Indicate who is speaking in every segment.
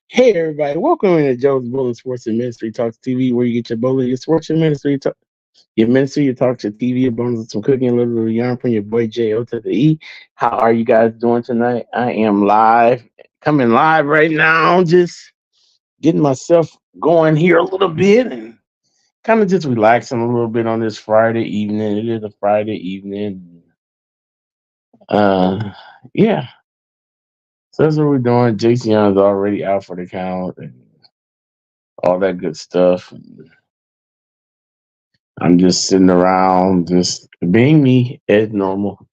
Speaker 1: Hey everybody, welcome to Joe's Bowling Sports and Ministry Talks TV, where you get your bowling, your sports, your ministry, your ministry, your talks, your TV, your bones, some cooking, a little bit of yarn from your boy J O to the E. How are you guys doing tonight? I am live, coming live right now, just getting myself going here a little bit and kind of just relaxing a little bit on this Friday evening. It is a Friday evening. Uh, yeah, so that's what we're doing. Jason Young's already out for the count and all that good stuff. I'm just sitting around, just being me as normal.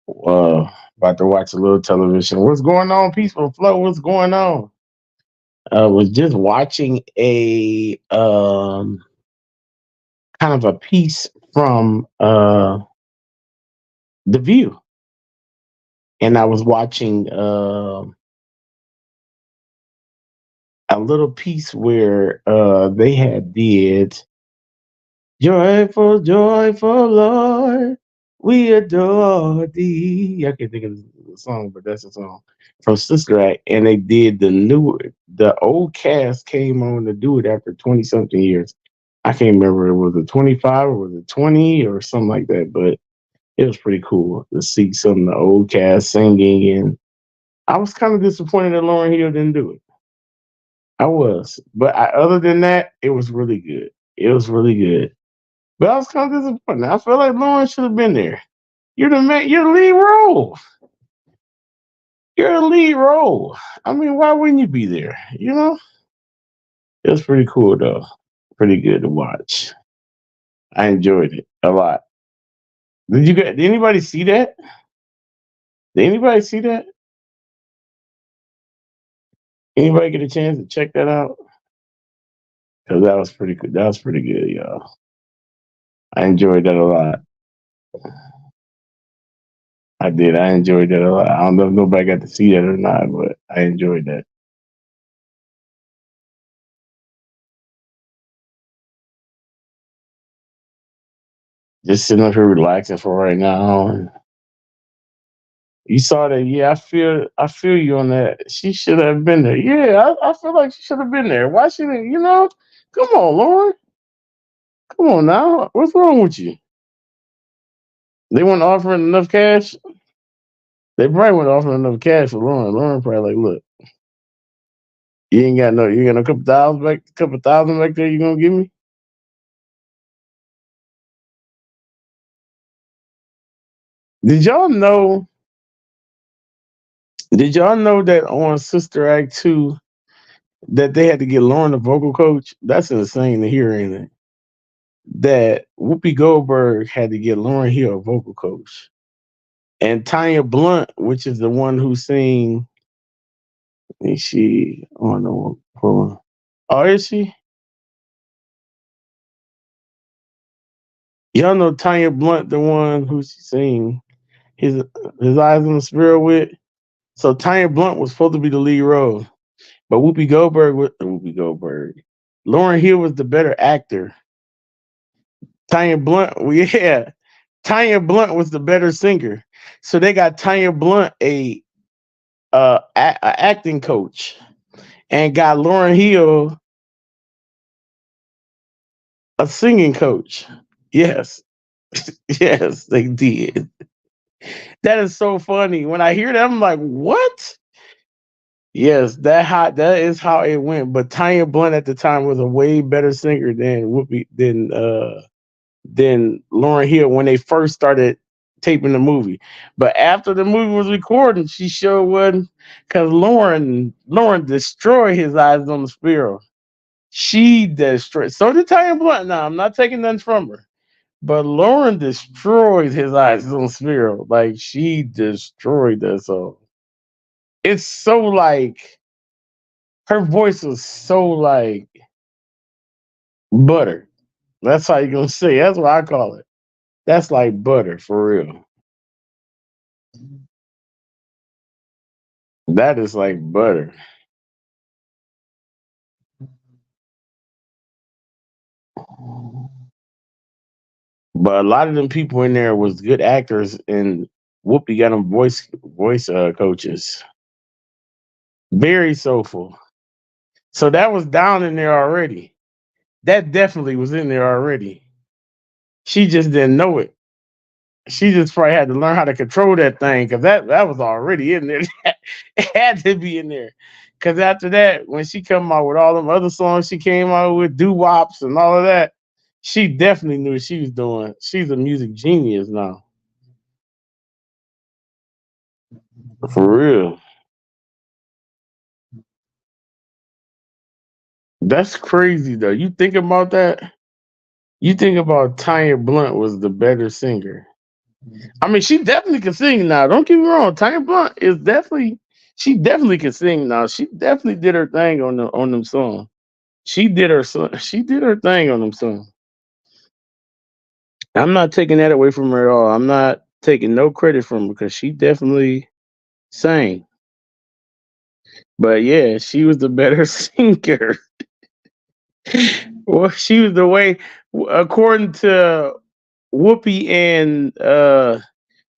Speaker 1: Uh, About to watch a little television. What's going on, Peaceful Flow? What's going on? Was just watching a kind of a piece from The View, and I was watching a little piece where they had did joyful, joyful Lord, we adore thee. I can't think of the song, but that's a song from Sister Act. And they did the old cast came on to do it after 20 something years. I can't remember, it was it 25 or was it 20 or something like that, but it was pretty cool to see some of the old cast singing. And I was kind of disappointed that Lauren Hill didn't do it. I was, but other than that, it was really good. It was really good. But I was kind of disappointed. I feel like Lauren should have been there. You're the man. You're the lead role. You're a lead role. I mean, why wouldn't you be there? You know, it was pretty cool though. Pretty good to watch. I enjoyed it a lot. Did anybody see that? Did anybody see that? Anybody get a chance to check that out? Because that was pretty good. That was pretty good, y'all. I enjoyed that a lot. I did. I enjoyed that a lot. I don't know if nobody got to see that or not, but I enjoyed that. Just sitting up here relaxing for right now. You saw that, yeah. I feel you on that. She should have been there. Yeah, I feel like she should have been there. Why she didn't? Come on, Lauren. Come on now. What's wrong with you? They weren't offering enough cash. They probably weren't offering enough cash for Lauren. Lauren probably like, look, you ain't got no couple thousand back there. You gonna give me? Did y'all know? Did y'all know that on Sister Act 2 that they had to get Lauren a vocal coach? That's insane to hear, ain't it? That Whoopi Goldberg had to get Lauren Hill a vocal coach. And Tanya Blunt, which is the one who sing, is she? Oh no, hold on. Oh, is she? Y'all know Tanya Blunt, the one who she sing his his eyes on the sparrow with. So Tanya Blunt was supposed to be the lead role, but Whoopi Goldberg. Lauren Hill was the better actor. Tanya Blunt, well, yeah, Tanya Blunt was the better singer. So they got Tanya Blunt a acting coach and got Lauren Hill a singing coach. Yes, yes, they did. That is so funny. When I hear that, I'm like, what? Yes, that is how it went. But Tanya Blunt at the time was a way better singer than Lauren Hill when they first started taping the movie. But after the movie was recording, she sure wasn't, because Lauren destroyed his eyes on the sparrow. She destroyed. So did Tanya Blunt. Now I'm not taking nothing from her, but Lauren destroyed his eyes on Sphero. Like she destroyed that song. It's so like her voice was so like butter. That's how you gonna say. That's what I call it. That's like butter for real. That is like butter. But a lot of them people in there was good actors, and Whoopi got them voice coaches. Very soulful. So that was down in there already. That definitely was in there already. She just didn't know it. She just probably had to learn how to control that thing because that was already in there. It had to be in there. Cause after that, when she come out with all them other songs she came out with, doo wops and all of that, she definitely knew what she was doing. She's a music genius now. For real. That's crazy though. You think about that? You think about Tanya Blunt was the better singer. I mean, she definitely can sing now. Don't get me wrong. Tanya Blunt is definitely she definitely can sing now. She definitely did her thing on them songs. She did her thing on them songs. I'm not taking that away from her at all. I'm not taking no credit from her because she definitely sang. But yeah, she was the better singer. Well, she was the way according to Whoopi and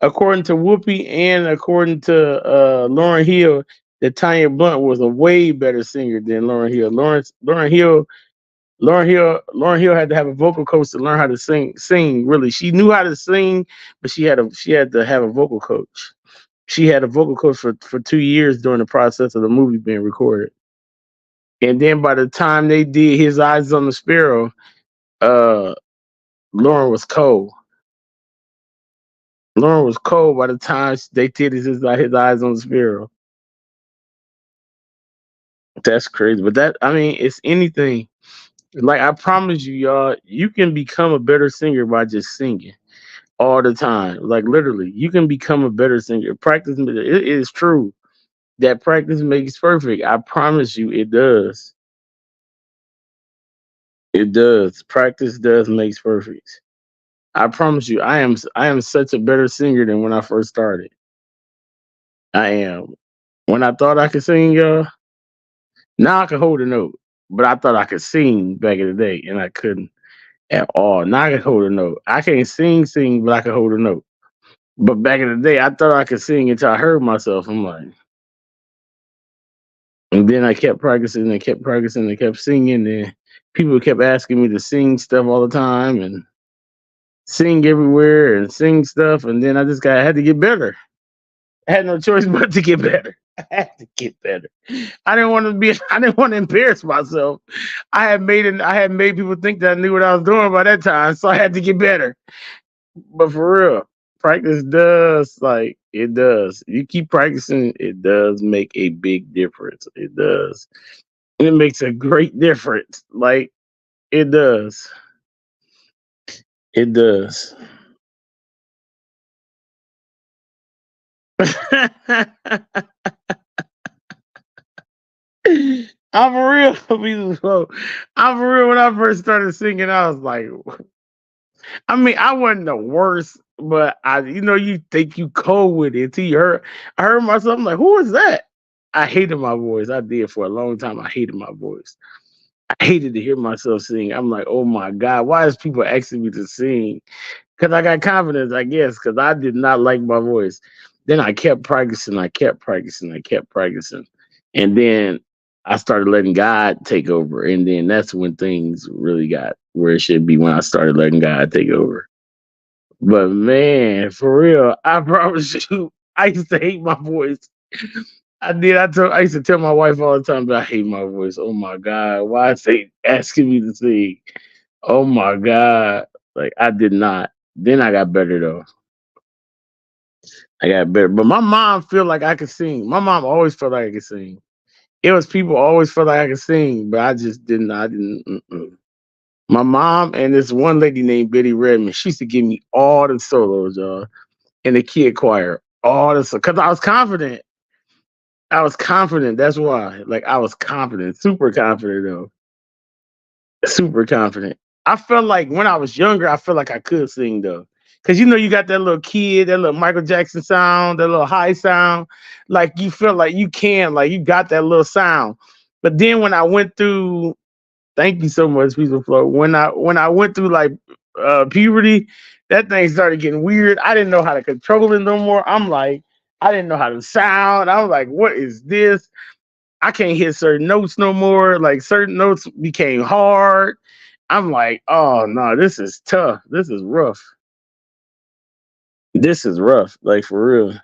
Speaker 1: according to Whoopi and according to Lauren Hill, that Tanya Blunt was a way better singer than Lauren Hill. Lauren Hill had to have a vocal coach to learn how to sing. Sing really, she knew how to sing, but she had to have a vocal coach. She had a vocal coach for 2 years during the process of the movie being recorded. And then by the time they did His Eyes on the Sparrow, uh, Lauren was cold. Lauren was cold by the time they did His Eyes on the Sparrow. That's crazy. But that, I mean, it's anything. Like I promise you, y'all, you can become a better singer by just singing all the time. Like literally, you can become a better singer. Practice. It is true that practice makes perfect. I promise you, it does. It does. Practice does makes perfect. I promise you, I am such a better singer than when I first started. I am. When I thought I could sing, y'all, now I can hold a note. But I thought I could sing back in the day, and I couldn't at all. Now I can hold a note. I can't sing, but I can hold a note. But back in the day, I thought I could sing until I heard myself. I'm like, and then I kept practicing and kept practicing and kept singing. And people kept asking me to sing stuff all the time and sing everywhere and sing stuff. And then I had to get better. I had no choice but to get better. I had to get better. I didn't want to embarrass myself. I had made people think that I knew what I was doing by that time. So I had to get better. But for real, practice does like it does. You keep practicing, it does make a big difference. It does. And it makes a great difference. Like it does. It does. I'm for real. I'm for real. When I first started singing, I was like, I mean, I wasn't the worst, but you think you cold with it until I heard myself. I'm like, who is that? I hated my voice. I did for a long time. I hated my voice. I hated to hear myself sing. I'm like, oh my God, why is people asking me to sing? Because I got confidence, I guess, because I did not like my voice. Then I kept practicing, I kept practicing, I kept practicing. And then I started letting God take over. And then that's when things really got where it should be when I started letting God take over. But man, for real, I promise you, I used to hate my voice. I did. I used to tell my wife all the time, but I hate my voice. Oh my God. Why is they asking me to sing? Oh my God. Like I did not. Then I got better though. I got better. But my mom feel like I could sing. My mom always felt like I could sing. It was people always felt like I could sing, but I just didn't. I didn't. Mm-mm. My mom and this one lady named Betty Redmond, she used to give me all the solos, y'all, in the kid choir. All the because I was confident. I was confident. That's why. Like I was confident, super confident though. Super confident. I felt like when I was younger, I felt like I could sing though. Cause you got that little kid, that little Michael Jackson sound, that little high sound. Like you feel like you can, like you got that little sound. But then when I went through, thank you so much, Peaceful Flow. When I went through like puberty, that thing started getting weird. I didn't know how to control it no more. I didn't know how to sound. I was like, what is this? I can't hit certain notes no more. Like certain notes became hard. I'm like, oh no, this is tough. This is rough. This is rough. Like for real.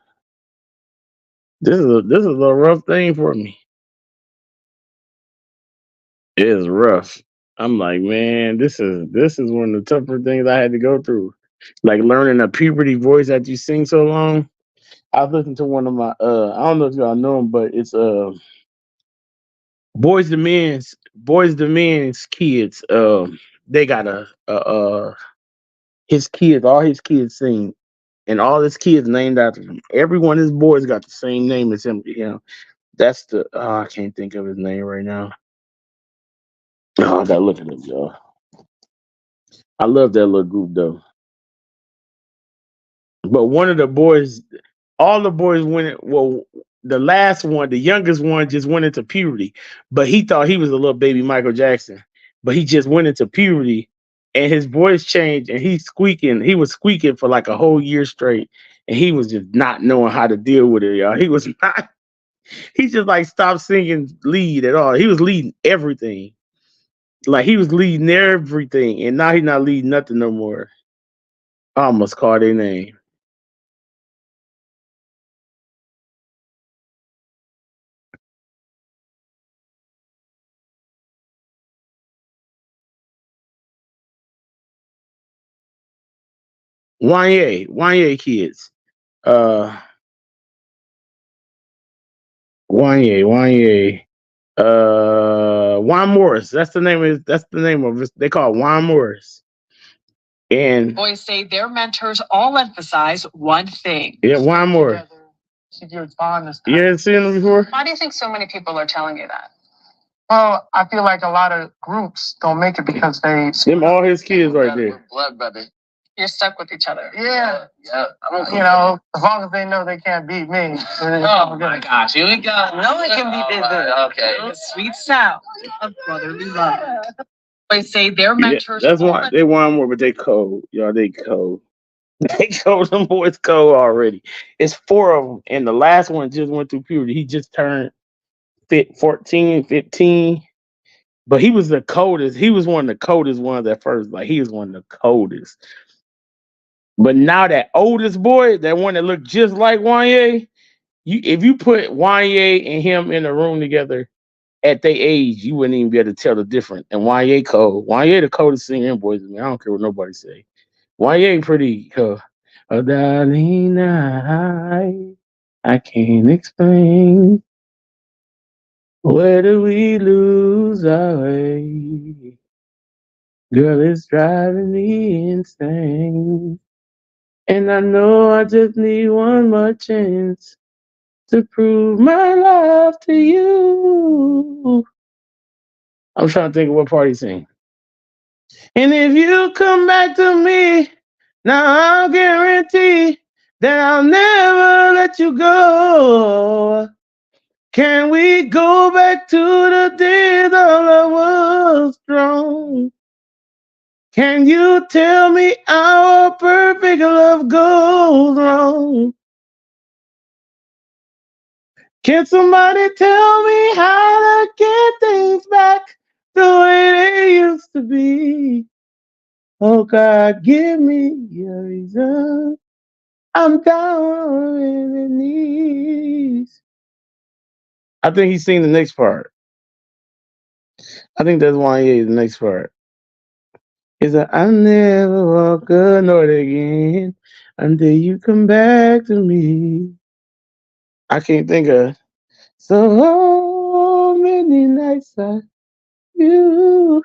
Speaker 1: This is a rough thing for me. It is rough. I'm like, man, this is one of the tougher things I had to go through. Like learning a puberty voice after you sing so long. I was listening to one of my I don't know if y'all know him, but it's Boys the Men's kids. They got his kids, all his kids sing, and all his kids named after him. Every one of his boys got the same name as him. That's the I can't think of his name right now. Oh, I gotta look at him, y'all. I love that little group though. But one of the boys, all the boys went. Well, the last one, the youngest one, just went into puberty. But he thought he was a little baby Michael Jackson. But he just went into puberty, and his voice changed, and he's squeaking. He was squeaking for like a whole year straight, and he was just not knowing how to deal with it, y'all. He was not. He just like stopped singing lead at all. He was leading everything. Like he was leading everything, and now he's not leading nothing no more. I almost called their name. Wanye kids. Uh, Wanye. Juan Morris. That's the name of it. They call it Juan Morris. And boys say their mentors all emphasize one thing. Yeah, Juan Morris. You haven't seen them before? Why do you think so many people are telling you that? Well, I feel like a lot of groups don't make it because they. Them all his kids right there. Blood brother. You're stuck with each other. Yeah. Yeah. As long as they know they can't beat me. Oh my gosh, here we go. No one can beat this. Okay. Sweet sound of brotherly love. They say their mentors. Yeah, that's why they want more, but they cold. Y'all, they cold. They cold. Them boys cold already. It's four of them, and the last one just went through puberty. He just turned 14, 15. But he was the coldest. He was one of the coldest ones at first. Like he was one of the coldest. But now that oldest boy, that one that looked just like Wanye, if you put Wanye and him in a room together at their age, you wouldn't even be able to tell the difference. And Wanye cold. Wanye the coldest singer in boys. I don't care what nobody say. Wanye pretty cold. Oh, darling, I can't explain. Where do we lose our way? Girl, it's driving me insane. And I know I just need one more chance to prove my love to you. I'm trying to think of what part he's sing. And if you come back to me, now I'll guarantee that I'll never let you go. Can we go back to the days our love was strong? Can you tell me our perfect love goes wrong? Can somebody tell me how to get things back the way they used to be? Oh God, give me a reason. I'm down on my knees. I think he's singing the next part. I think that's why he is the next part. Is that I never walk a north again until you come back to me. I can't think of so many nights I you.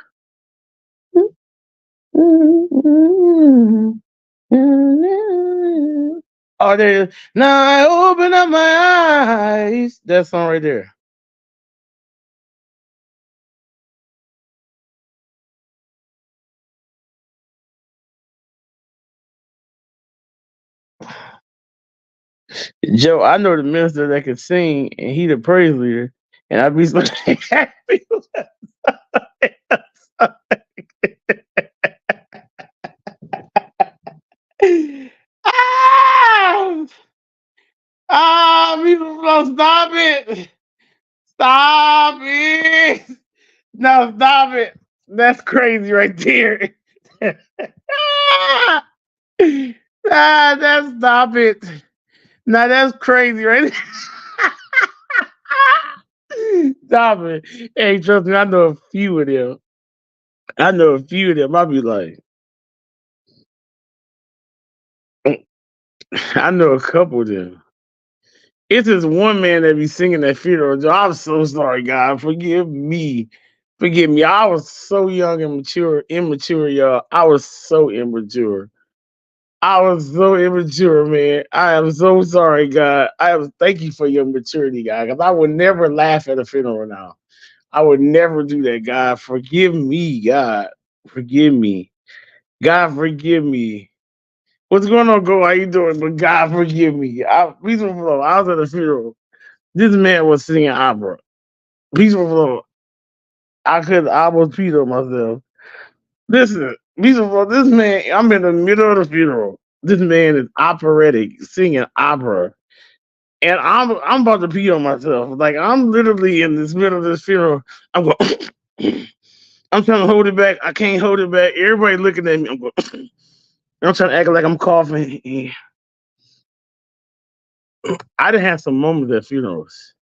Speaker 1: Oh, there. Now I open up my eyes. That song right there. Joe, I know the minister that can sing, and he the praise leader. And I be looking at people. ah, people, stop it. Stop it! No, stop it. That's crazy right there. That's stop it. Now that's crazy, right? Stop it. Hey, trust me, I know a few of them. I know a few of them. I'll be like, I know a couple of them. It's this one man that be singing at funeral. I'm so sorry, God. Forgive me. Forgive me. I was so young and immature, y'all. I was so immature. I was so immature, man. I am so sorry, God. Thank you for your maturity, God. Because I would never laugh at a funeral now. I would never do that, God. Forgive me, God. Forgive me. God, forgive me. What's going on, Go? How you doing? But God, forgive me. Peaceful flow. I was at a funeral. This man was singing opera. Peaceful flow. I was Peter myself. Listen, peaceful flow. This man, I'm in the middle of the funeral. This man is operatic, singing opera. And I'm about to pee on myself. Like I'm literally in this middle of this funeral. I'm going I'm trying to hold it back. I can't hold it back. Everybody looking at me. I'm going I'm trying to act like I'm coughing. I done had some moments at funerals.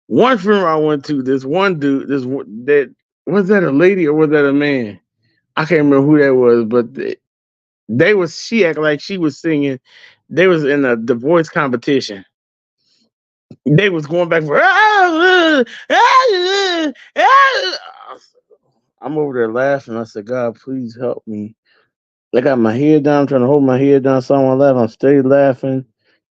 Speaker 1: One funeral I went to, this one dude, that was that a lady or was that a man? I can't remember who that was, but she acted like she was singing. They was in the voice competition. They was going back for I'm over there laughing. I said, God, please help me. I got my head down, trying to hold my head down so I won't laugh. I'm straight laughing.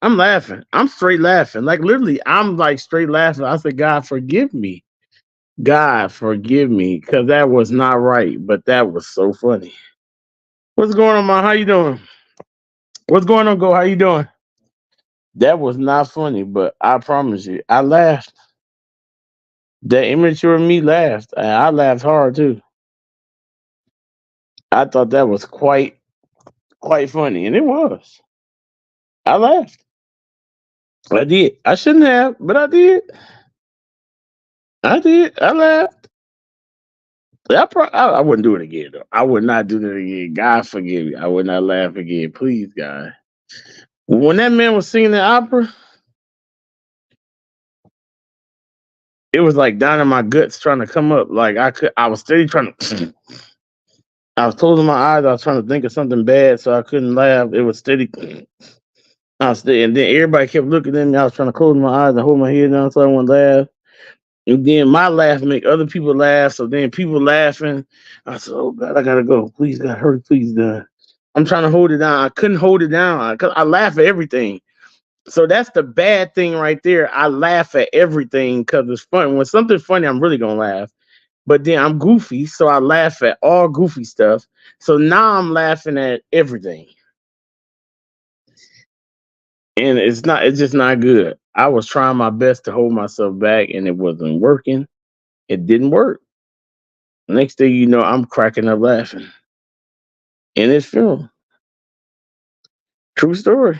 Speaker 1: I'm laughing. I'm straight laughing. Like literally, I'm like straight laughing. I said, God, forgive me. God, forgive me. Cause that was not right. But that was so funny. What's going on, man? How you doing? What's going on, Go? How you doing? That was not funny, but I promise you, I laughed. The immature me laughed. And I laughed hard too. I thought that was quite funny, and it was. I laughed. I did. I shouldn't have, but I did. I did. I laughed. I wouldn't do it again though. I would not do that again. God forgive me. I would not laugh again. Please, God. When that man was singing the opera, it was like down in my guts trying to come up. Like I was steady trying to I was closing my eyes, I was trying to think of something bad so I couldn't laugh. It was steady I was steady, and then everybody kept looking at me. I was trying to close my eyes and hold my head down so I wouldn't laugh. And then my laugh make other people laugh. So then people laughing. I said, "Oh God, I gotta go. Please, God, hurry, please, God." I'm trying to hold it down. I couldn't hold it down because I laugh at everything. So that's the bad thing right there. I laugh at everything because it's fun. When something's funny, I'm really gonna laugh. But then I'm goofy, so I laugh at all goofy stuff. So now I'm laughing at everything, and it's just not good. I was trying my best to hold myself back, and it wasn't working. It didn't work. Next thing you know, I'm cracking up laughing in this film. True story.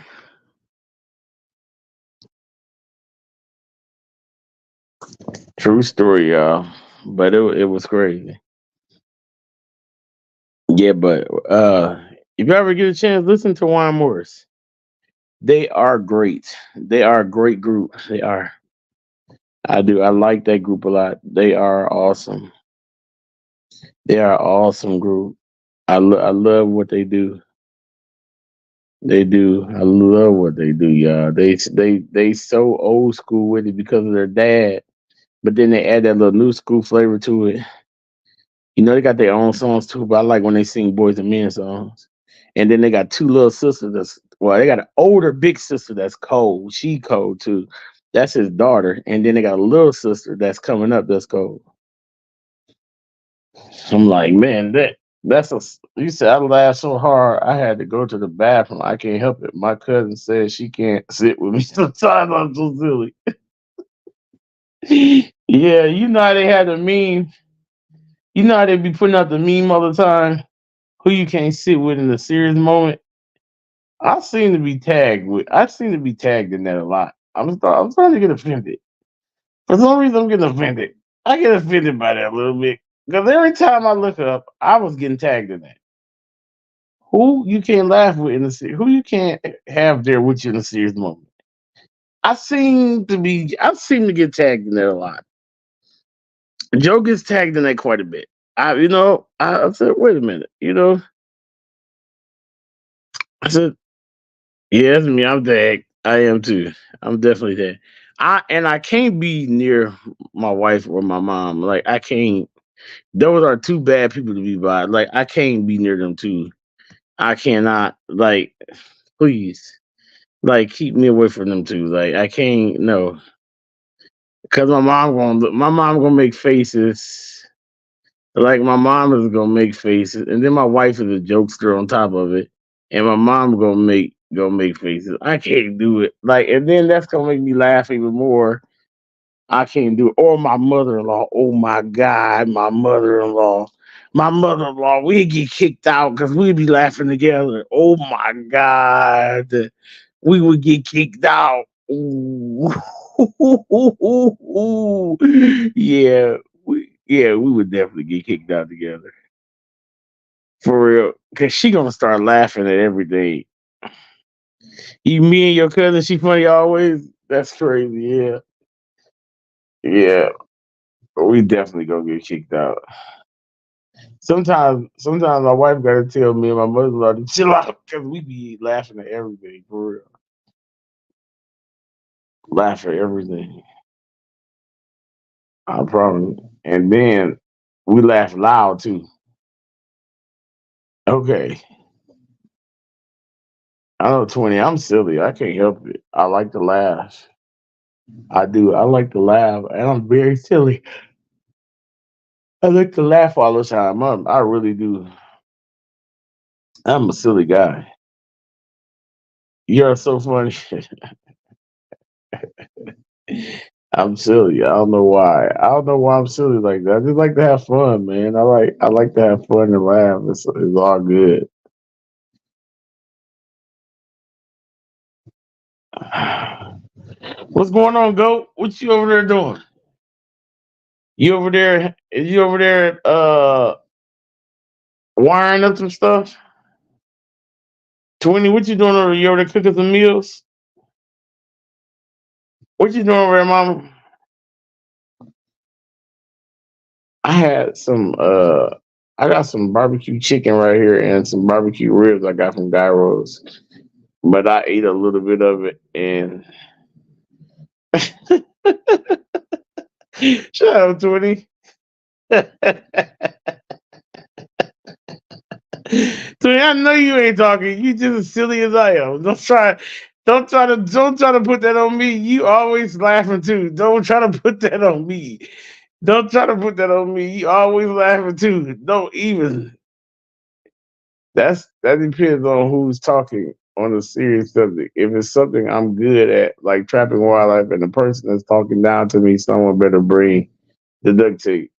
Speaker 1: True story, y'all. But it was crazy. Yeah, but if you ever get a chance, listen to Wine Morris. They are great. They are a great group. They are. I do. I like that group a lot. They are awesome. They are awesome group. I love what they do. They do. I love what they do, y'all. They so old school with it because of their dad, but then they add that little new school flavor to it. You know, they got their own songs too, but I like when they sing boys and men songs. And then they got two little sisters that's well, they got an older big sister that's cold. She cold too. That's his daughter. And then they got a little sister that's coming up that's cold. I'm like, man, you said I laughed so hard I had to go to the bathroom. I can't help it. My cousin said she can't sit with me sometimes. I'm so silly. Yeah, you know how they had the meme. You know how they be putting out the meme all the time. Who you can't sit with in a serious moment. I seem to be tagged in that a lot. I'm starting to get offended. For some reason, I'm getting offended. I get offended by that a little bit because every time I look up, I was getting tagged in that. Who you can't laugh with in the who you can't have there with you in a serious moment. I seem to get tagged in there a lot. Joe gets tagged in that quite a bit. I said, wait a minute, I said, yeah, that's me. I'm tagged. I am too. I'm definitely tagged. I can't be near my wife or my mom. Like I can't. Those are two bad people to be by. Like I can't be near them too. I cannot. Like, please, like keep me away from them too. Like I can't. No, because my mom gonna make faces. Like my mom is gonna make faces, and then my wife is a jokester on top of it, and my mom gonna make faces. I can't do it. Like, and then that's gonna make me laugh even more. I can't do it. Or my mother-in-law. Oh my God, my mother-in-law. My mother-in-law, we'd get kicked out because we'd be laughing together. Oh my God. We would get kicked out. Ooh. Yeah, we would definitely get kicked out together. For real. Cause she gonna start laughing at everything. You me and your cousin, she funny always. That's crazy, yeah. Yeah. We definitely gonna get kicked out. Sometimes my wife gotta tell me and my mother-in-law to chill out because we be laughing at everything for real. Laugh at everything. I promise. And then we laugh loud too. Okay. I know 20. I'm silly. I can't help it. I like to laugh. I do. I like to laugh, and I'm very silly. I like to laugh all the time. I really do. I'm a silly guy. You're so funny. I'm silly. I don't know why. I don't know why I'm silly like that. I just like to have fun, man. I like to have fun and laugh. It's all good. What's going on, Goat? What you over there doing? You over there? Is you over there? Wiring up some stuff. 20. What you doing over? You over there cooking some meals? What you doing over there, Mama? I had some. I got some barbecue chicken right here and some barbecue ribs I got from Gyros. But I ate a little bit of it and shut up, 20. 20, I know you ain't talking. You just as silly as I am. Don't try to put that on me. You always laughing too. Don't try to put that on me. Don't try to put that on me. You always laughing too. Don't even. That depends on who's talking on a serious subject. If it's something I'm good at, like trapping wildlife, and the person that's talking down to me, someone better bring the duct tape.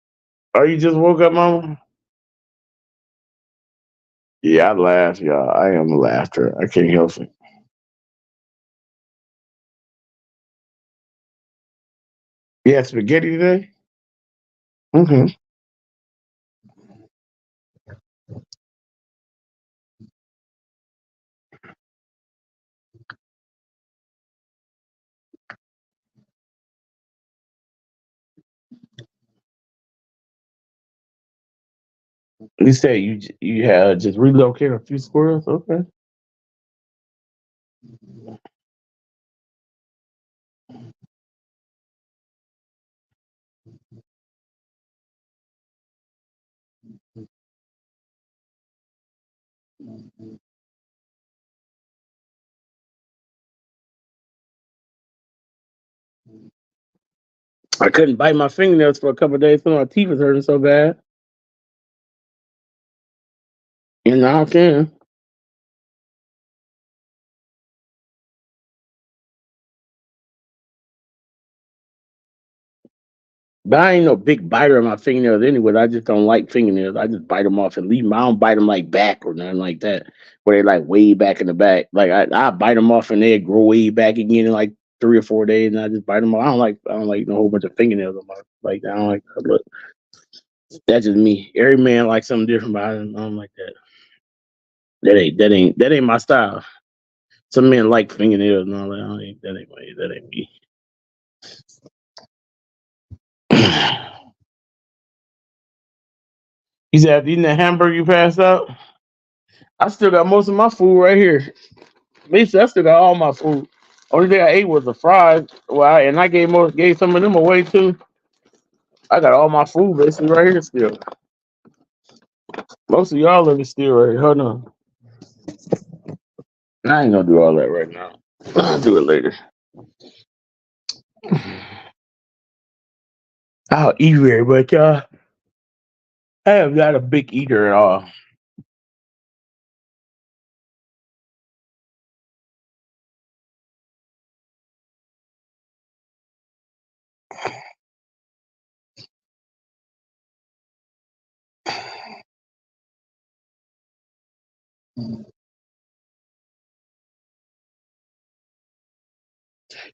Speaker 1: Oh, you just woke up, Mama? Yeah, I laugh, y'all. I am a laughter. I can't help it. You had spaghetti today? Okay. You say you had just relocated a few squirrels? Okay. I couldn't bite my fingernails for a couple of days because my teeth was hurting so bad. And now I can. But I ain't no big biter of my fingernails anyway. I just don't like fingernails. I just bite them off and leave them. I don't bite them like back or nothing like that, where they like way back in the back. Like I bite them off and they grow way back again in like 3 or 4 days, and I just bite them off. I don't like no whole bunch of fingernails on my like. I don't like that look. That's just me. Every man likes something different, but I don't like that. That ain't my style. Some men like fingernails and all that. That ain't me. He said after eating that hamburger you passed out. I still got most of my food right here. Basically, I still got all my food. Only thing I ate was the fries. And I gave some of them away too. I got all my food basically right here still. Most of y'all of it still right here. Hold on. I ain't gonna do all that right now. I'll do it later. I'll eat very much, y'all. I am not a big eater at all.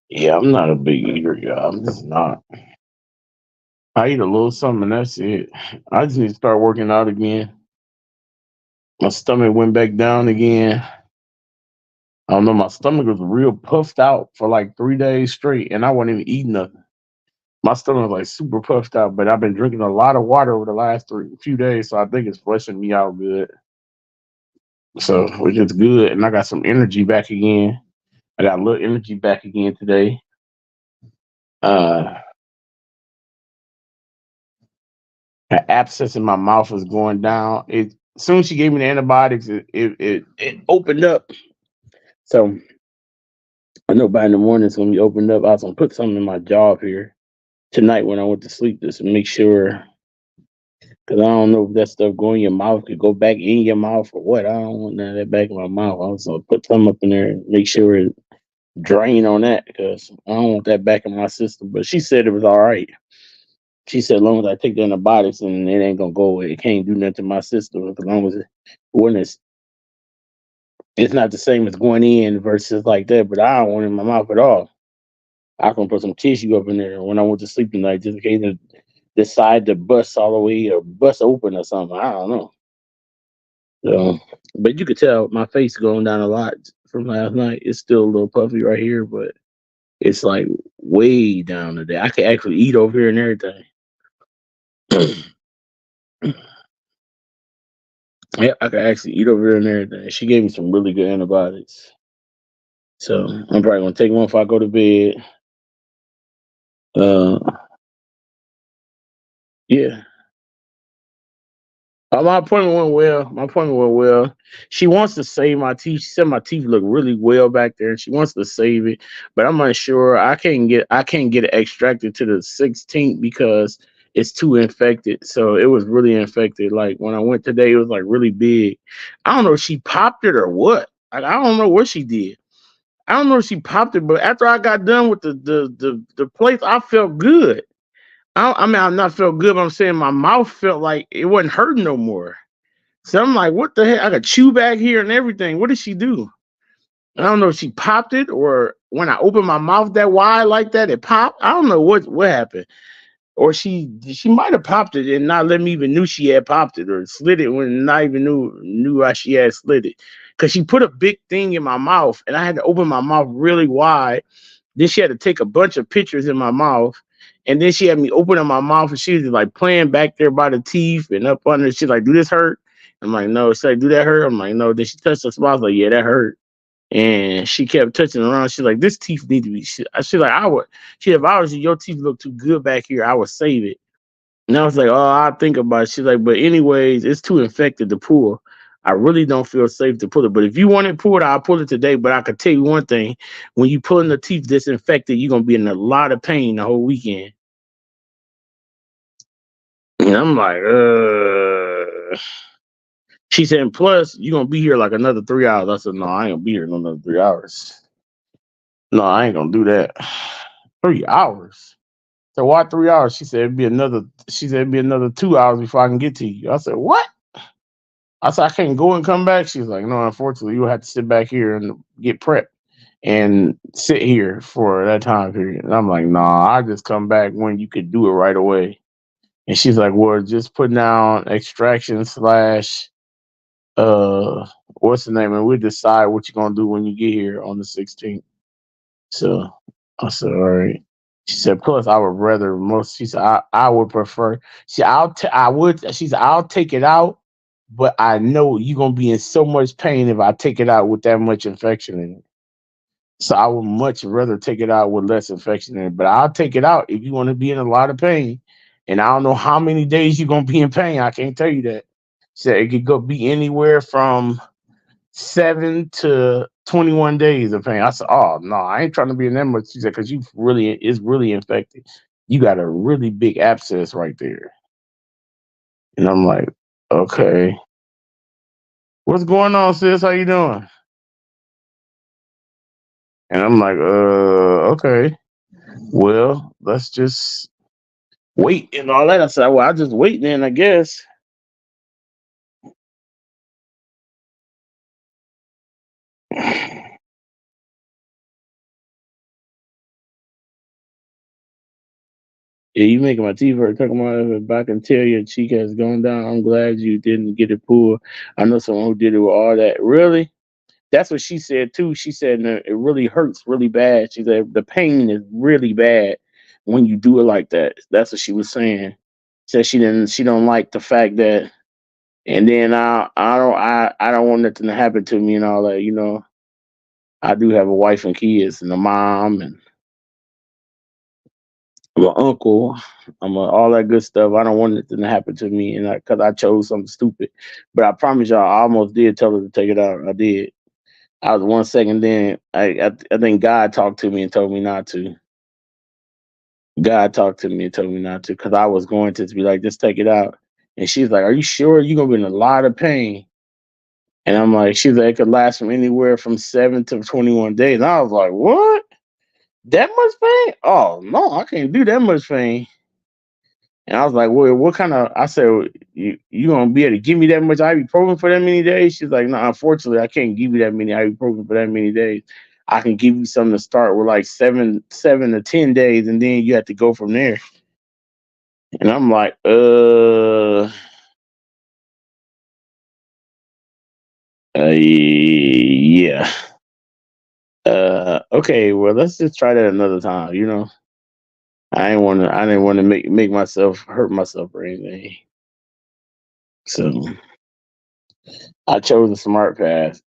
Speaker 1: Yeah, I'm not a big eater, y'all. I'm just not. I eat a little something and that's it. I just need to start working out again. My stomach went back down again. I don't know. My stomach was real puffed out for like 3 days straight, and I wasn't even eating nothing. My stomach was like super puffed out, but I've been drinking a lot of water over the last few days, so I think it's flushing me out good. So, which is good, and I got some energy back again. I got a little energy back again today. Uh, the abscess in my mouth is going down. It as soon as she gave me the antibiotics, it opened up. So I know by in the morning it's gonna be opened up. I was gonna put something in my jaw here tonight when I went to sleep just to make sure. Cause I don't know if that stuff go in your mouth could go back in your mouth or what. I don't want none of that back in my mouth. I was gonna put something up in there and make sure it drain on that because I don't want that back in my system. But she said it was all right. She said as long as I take the antibiotics and it ain't gonna go away, it can't do nothing to my system as long as when it's not the same as going in versus like that. But I don't want it in my mouth at all. I can put some tissue up in there when I went to sleep tonight just in case it decide to bust all the way or bust open or something. I don't know. So, but you could tell my face going down a lot from last night. It's still a little puffy right here, but it's like way down today. I could actually eat over here and everything. Yeah, I could actually eat over here and everything. She gave me some really good antibiotics. So I'm probably gonna take one if I go to bed. Uh yeah. My appointment went well. My appointment went well. She wants to save my teeth. She said my teeth look really well back there, and she wants to save it. But I'm unsure. I can't get it extracted to the 16th because it's too infected. So it was really infected. Like when I went today, it was like really big. I don't know if she popped it or what. I don't know what she did. I don't know if she popped it, but after I got done with the place, I felt good. I mean, I'm not felt good, but I'm saying my mouth felt like it wasn't hurting no more. So I'm like, what the heck? I got chew back here and everything. What did she do? I don't know if she popped it or when I opened my mouth that wide like that, it popped. I don't know what happened. Or she might have popped it and not let me even knew she had popped it or slid it when not even knew why she had slid it. Cause she put a big thing in my mouth and I had to open my mouth really wide. Then she had to take a bunch of pictures in my mouth. And then she had me opening my mouth and she was like playing back there by the teeth and up under. She's like, do this hurt? I'm like, no. She's like, do that hurt? I'm like, no. Then she touched the spot. I was like, yeah, that hurt. And she kept touching around. She's like, this teeth need to be. She's like, I would. She, if I was you, your teeth look too good back here. I would save it. And I was like, oh, I'll think about it. She's like, but anyways, it's too infected to pull. I really don't feel safe to pull it. But if you want it pulled, I'll pull it today. But I could tell you one thing: when you pulling the teeth disinfected, you're gonna be in a lot of pain the whole weekend. And I'm like, She said, plus you're gonna be here like another 3 hours. I said, no, I ain't gonna be here no another 3 hours. No, I ain't gonna do that. 3 hours. So why 3 hours? She said it'd be another 2 hours before I can get to you. I said, what? I said, I can't go and come back. She's like, no, unfortunately, you'll have to sit back here and get prepped. and sit here for that time period. And I'm like, nah, I just come back when you could do it right away. And she's like, well, just put down extraction slash what's the name, and we decide what you're gonna do when you get here on the 16th. So I said, all right. She said, plus I would rather most. She said, I would prefer. I would. She said, I'll take it out, but I know you're gonna be in so much pain if I take it out with that much infection in it. So I would much rather take it out with less infection in it. But I'll take it out if you want to be in a lot of pain. And I don't know how many days you're gonna be in pain. I can't tell you that. She said it could go be anywhere from 7 to 21 days of pain. I said, "Oh no, I ain't trying to be in that much." She said, "Because you really, it's really infected. You got a really big abscess right there." And I'm like, "Okay, what's going on, sis? How you doing?" And I'm like, okay. Well, let's just wait and all that." I said, "Well, I just wait then, I guess." Yeah, you making my teeth hurt. Talking about if I can tell your cheek has gone down. I'm glad you didn't get it pulled. I know someone who did it with all that. Really? That's what she said too. She said "No, it really hurts really bad." She said the pain is really bad when you do it like that. That's what she was saying. Said she don't like the fact that, and then I don't want nothing to happen to me and all that. I do have a wife and kids and a mom and I'm an uncle. All that good stuff. I don't want nothing to happen to me, and because I chose something stupid. But I promise y'all, I almost did tell her to take it out. I did. I was 1 second. Then I think God talked to me and told me not to. God talked to me and told me not to because I was going to be like, just take it out. And she's like, "Are you sure you're gonna be in a lot of pain?" And I'm like, she's like, it could last from anywhere from 7 to 21 days. And I was like, what? That much pain? Oh no, I can't do that much pain. And I was like, well, what kind of? I said, you gonna be able to give me that much ibuprofen for that many days? She's like, no, unfortunately, I can't give you that many ibuprofen for that many days. I can give you something to start with like 7 to 10 days, and then you have to go from there. And I'm like, yeah. Okay, well, let's just try that another time. I didn't want to make myself hurt myself or anything. So I chose a smart path.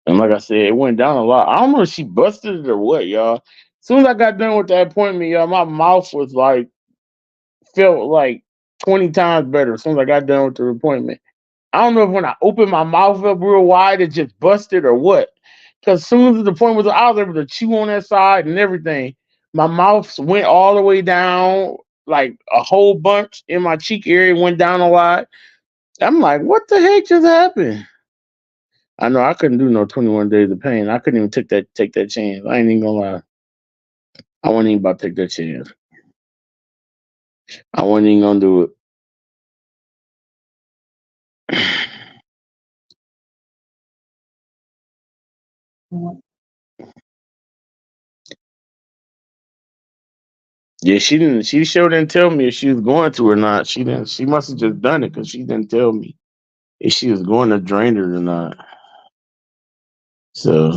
Speaker 1: And like I said, it went down a lot. I don't know if she busted it or what, y'all. As soon as I got done with that appointment, y'all, my mouth was like felt like 20 times better as soon as I got done with the appointment. I don't know if when I opened my mouth up real wide, it just busted or what. Because as soon as the appointment was, I was able to chew on that side and everything. My mouth went all the way down, like a whole bunch in my cheek area went down a lot. I'm like, what the heck just happened? I know I couldn't do no 21 days of pain. I couldn't even take that chance. I ain't even gonna lie. I wasn't even about to take that chance. I wasn't even gonna do it. Yeah, she didn't. She sure didn't tell me if she was going to or not. She didn't. She must have just done it because she didn't tell me if she was going to drain it or not. So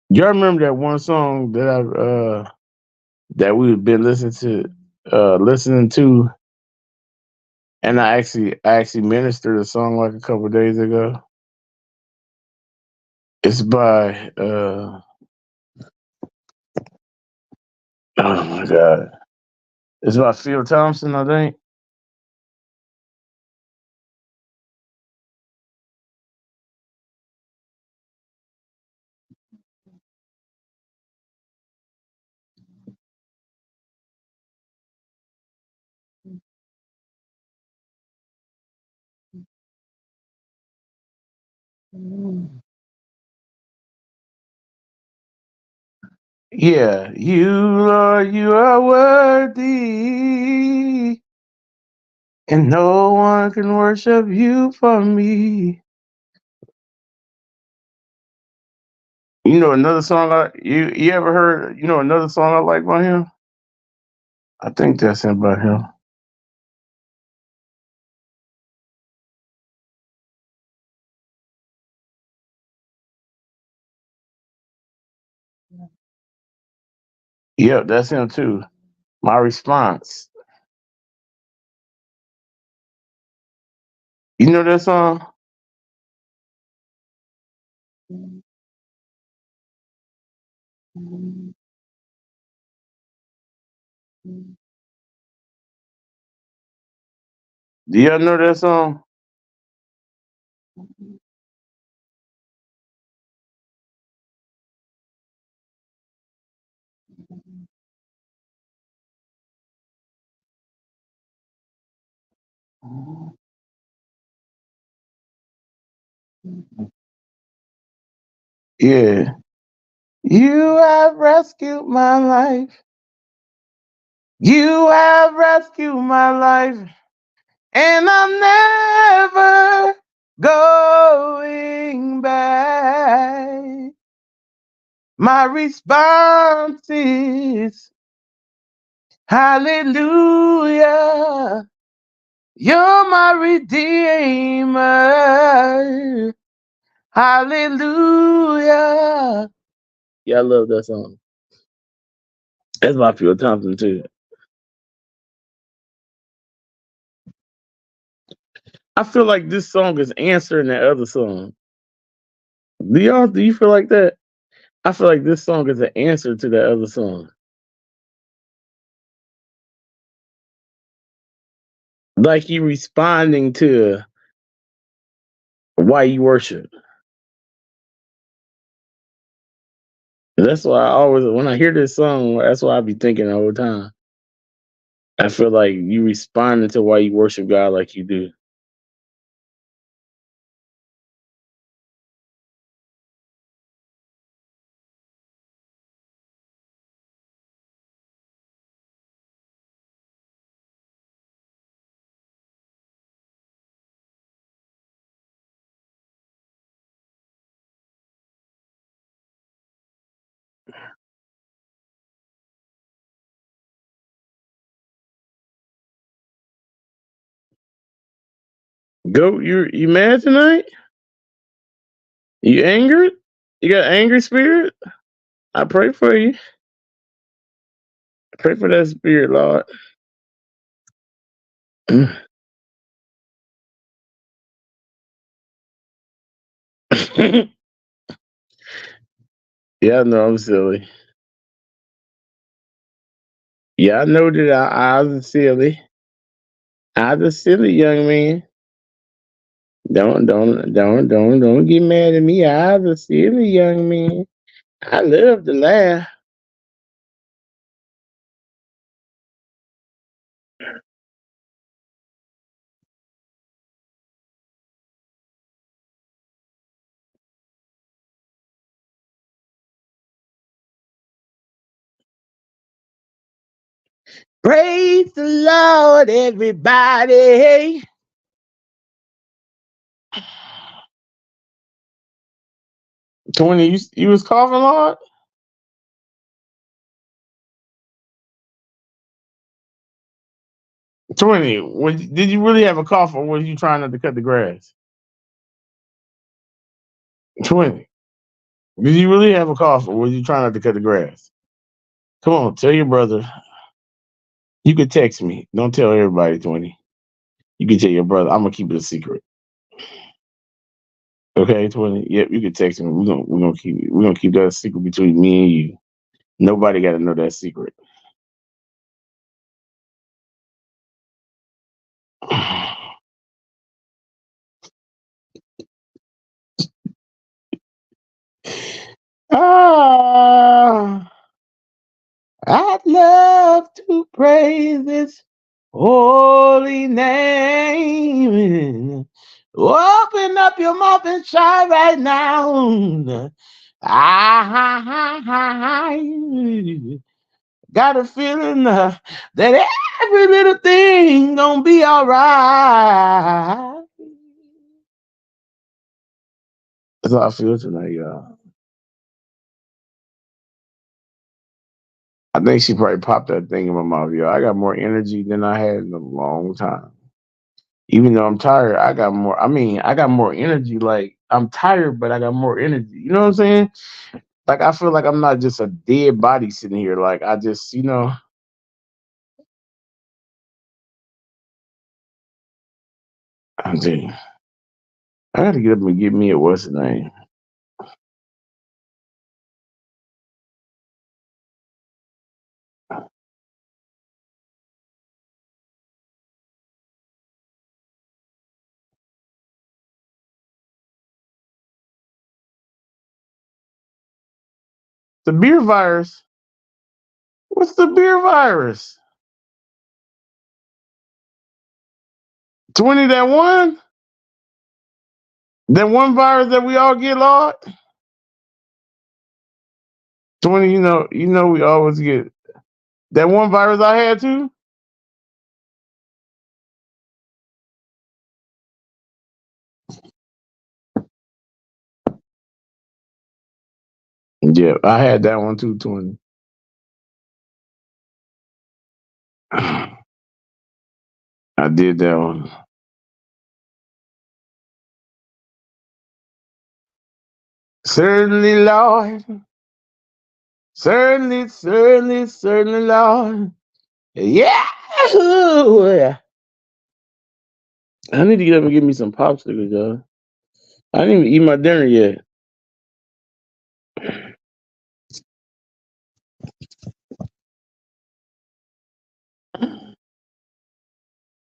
Speaker 1: y'all remember that one song that we've been listening to, and I actually ministered a song like a couple days ago. It's by oh my god, it's by Phil Thompson, I think. Yeah, you, Lord, you are worthy, and no one can worship you for me. You know another song you ever heard? You know another song I like by him? I think that's him by him. Yep, that's him too. My response. You know that song? Do y'all know that song? Yeah. You have rescued my life. You have rescued my life. And I'm never going back. My response is hallelujah. You're my redeemer. Hallelujah. Yeah, I love that song. That's my Phil Thompson too. I feel like this song is answering that other song. Do you feel like that? I feel like this song is an answer to that other song. Like you responding to why you worship. That's why I always, when I hear this song, that's what I be thinking the whole time. I feel like you responding to why you worship God like you do. Go, you mad tonight? You angered? You got angry spirit? I pray for you. I pray for that spirit, Lord. Yeah, I know I'm silly. Yeah, I know that I was silly. I was a silly young man. Don't get mad at me. I was a silly young man. I love to laugh. Praise the Lord, everybody. 20, you was coughing, Lord? 20, did you really have a cough or was you trying not to cut the grass? 20, did you really have a cough or was you trying not to cut the grass? Come on, tell your brother. You could text me. Don't tell everybody, 20. You can tell your brother. I'm going to keep it a secret. Okay, 20. Yep, you can text me. We're gonna keep that a secret between me and you. Nobody got to know that secret. Ah, I'd love to praise His holy name. Open up your mouth and shout right now. I got a feeling that every little thing gonna be all right. That's how I feel tonight, y'all. I think she probably popped that thing in my mouth, y'all. I got more energy than I had in a long time. Even though I'm tired, I got more. I mean, I got more energy. Like I'm tired, but I got more energy. You know what I'm saying? Like I feel like I'm not just a dead body sitting here. Like I just, I'm saying, I gotta get up and get me a what's the name? The beer virus. What's the beer virus? 20 that one? That one virus that we all get, Lord? 20, we always get that one virus I had too? Yeah, I had that one too, 20. I did that one. Certainly, Lord. Certainly, certainly, certainly, Lord. Yeah. I need to get up and get me some popsicles, y'all. I didn't even eat my dinner yet.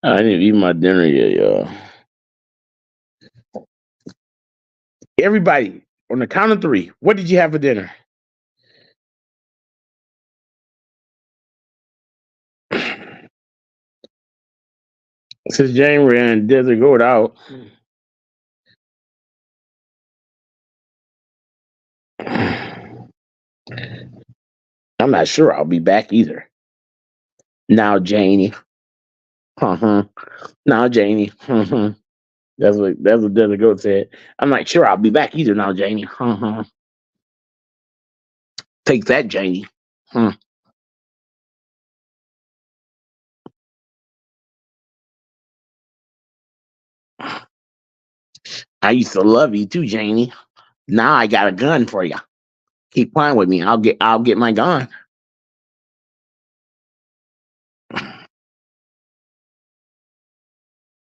Speaker 1: I didn't even eat my dinner yet, y'all. Everybody, on the count of three, what did you have for dinner? Since January and Desert Goat out. I'm not sure I'll be back either. Now, Janie. Uh-huh. Now, Janie. Uh-huh. That's what Desert Goat said. I'm not sure I'll be back either now, Janie. Uh-huh. Take that, Janie. Huh. I used to love you too, Janie. Now I got a gun for you. Keep playing with me. I'll get my gun.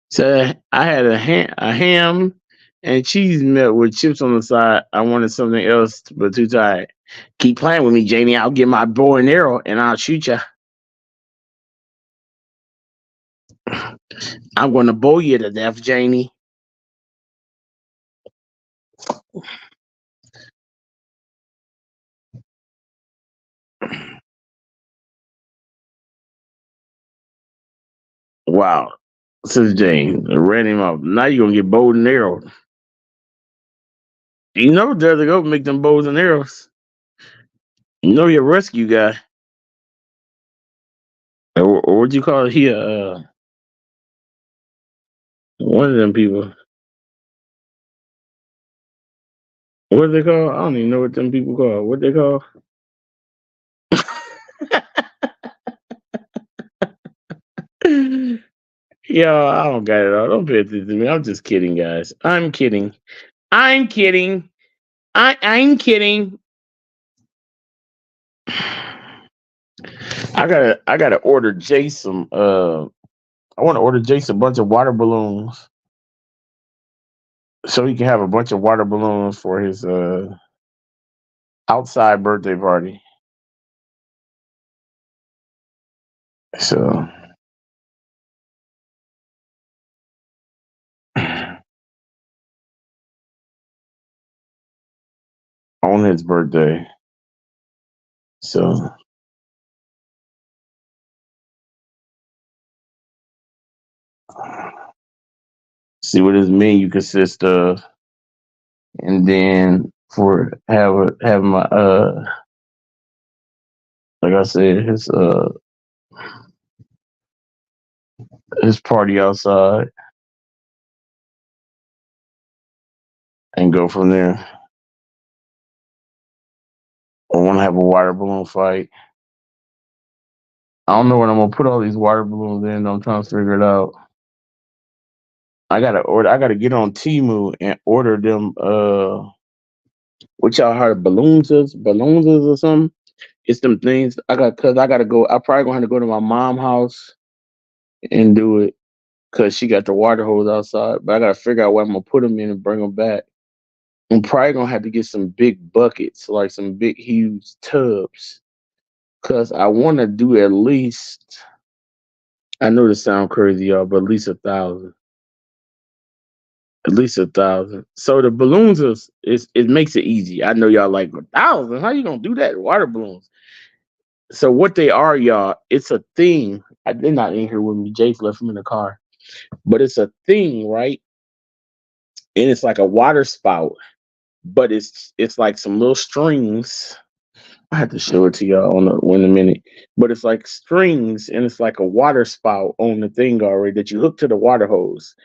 Speaker 1: So I had a ham and cheese melt with chips on the side. I wanted something else, but too tired. Keep playing with me, Janie. I'll get my bow and arrow and I'll shoot you. I'm going to bow you to death, Janie. Wow. Says Jane. Ran him off. Now you're going to get bow and arrow. You know, there they go make them bows and arrows. You know, you're a rescue guy. Or what you call it here? One of them people. What they call? I don't even know what them people call. What they call? Yeah, I don't got it all. Don't pay attention to me. I'm just kidding, guys. I'm kidding. I'm kidding. I'm kidding. I gotta order Jason. I want to order Jason a bunch of water balloons so he can have a bunch of water balloons for his outside birthday party. So on his birthday. So see what his menu consists of, and then for have my like I said, his party outside and go from there. I want to have a water balloon fight. I don't know when I'm gonna put all these water balloons in. I'm trying to figure it out. I gotta order. I gotta get on Temu and order them. What y'all heard balloons is or something. It's them things. Cause I gotta go. I probably gonna have to go to my mom's house and do it because she got the water hose outside. But I gotta figure out where I'm gonna put them in and bring them back. I'm probably gonna have to get some big buckets, like some big huge tubs, cause I want to do at least. I know this sound crazy, y'all, but at least 1,000. At least 1,000. So the balloons is it makes it easy. I know y'all like 1,000. How you gonna do that? Water balloons. So what they are, y'all, it's a thing. They're not in here with me. Jake left them in the car, but it's a thing, right? And it's like a water spout, but it's like some little strings. I have to show it to y'all in a minute. But it's like strings, and it's like a water spout on the thing already that you hook to the water hose.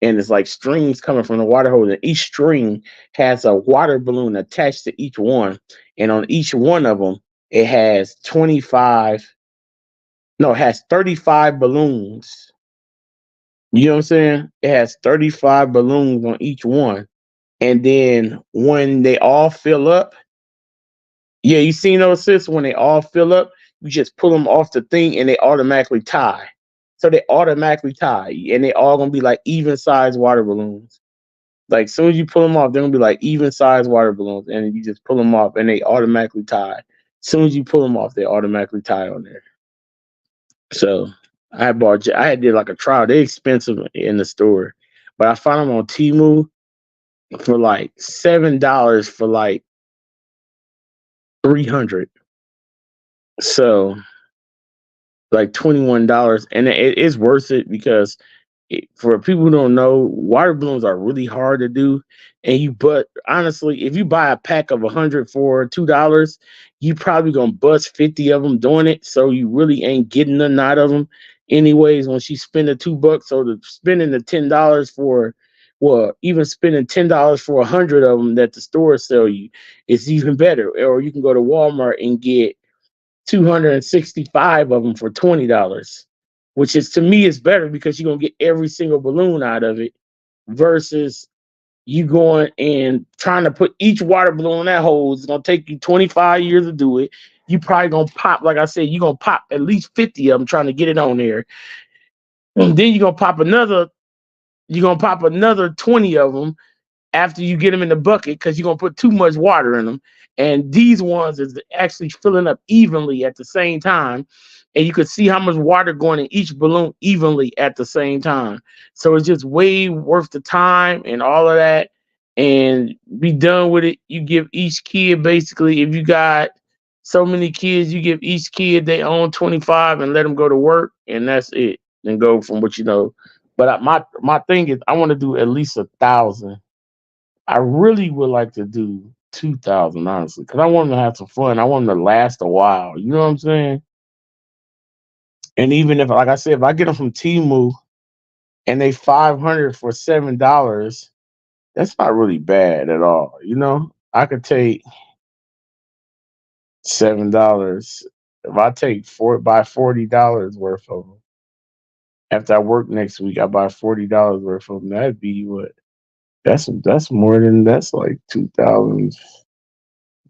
Speaker 1: And it's like strings coming from the water hose, and each string has a water balloon attached to each one. And on each one of them, it has 25, no, it has 35 balloons. You know what I'm saying? It has 35 balloons on each one. And then when they all fill up, yeah, you seen those, sis? When they all fill up, you just pull them off the thing and they automatically tie. So they automatically tie, and they all gonna be like even sized water balloons. Like as soon as you pull them off, they're gonna be like even sized water balloons, and you just pull them off and they automatically tie. As soon as you pull them off, they automatically tie on there. So I had did like a trial. They're expensive in the store, but I found them on Temu for like $7 for like 300. So like $21, and it is worth it because for people who don't know, water balloons are really hard to do. But honestly, if you buy a pack of 100 for $2, you probably gonna bust 50 of them doing it. So you really ain't getting nothing out of them, anyways. Once you spend the $2, so spending the $10 for, well, even spending $10 for 100 of them that the stores sell you, it's even better. Or you can go to Walmart and get 265 of them for $20, which is, to me, is better because you're gonna get every single balloon out of it versus you going and trying to put each water balloon in that hole. It's gonna take you 25 years to do it. You probably gonna pop, like I said, you're gonna pop at least 50 of them trying to get it on there. And then you're gonna pop another 20 of them after you get them in the bucket because you're gonna put too much water in them. And these ones is actually filling up evenly at the same time. And you could see how much water going in each balloon evenly at the same time. So it's just way worth the time and all of that. And be done with it. You give each kid, basically, if you got so many kids, you give each kid their own 25 and let them go to work, and that's it. And go from what you know. But my thing is, I want to do at least 1,000. I really would like to do 2,000, honestly, because I want them to have some fun. I want them to last a while. You know what I'm saying? And even if, like I said, if I get them from Temu and they 500 for $7, that's not really bad at all. You know, I could take $7. If I take buy $40 worth of them. After I work next week, I buy $40 worth of them. That'd be what? That's more than that's like 2,000.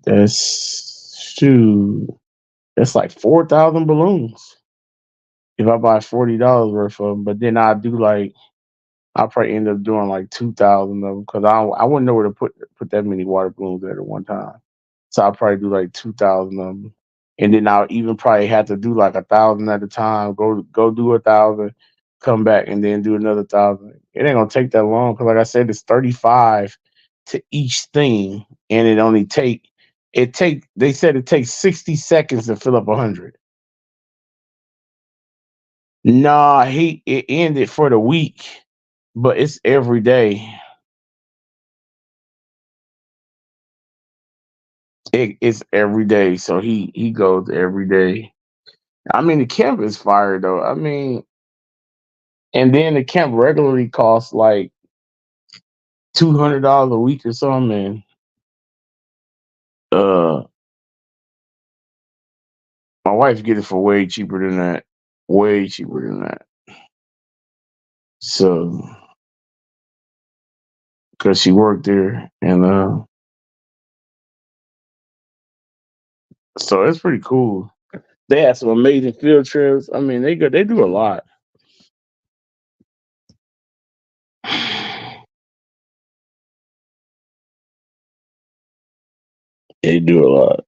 Speaker 1: That's shoot. That's like 4,000 balloons if I buy $40 worth of them. But then I'll probably end up doing like 2,000 of them because I wouldn't know where to put that many water balloons at one time. So I'll probably do like 2,000 of them, and then I'll even probably have to do like 1,000 at a time. Go do 1,000, come back, and then do another 1,000. It ain't gonna take that long because, like I said, it's 35 to each thing, and they said it takes 60 seconds to fill up 100. Nah, it ended for the week. but it's every day. It's every day, so he goes every day. I mean, the camp is fire though. I mean, and then the camp regularly costs like $200 a week or something. And uh, my wife get it for way cheaper than that. Way cheaper than that. So, because she worked there, and so it's pretty cool. They have some amazing field trips. I mean, they go, they do a lot. They do a lot.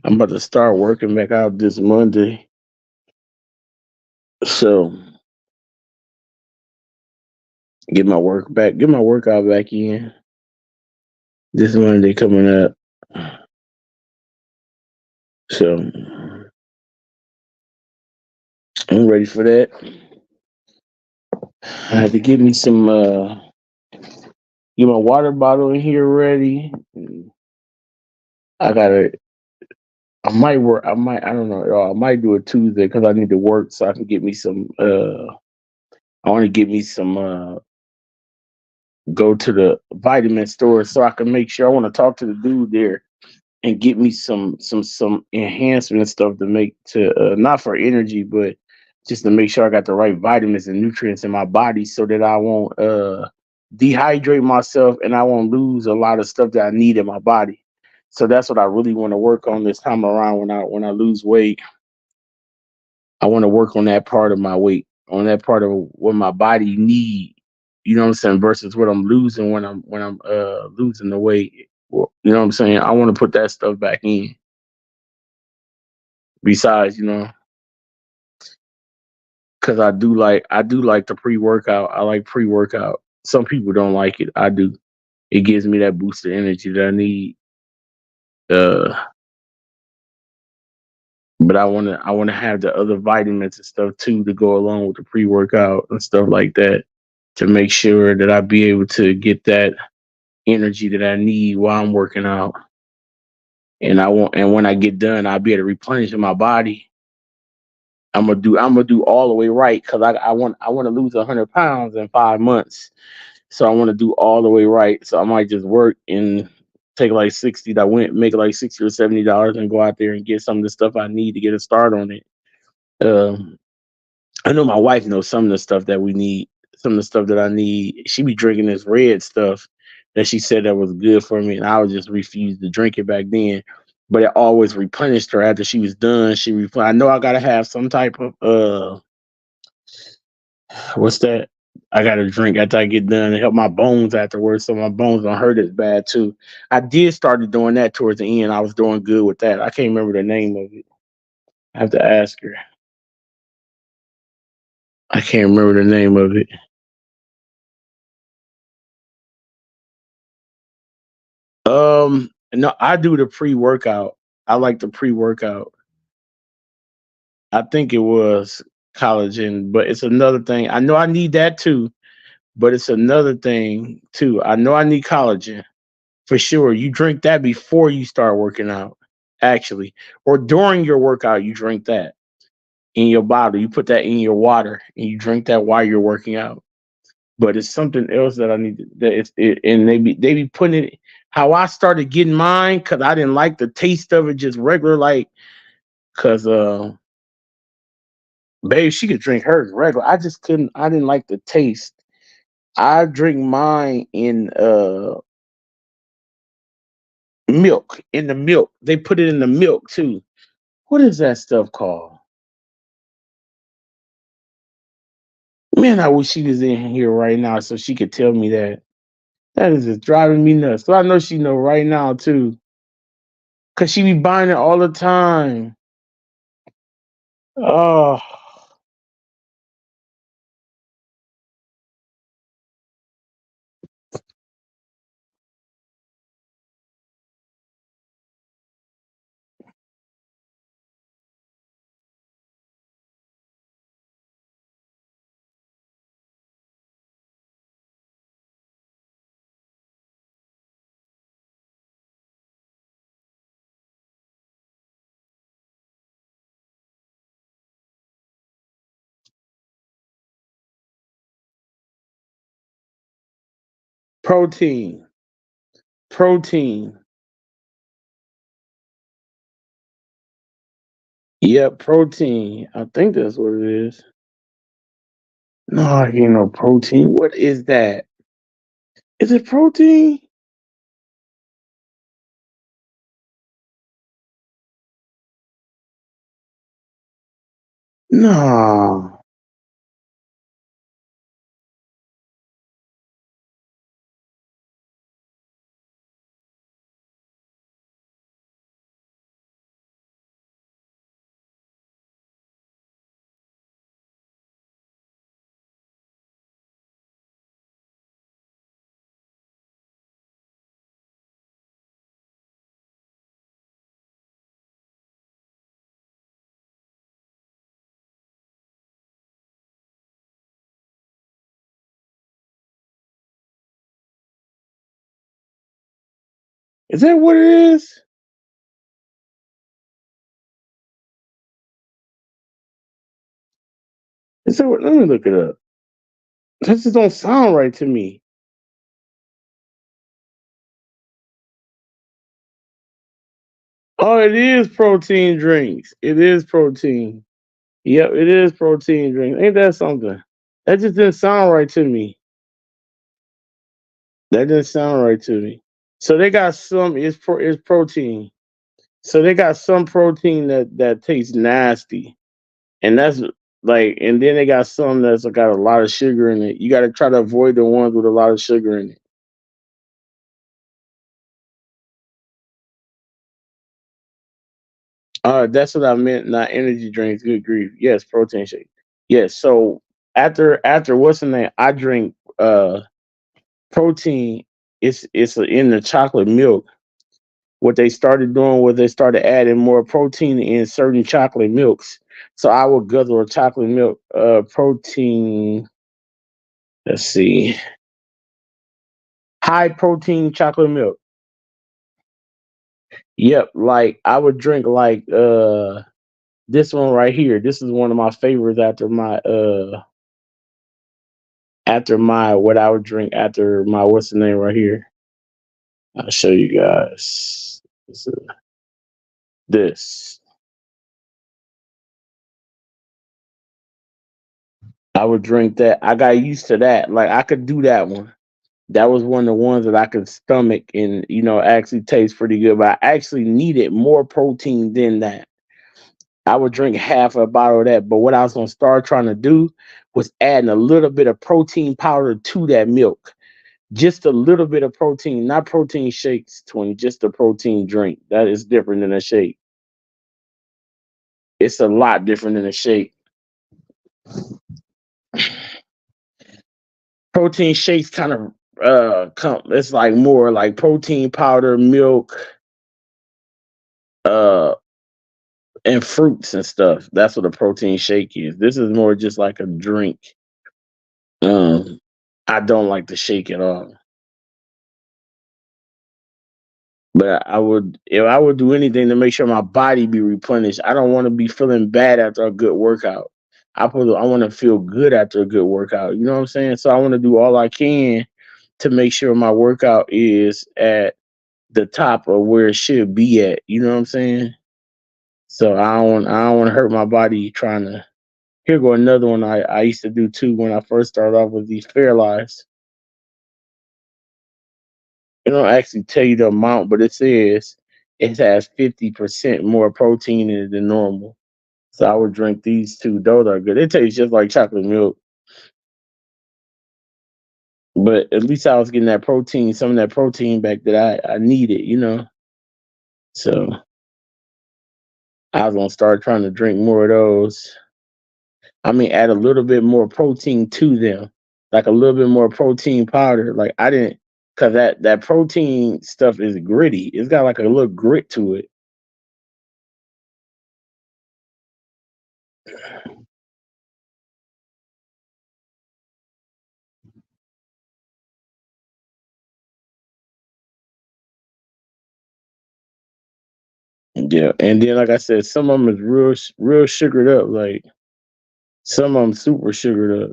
Speaker 1: I'm about to start working back out this Monday. So get my workout back in this Monday coming up. So I'm ready for that. I had to get my water bottle in here ready. I gotta I might work I don't know, I might do it Tuesday because I need to work so I can get me some I want to get me some go to the vitamin store so I can make sure I want to talk to the dude there and get me some enhancement stuff to make to not for energy, but just to make sure I got the right vitamins and nutrients in my body so that I won't dehydrate myself and I won't lose a lot of stuff that I need in my body. So that's what I really want to work on this time around when I lose weight. I want to work on that part of my weight, on that part of what my body need. You know what I'm saying? Versus what I'm losing when I'm losing the weight. Well, you know what I'm saying? I want to put that stuff back in. Besides, because I do like the pre workout. I like pre workout. Some people don't like it. I do. It gives me that boost of energy that I need. Uh, but I wanna have the other vitamins and stuff too to go along with the pre workout and stuff like that to make sure that I be able to get that energy that I need while I'm working out. And when I get done, I'll be able to replenish my body. I'm gonna do all the way right because I want to lose 100 pounds in 5 months. So I want to do all the way right. So I might just work and take like 60 that went make like $60 or $70 and go out there and get some of the stuff I need to get a start on it. Um, I know my wife knows some of the stuff that we need, some of the stuff that I need. She be drinking this red stuff that she said that was good for me, and I would just refuse to drink it back then. But it always replenished her after she was done. I know I gotta have some type of what's that? I got to drink after I get done to help my bones afterwards, so my bones don't hurt as bad too. I did started doing that towards the end. I was doing good with that. I can't remember the name of it. I have to ask her. I can't remember the name of it. No, I do the pre workout. I like the pre workout. I think it was collagen, but it's another thing. I know I need that too, but it's another thing too. I know I need collagen for sure. You drink that before you start working out, actually, or during your workout. You drink that in your bottle. You put that in your water, and you drink that while you're working out. But it's something else that I need to, that and they be putting it how I started getting mine because I didn't like the taste of it, just regular like because babe she could drink hers regular. I just couldn't. I didn't like the taste. I drink mine in milk. In the milk, they put it in the milk too. What is that stuff called? Man, I wish she was in here right now so she could tell me that. That is just driving me nuts. So I know she know right now too, cause she be buying it all the time. Oh, Protein. Protein. Yep, protein. I think that's what it is. No, I ain't no protein. What is that? Is it protein? No. Is that what it is? Is that what? Let me look it up. That just don't sound right to me. Oh, it is protein drinks. It is protein. Yep, it is protein drinks. Ain't that something? That just didn't sound right to me. That didn't sound right to me. So they got some. It's protein. So they got some protein that tastes nasty, and that's like, and then they got some that's got a lot of sugar in it. You got to try to avoid the ones with a lot of sugar in it. That's what I meant. Not energy drinks. Good grief. Yes, protein shake. Yes. So after what's the name? I drink protein. It's in the chocolate milk. What they started doing was they started adding more protein in certain chocolate milks. So I would guzzle a chocolate milk protein. Let's see, high protein chocolate milk. Yep, like I would drink like this one right here. This is one of my favorites after my what I would drink after my what's the name right here. I'll show you guys. This. I would drink that. I got used to that. Like I could do that one. That was one of the ones that I could stomach and actually taste pretty good. But I actually needed more protein than that. I would drink half a bottle of that. But what I was gonna start trying to do was adding a little bit of protein powder to that milk. Just a little bit of protein, not protein shakes, 20, just a protein drink. That is different than a shake. It's a lot different than a shake. Protein shakes kind of it's like more like protein powder, milk, uh and fruits and stuff. That's what a protein shake is. This is more just like a drink. Um I don't like the shake at all. But I would, if I would do anything to make sure my body be replenished. I don't want to be feeling bad after a good workout. I want to feel good after a good workout. You know what I'm saying? So I want to do all I can to make sure my workout is at the top of where it should be at. You know what I'm saying? So I don't want to hurt my body trying to. Here go another one I used to do too when I first started off with these Fairlives. It don't actually tell you the amount, but it says it has 50% more protein in it than normal. So I would drink these two. Those are good. It tastes just like chocolate milk, but at least I was getting that protein, some of that protein back that I needed. So I was gonna start trying to drink more of those. I mean, add a little bit more protein to them, like a little bit more protein powder. Like I didn't, cause that protein stuff is gritty. It's got like a little grit to it. Yeah, and then like I said, some of them is real sugared up. Like some of them super sugared up.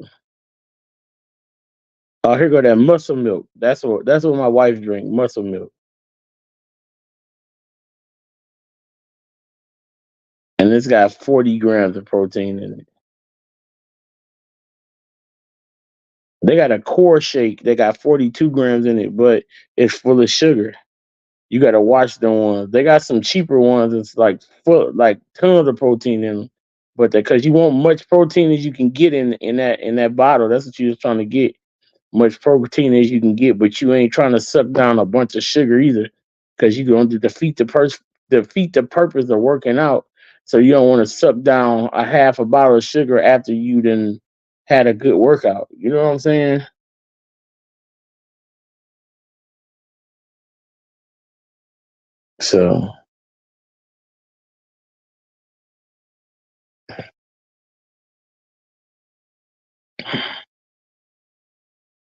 Speaker 1: Oh, here go that muscle milk. That's what my wife drink. Muscle milk, and it's got 40 grams of protein in it. They got a core shake. They got 42 grams in it, but it's full of sugar. You got to watch the ones. They got some cheaper ones. It's like full, like tons of protein in them. But because you want much protein as you can get in that bottle, that's what you was trying to get. Much protein as you can get, but you ain't trying to suck down a bunch of sugar either, because you're going to defeat the purpose of working out. So you don't want to suck down a half a bottle of sugar after you then had a good workout. You know what I'm saying? So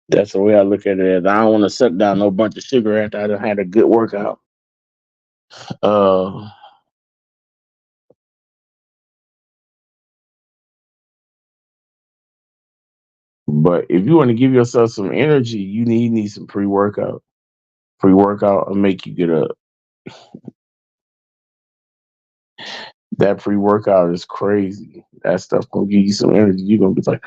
Speaker 1: that's the way I look at it. As I don't want to suck down no bunch of sugar after I done had a good workout. Uh, but if you want to give yourself some energy, you need some pre workout. Pre workout will make you get up. That pre workout is crazy. That stuff gonna give you some energy. You're gonna be like,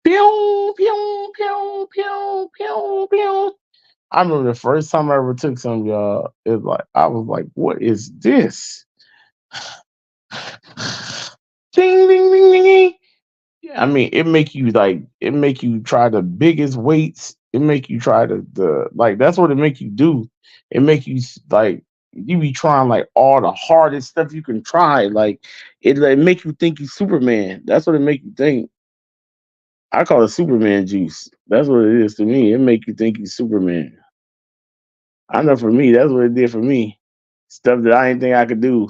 Speaker 1: pew, pew, pew, pew, pew, pew. I remember the first time I ever took some, y'all. It's like I was like, "What is this?" Ding, ding, ding, ding, ding. Yeah, I mean, it make you try the biggest weights. It make you try the like that's what it make you do. It make you like you be trying like all the hardest stuff you can try. Like it like make you think you Superman. That's what it make you think. I call it Superman juice. That's what it is to me. It make you think you Superman. I know for me, that's what it did for me. Stuff that I didn't think I could do,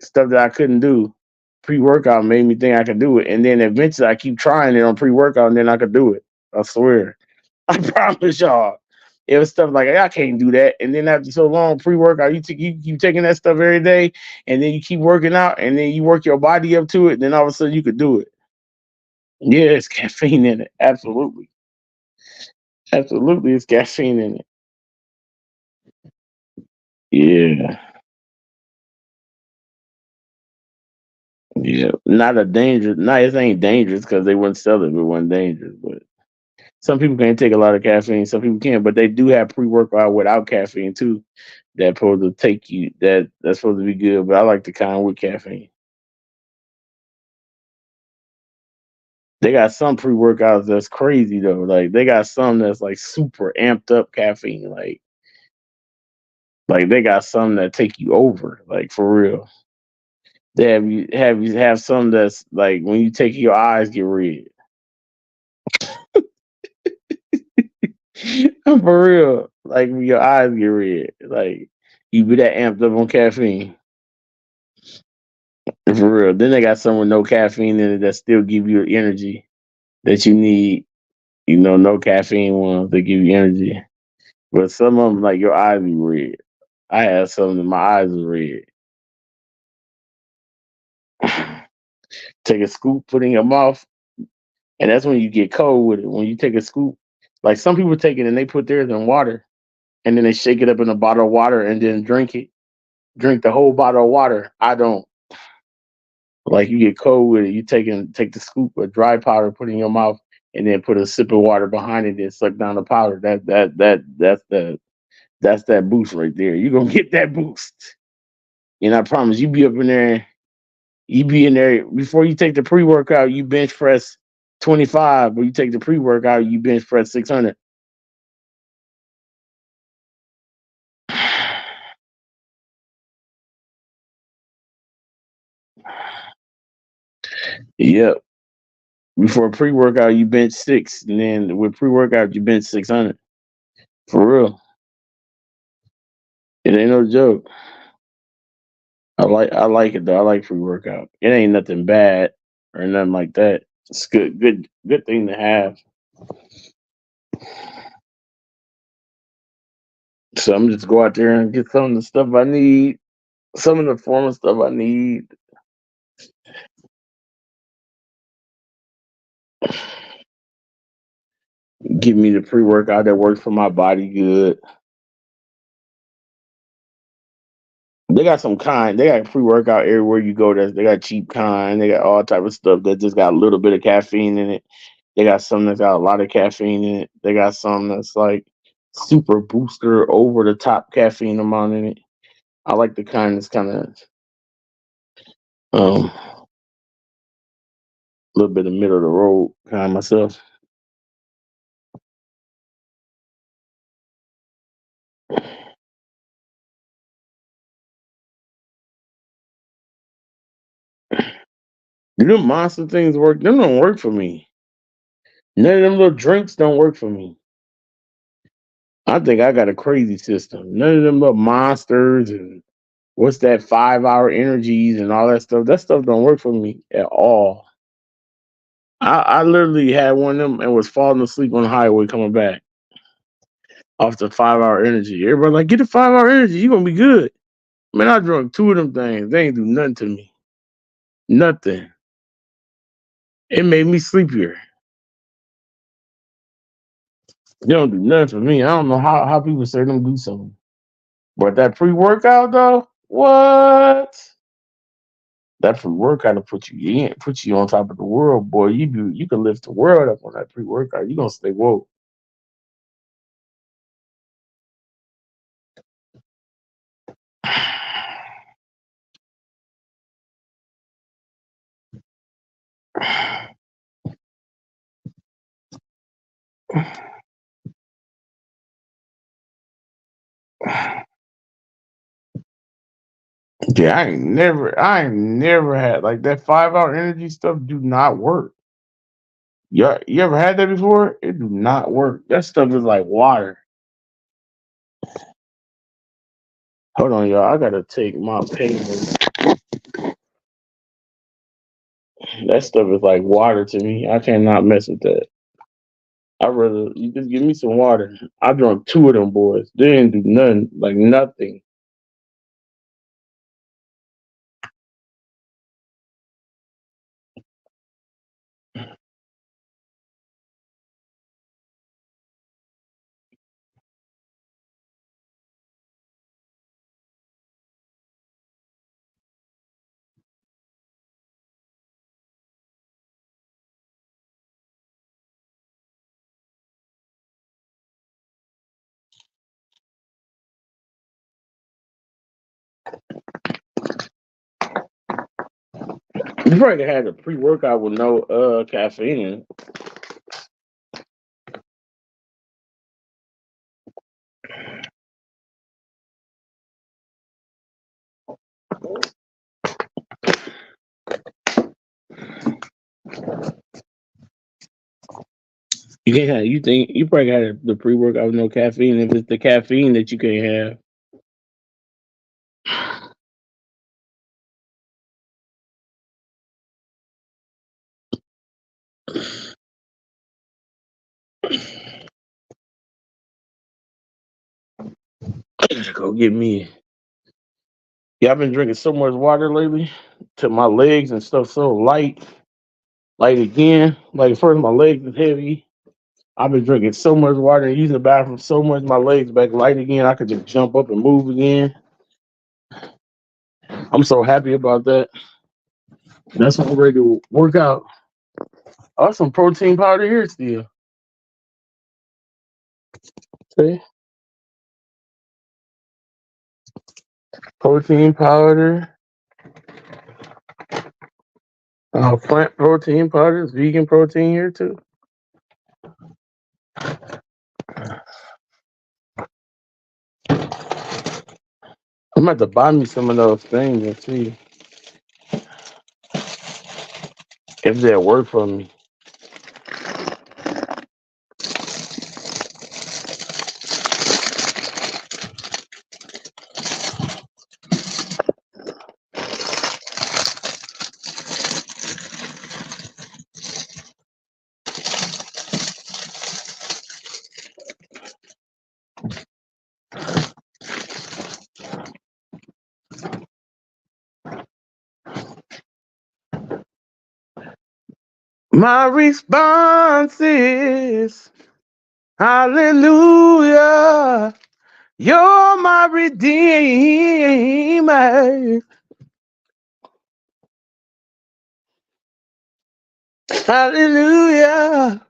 Speaker 1: stuff that I couldn't do. Pre workout made me think I could do it, and then eventually I keep trying it on pre workout, and then I could do it. I swear, I promise y'all. It was stuff like I can't do that, and then after so long pre workout, you keep taking that stuff every day, and then you keep working out, and then you work your body up to it, then all of a sudden you could do it. Yeah, it's caffeine in it. Absolutely, absolutely, it's caffeine in it. Yeah, yeah. Not a dangerous. No, it ain't dangerous because they wouldn't sell it if it wasn't dangerous. But some people can't take a lot of caffeine. Some people can, but they do have pre workout without caffeine too. That supposed to take you. That's supposed to be good. But I like the kind with caffeine. They got some pre workouts that's crazy though. Like they got some that's like super amped up caffeine. Like they got some that take you over. Like for real. They have some that's like when you take it, your eyes get red. For real. Like when your eyes get red. Like you be that amped up on caffeine. For real. Then they got some with no caffeine in it that still give you energy that you need. You know, no caffeine ones that give you energy. But some of them, like your eyes be red. I had some that my eyes was red. Take a scoop, put it in your mouth, and that's when you get cold with it. When you take a scoop, like some people take it and they put theirs in water, and then they shake it up in a bottle of water and then drink it. Drink the whole bottle of water. I don't. Like you get cold with it, you take the scoop of dry powder, put it in your mouth, and then put a sip of water behind it and suck down the powder. That's that boost right there. You gonna get that boost. And I promise you be up in there, you be in there before you take the pre workout, you bench press 25, but you take the pre workout, you bench press 600. Yep. Before pre workout, you bench six, and then with pre workout, you bench 600. For real. It ain't no joke. I like it though. I like pre workout. It ain't nothing bad or nothing like that. It's good thing to have. So I'm just go out there and get some of the stuff I need, some of the form of stuff I need. Give me the pre-workout that works for my body good. They got some kind. They got pre-workout everywhere you go. They got cheap kind. They got all type of stuff that just got a little bit of caffeine in it. They got some that's got a lot of caffeine in it. They got some that's like super booster over the top caffeine amount in it. I like the kind that's kind of a little bit of middle of the road kind myself. Do them monster things work? Them don't work for me. None of them little drinks don't work for me. I think I got a crazy system. None of them little monsters and what's that 5 hour energies and all that stuff. That stuff don't work for me at all. I literally had one of them and was falling asleep on the highway coming back off the 5 hour energy. Everybody like, get the 5 hour energy, you gonna be good. Man, I drunk two of them things. They ain't do nothing to me. Nothing. It made me sleepier. They don't do nothing for me. I don't know how people say them do something. But that pre workout though, what? That pre workout will put you on top of the world, boy. You can lift the world up on that pre workout. You gonna stay woke. Yeah, I ain't never had like that 5 hour energy stuff. Do not work. You ever had that before? It do not work. That stuff is like water. Hold on, y'all. I gotta take my pain. That stuff is like water to me. I cannot mess with that. I rather you just give me some water. I drunk two of them boys. They didn't do nothing, like nothing. You probably had a pre workout with no caffeine in You can't have. You think you probably had the pre workout with no caffeine? If it's the caffeine that you can't have, go get me. Yeah, I've been drinking so much water lately to my legs and stuff so light. Light again. Like first my legs is heavy. I've been drinking so much water and using the bathroom so much my legs back light again. I could just jump up and move again. I'm so happy about that. That's why I'm ready to work out. Oh, some protein powder here still. See? Protein powder. Plant protein powder. Vegan protein here too. I'm about to buy me some of those things and see if they'll work for me. My response is Hallelujah. You're my redeemer. Hallelujah.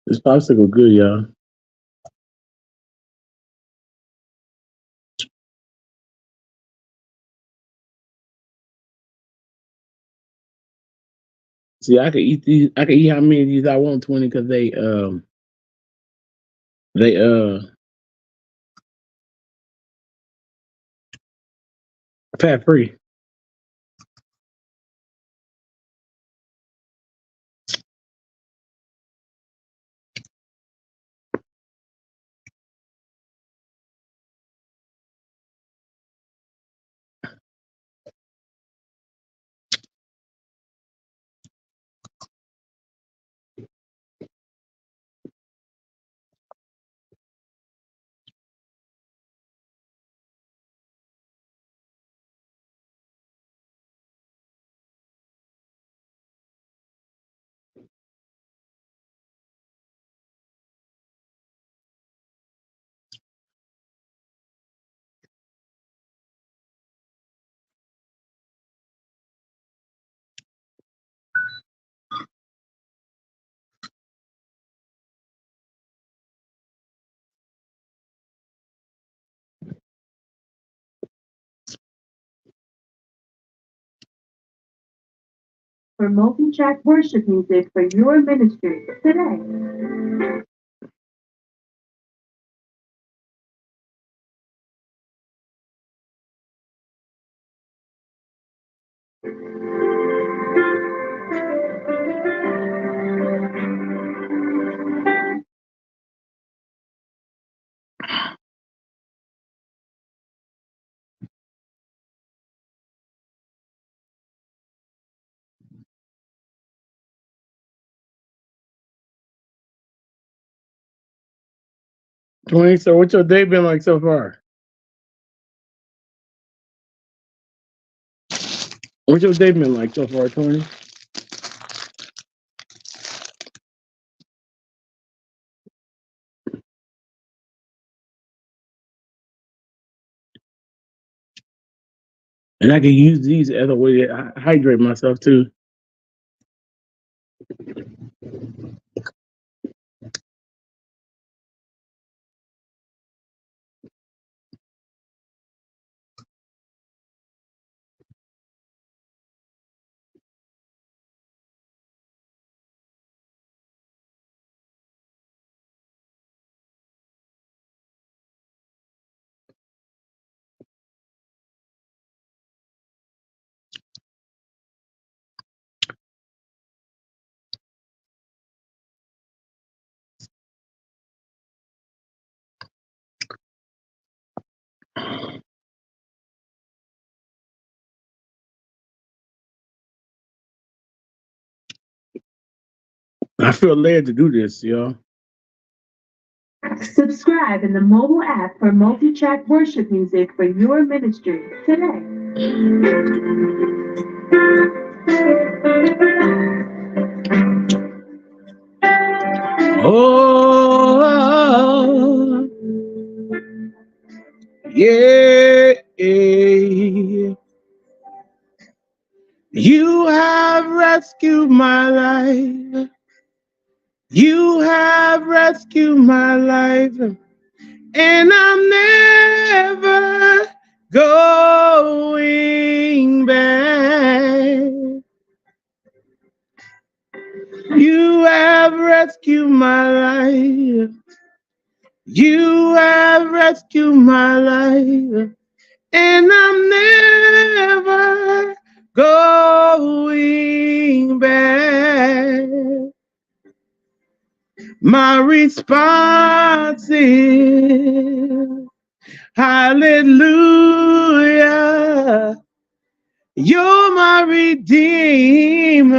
Speaker 1: This popsicle good, y'all. See, I could eat these. I could eat how many of these I want, 20, because they fat free.
Speaker 2: For multi-track worship music for your ministry today.
Speaker 1: So what's your day been like so far? What's your day been like so far, 20? And I can use these as a way to hydrate myself too. I feel led to do this, y'all.
Speaker 2: Subscribe in the mobile app for multi-track worship music for your ministry today.
Speaker 1: Oh, yeah. rescued my life. You have rescued my life. And I'm never going back. You have rescued my life. You have rescued my life. And I'm never going back. My response is hallelujah. You're my redeemer.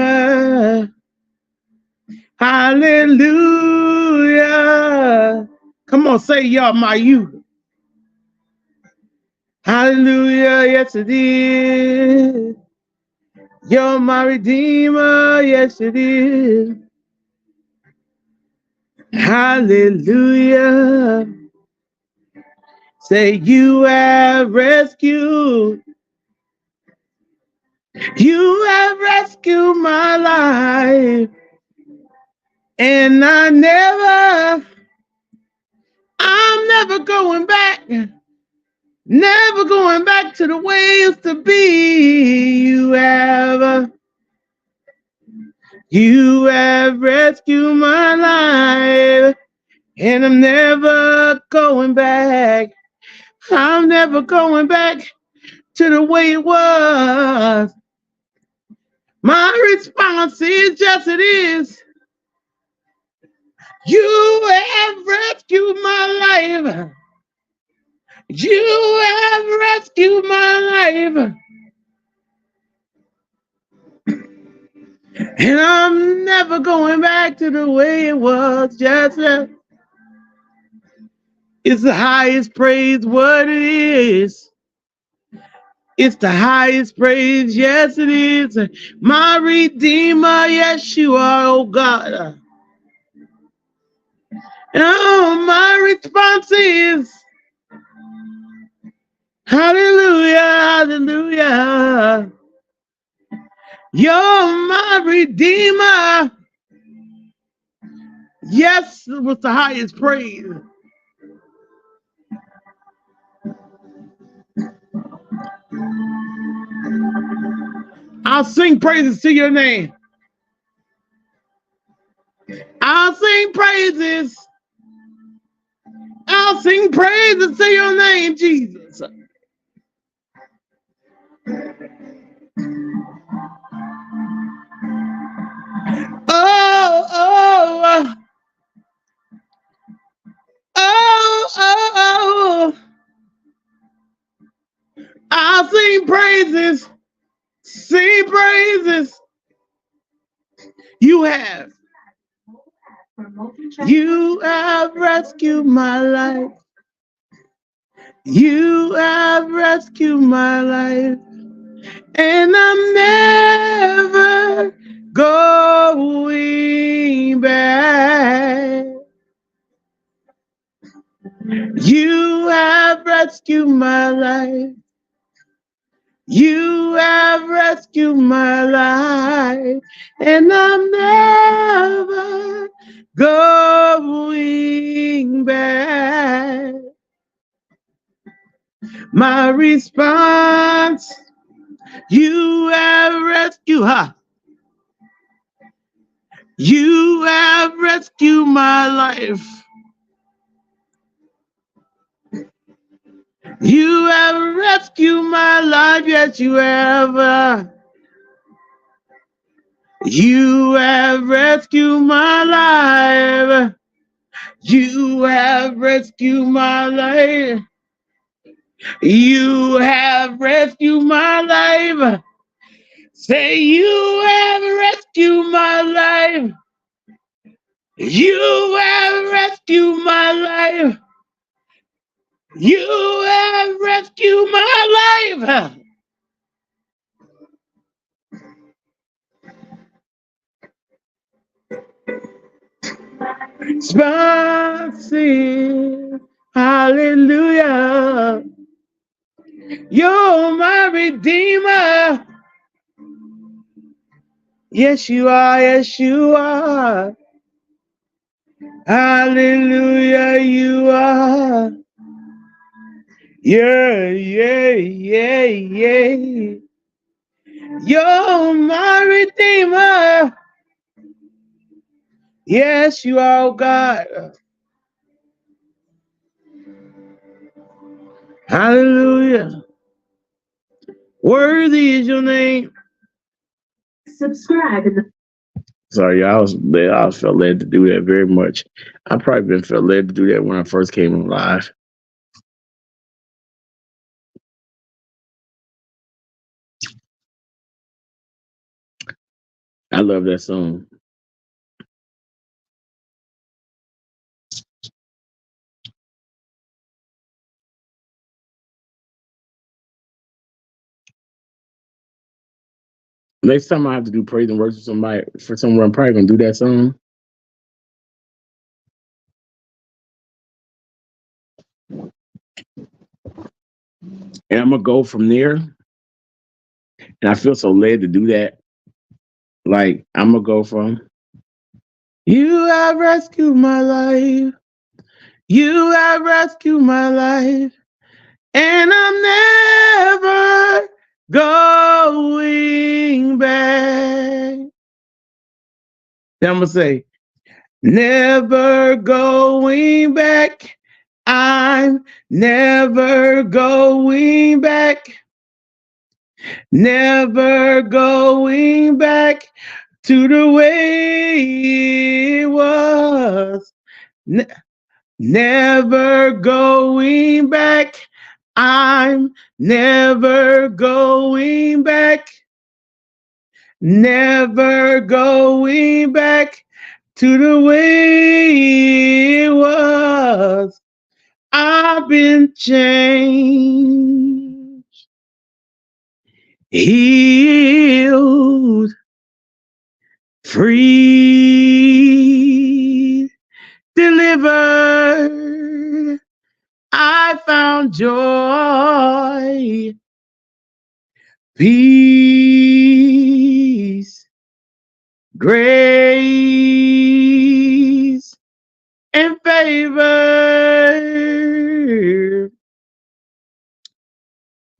Speaker 1: Hallelujah. Come on, say y'all my you. Hallelujah, yes it is. You're my redeemer, yes it is. Hallelujah. Say you have rescued. You have rescued my life. And I'm never going back. Never going back to the way it used to be. You have rescued my life. And I'm never going back. I'm never going back to the way it was. My response is just it is. You have rescued my life. You have rescued my life. And I'm never going back to the way it was. Just it's the highest praise what it is. It's the highest praise, yes it is. My Redeemer, yes you are, oh God. Oh, my response is hallelujah, hallelujah. You're my Redeemer. Yes, it was the highest praise. I'll sing praises to your name. I'll sing praises. I'll sing praises to your name, Jesus. Oh, oh, oh, oh, oh. I'll sing praises. Sing praises. You have. You have rescued my life. You have rescued my life. And I'm never going back. You have rescued my life. You have rescued my life. And I'm never going back. My response, you have rescued her. You have rescued my life. You have rescued my life, yes you have. You have rescued my life. You have rescued my life. You have rescued my life. Say you have rescued my life. You have rescued my life. You have rescued my life. Responsive, hallelujah. You're my Redeemer. Yes, you are. Yes, you are. Hallelujah, you are. Yeah, yeah, yeah, yeah. You're my redeemer. Yes, you are, oh God. Hallelujah. Worthy is your name.
Speaker 2: Subscribe in the
Speaker 1: Sorry, I felt led to do that very much. I probably been felt led to do that when I first came on live. I love that song. Next time I have to do praise and worship somebody for somewhere, I'm probably gonna do that song. And I'm gonna go from there. And I feel so led to do that. Like I'm gonna go from you have rescued my life. You have rescued my life. And I'm never going back. Then I'm gonna say, never going back. I'm never going back. Never going back to the way it was. Ne- Never going back. I'm never going back. Never going back to the way it was. I've been changed, healed, free, delivered. I found joy, peace, grace, and favor.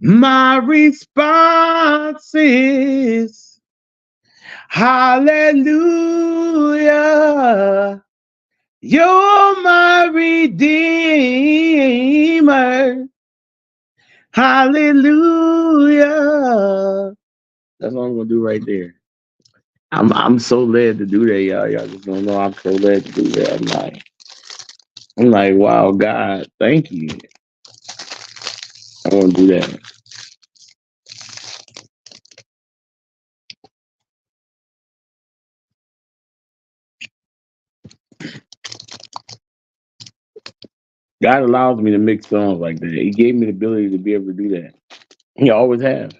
Speaker 1: My response is hallelujah. You're my redeemer. Hallelujah. That's what I'm gonna do right there. I'm so led to do that, y'all. Y'all just don't know I'm so led to do that. I'm like, wow, God, thank you. I want to do that. God allows me to mix songs like that. He gave me the ability to be able to do that. He always have.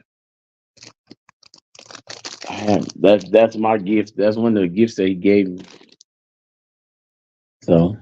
Speaker 1: That's my gift. That's one of the gifts that he gave me. So,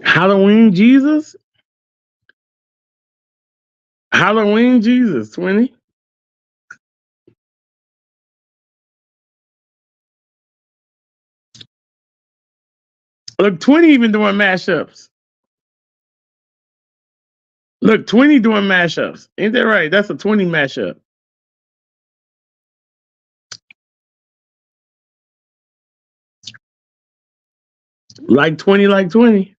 Speaker 1: Halloween Jesus, Halloween Jesus, 20. Look, 20 even doing mashups. Look, 20 doing mashups. Ain't that right? That's a 20 mashup. Like 20, like 20.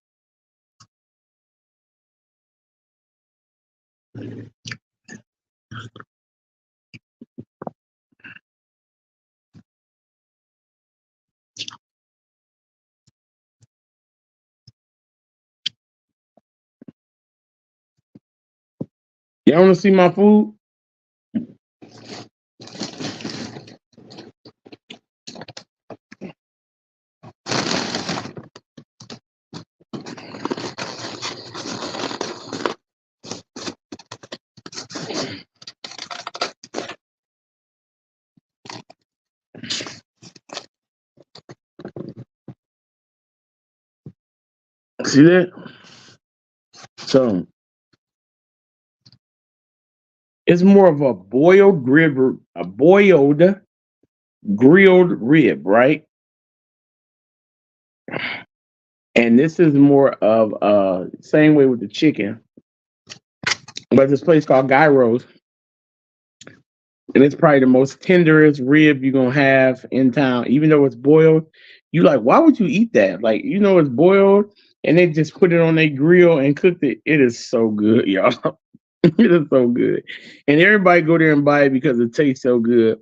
Speaker 1: Y'all want to see my food? See that? So it's more of a boiled grilled rib, right? And this is more of same way with the chicken, but this place called Gyros, and it's probably the most tenderest rib you're gonna have in town. Even though it's boiled, you like, why would you eat that? Like, it's boiled, and they just put it on their grill and cooked it. It is so good, y'all. It is so good, and everybody go there and buy it because it tastes so good.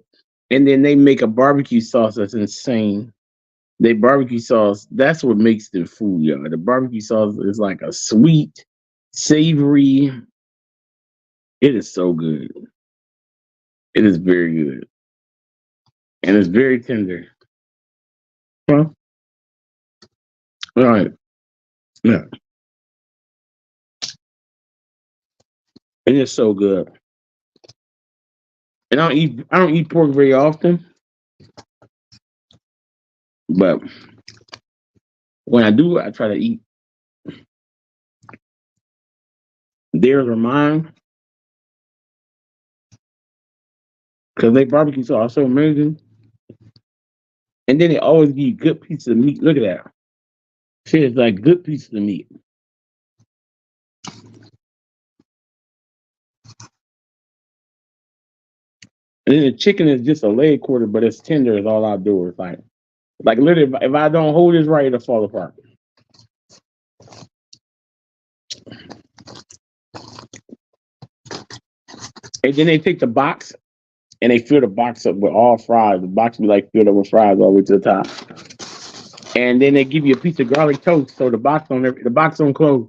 Speaker 1: And then they make a barbecue sauce that's insane. They barbecue sauce, that's what makes the food, y'all. The barbecue sauce is like a sweet, savory. It is so good. It is very good. And it's very tender. Well, all right. Yeah. It is so good. And I don't eat pork very often, but when I do, I try to eat theirs or mine because they barbecue sauce are so amazing. And then they always give you good pieces of meat. Look at that. Shit, it's like good pieces of meat. And then the chicken is just a leg quarter, but it's tender as all outdoors. Like literally, if I don't hold this right, it'll fall apart. And then they take the box and they fill the box up with all fries. The box be like filled up with fries all the way to the top. And then they give you a piece of garlic toast, so the box don't close.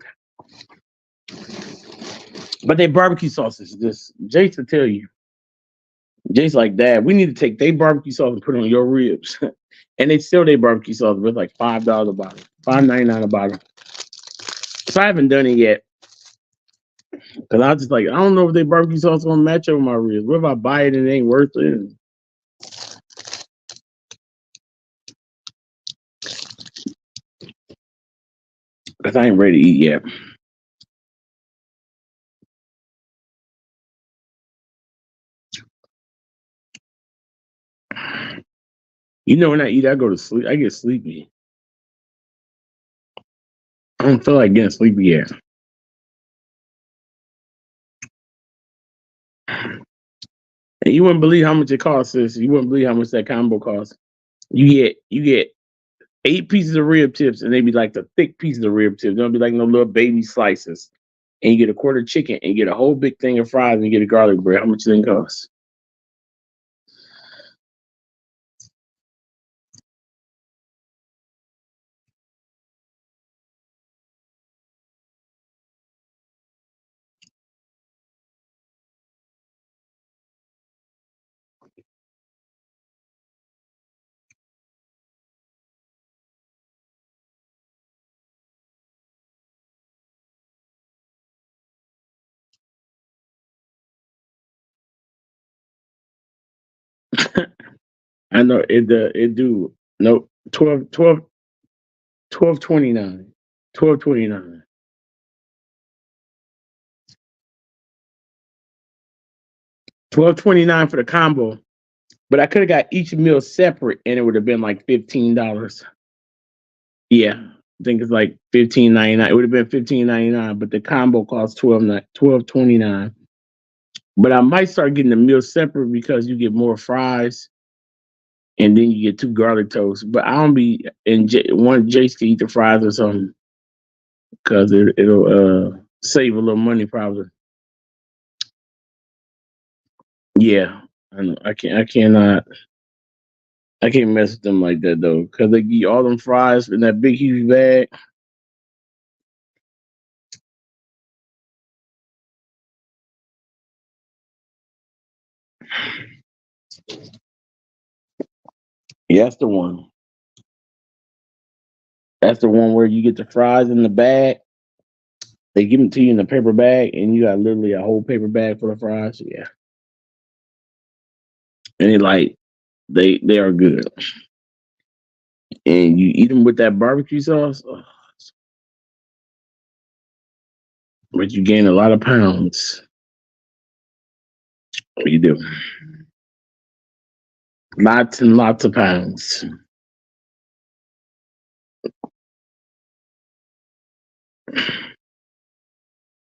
Speaker 1: But they barbecue sauces, this Jace will tell you. Jace like, Dad, we need to take their barbecue sauce and put it on your ribs. And they sell their barbecue sauce with like $5 a bottle, $5.99 a bottle. So I haven't done it yet. Cause I was just like, I don't know if they barbecue sauce gonna match up with my ribs. What if I buy it and it ain't worth it? Cause I ain't ready to eat yet. When I eat, I go to sleep. I get sleepy. I don't feel like getting sleepy yet. And you wouldn't believe how much it costs, sis. You wouldn't believe how much that combo costs. You get 8 pieces of rib tips, and they be like the thick pieces of rib tips. They don't be like no little baby slices. And you get a quarter chicken, and you get a whole big thing of fries, and you get a garlic bread. How much do you think it costs? I know it do no 12.29. 12.29. 12.29 for the combo. But I could have got each meal separate and it would have been like $15. Yeah. I think it's like 15.99. It would have been 15.99, but the combo costs 12.29. But I might start getting the meal separate because you get more fries and then you get 2 garlic toasts. But I don't be and one Jace to eat the fries or something because it'll save a little money probably. Yeah, I know. I can't mess with them like that though, because they give you all them fries in that big huge bag. Yeah, that's the one. That's the one where you get the fries in the bag. They give them to you in a paper bag, and you got literally a whole paper bag full of fries. Yeah, and they are good, and you eat them with that barbecue sauce. Oh, but you gain a lot of pounds. You do lots and lots of pounds.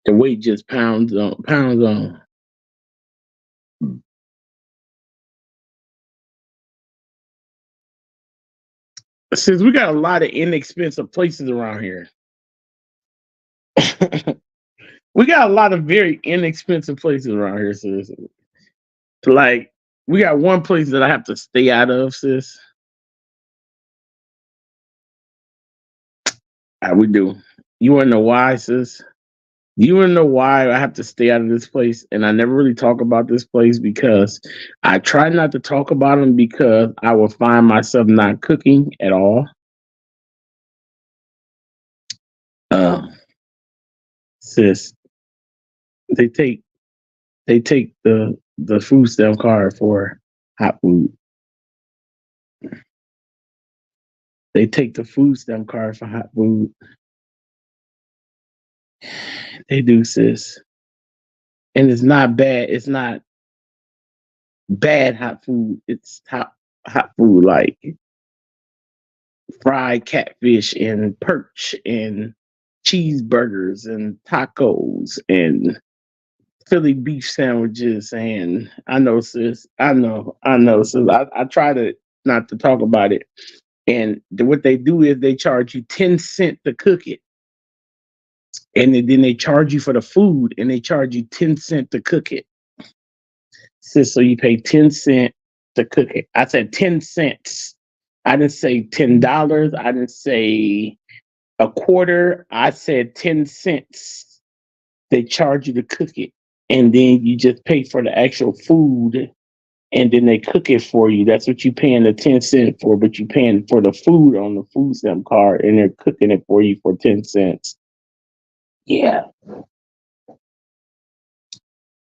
Speaker 1: The weight just pounds on. Since we got a lot of inexpensive places around here. We got a lot of very inexpensive places around here, sis. Like, we got one place that I have to stay out of, sis. We do. You want to know why, sis? You want to know why I have to stay out of this place? And I never really talk about this place because I try not to talk about them because I will find myself not cooking at all. Uh, sis, they take the food stamp card for hot food. They take the food stamp card for hot food. They do, sis. And it's not bad. It's not bad hot food. It's hot food like fried catfish and perch and cheeseburgers and tacos and Philly beef sandwiches. And I know, sis. I know, sis. I try to not to talk about it. And what they do is they charge you 10 cents to cook it. And then they charge you for the food and they charge you 10 cents to cook it. So you pay 10 cents to cook it. I said 10 cents. I didn't say $10. I didn't say a quarter. I said 10 cents. They charge you to cook it. And then you just pay for the actual food and then they cook it for you. That's what you're paying the 10 cents for, but you're paying for the food on the food stamp card and they're cooking it for you for 10 cents. Yeah.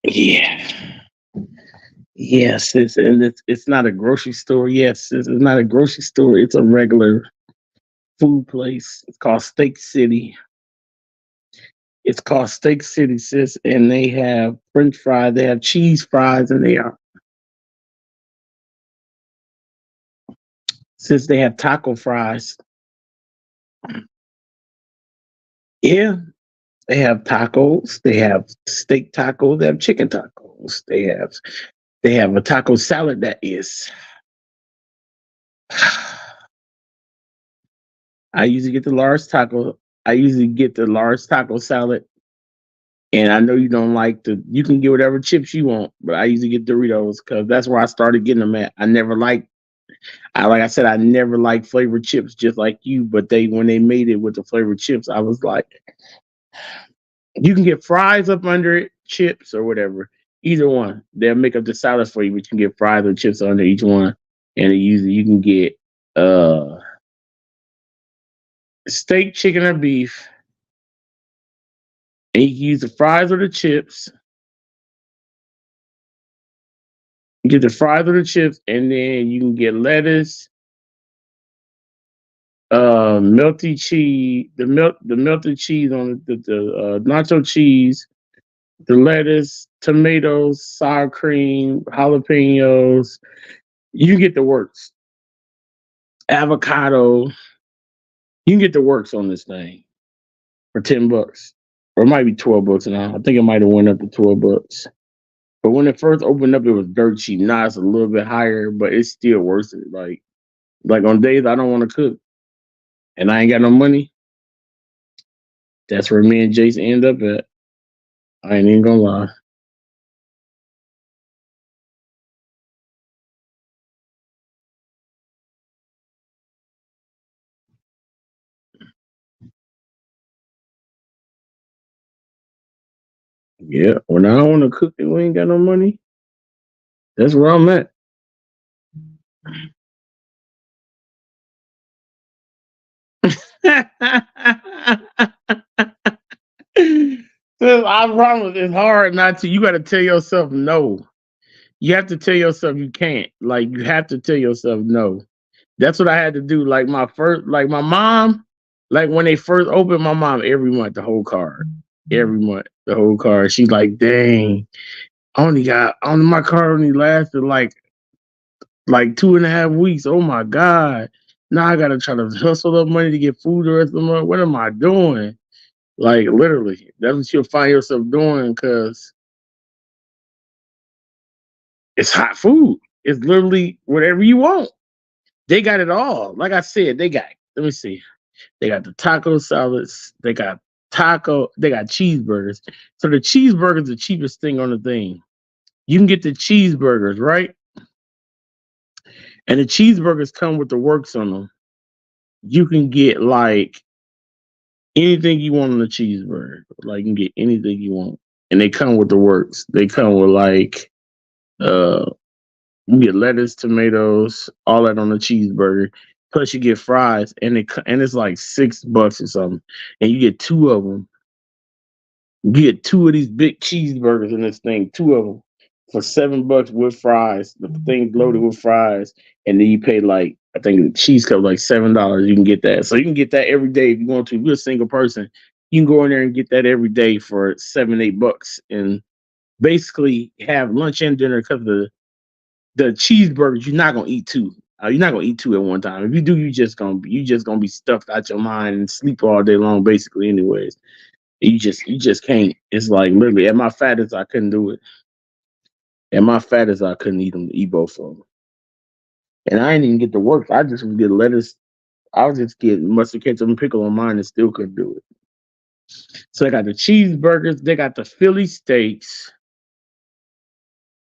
Speaker 1: Yeah. Yes, it's not a grocery store. Yes, it's not a grocery store. It's a regular food place. It's called Steak City. It's called Steak City, sis, and they have French fries. They have cheese fries, and they have taco fries. Yeah, they have tacos. They have steak tacos. They have chicken tacos. They have a taco salad that is. I usually get the large taco. I usually get the large taco salad. And I know you don't like you can get whatever chips you want, but I usually get Doritos because that's where I started getting them at. Like I said, I never liked flavored chips just like you, but when they made it with the flavored chips, I was like, you can get fries up under it, chips or whatever. Either one. They'll make up the salad for you, but you can get fries or chips under each one. And usually you can get steak, chicken, or beef. And you can use the fries or the chips. You get the fries or the chips, and then you can get lettuce, melty cheese, the melted cheese on the nacho cheese, the lettuce, tomatoes, sour cream, jalapenos. You can get the works. Avocado. You can get the works on this thing for $10, or it might be $12 now. I think it might have went up to $12. But when it first opened up, it was dirt cheap. Now it's a little bit higher, but it's still worth it. Like on days I don't want to cook and I ain't got no money, that's where me and Jason end up at. I ain't even gonna lie. Yeah, when I don't want to cook and we ain't got no money, that's where I'm at. I promise it's hard not to. You got to tell yourself no. You have to tell yourself you can't. Like you have to tell yourself no. That's what I had to do. Like my mom, like when they first opened my mom every month the whole card. every month, the whole car. She's like, dang, only my car only lasted like 2.5 weeks. Oh my God. Now I gotta try to hustle up money to get food the rest of the month. What am I doing? Like literally, that's what you'll find yourself doing because it's hot food. It's literally whatever you want. They got it all. Like I said, let me see. They got the taco salads. They got cheeseburgers. So the cheeseburger's the cheapest thing on the thing. You can get the cheeseburgers, right? And the cheeseburgers come with the works on them. You can get like anything you want on a cheeseburger. Like you can get anything you want. And they come with the works. They come with like uh you get lettuce, tomatoes, all that on a cheeseburger. Plus you get fries and it's like $6 or something. And you get two of them. You get two of these big cheeseburgers in this thing, two of them for $7 with fries. The thing's loaded with fries, and then you pay like I think the cheese cup like $7. You can get that, so you can get that every day if you want to. If you're a single person, you can go in there and get that every day for $7, $8, and basically have lunch and dinner because the cheeseburgers you're not gonna eat two. You're not gonna eat two at one time. If you do, you just gonna be stuffed out your mind and sleep all day long, basically. Anyways. You just can't. It's like literally at my fattest I couldn't do it. At my fattest I couldn't eat both of them. And I didn't even get the work. I just would get lettuce. I would just get mustard, ketchup, and pickle on mine and still couldn't do it. So they got the cheeseburgers, they got the Philly steaks,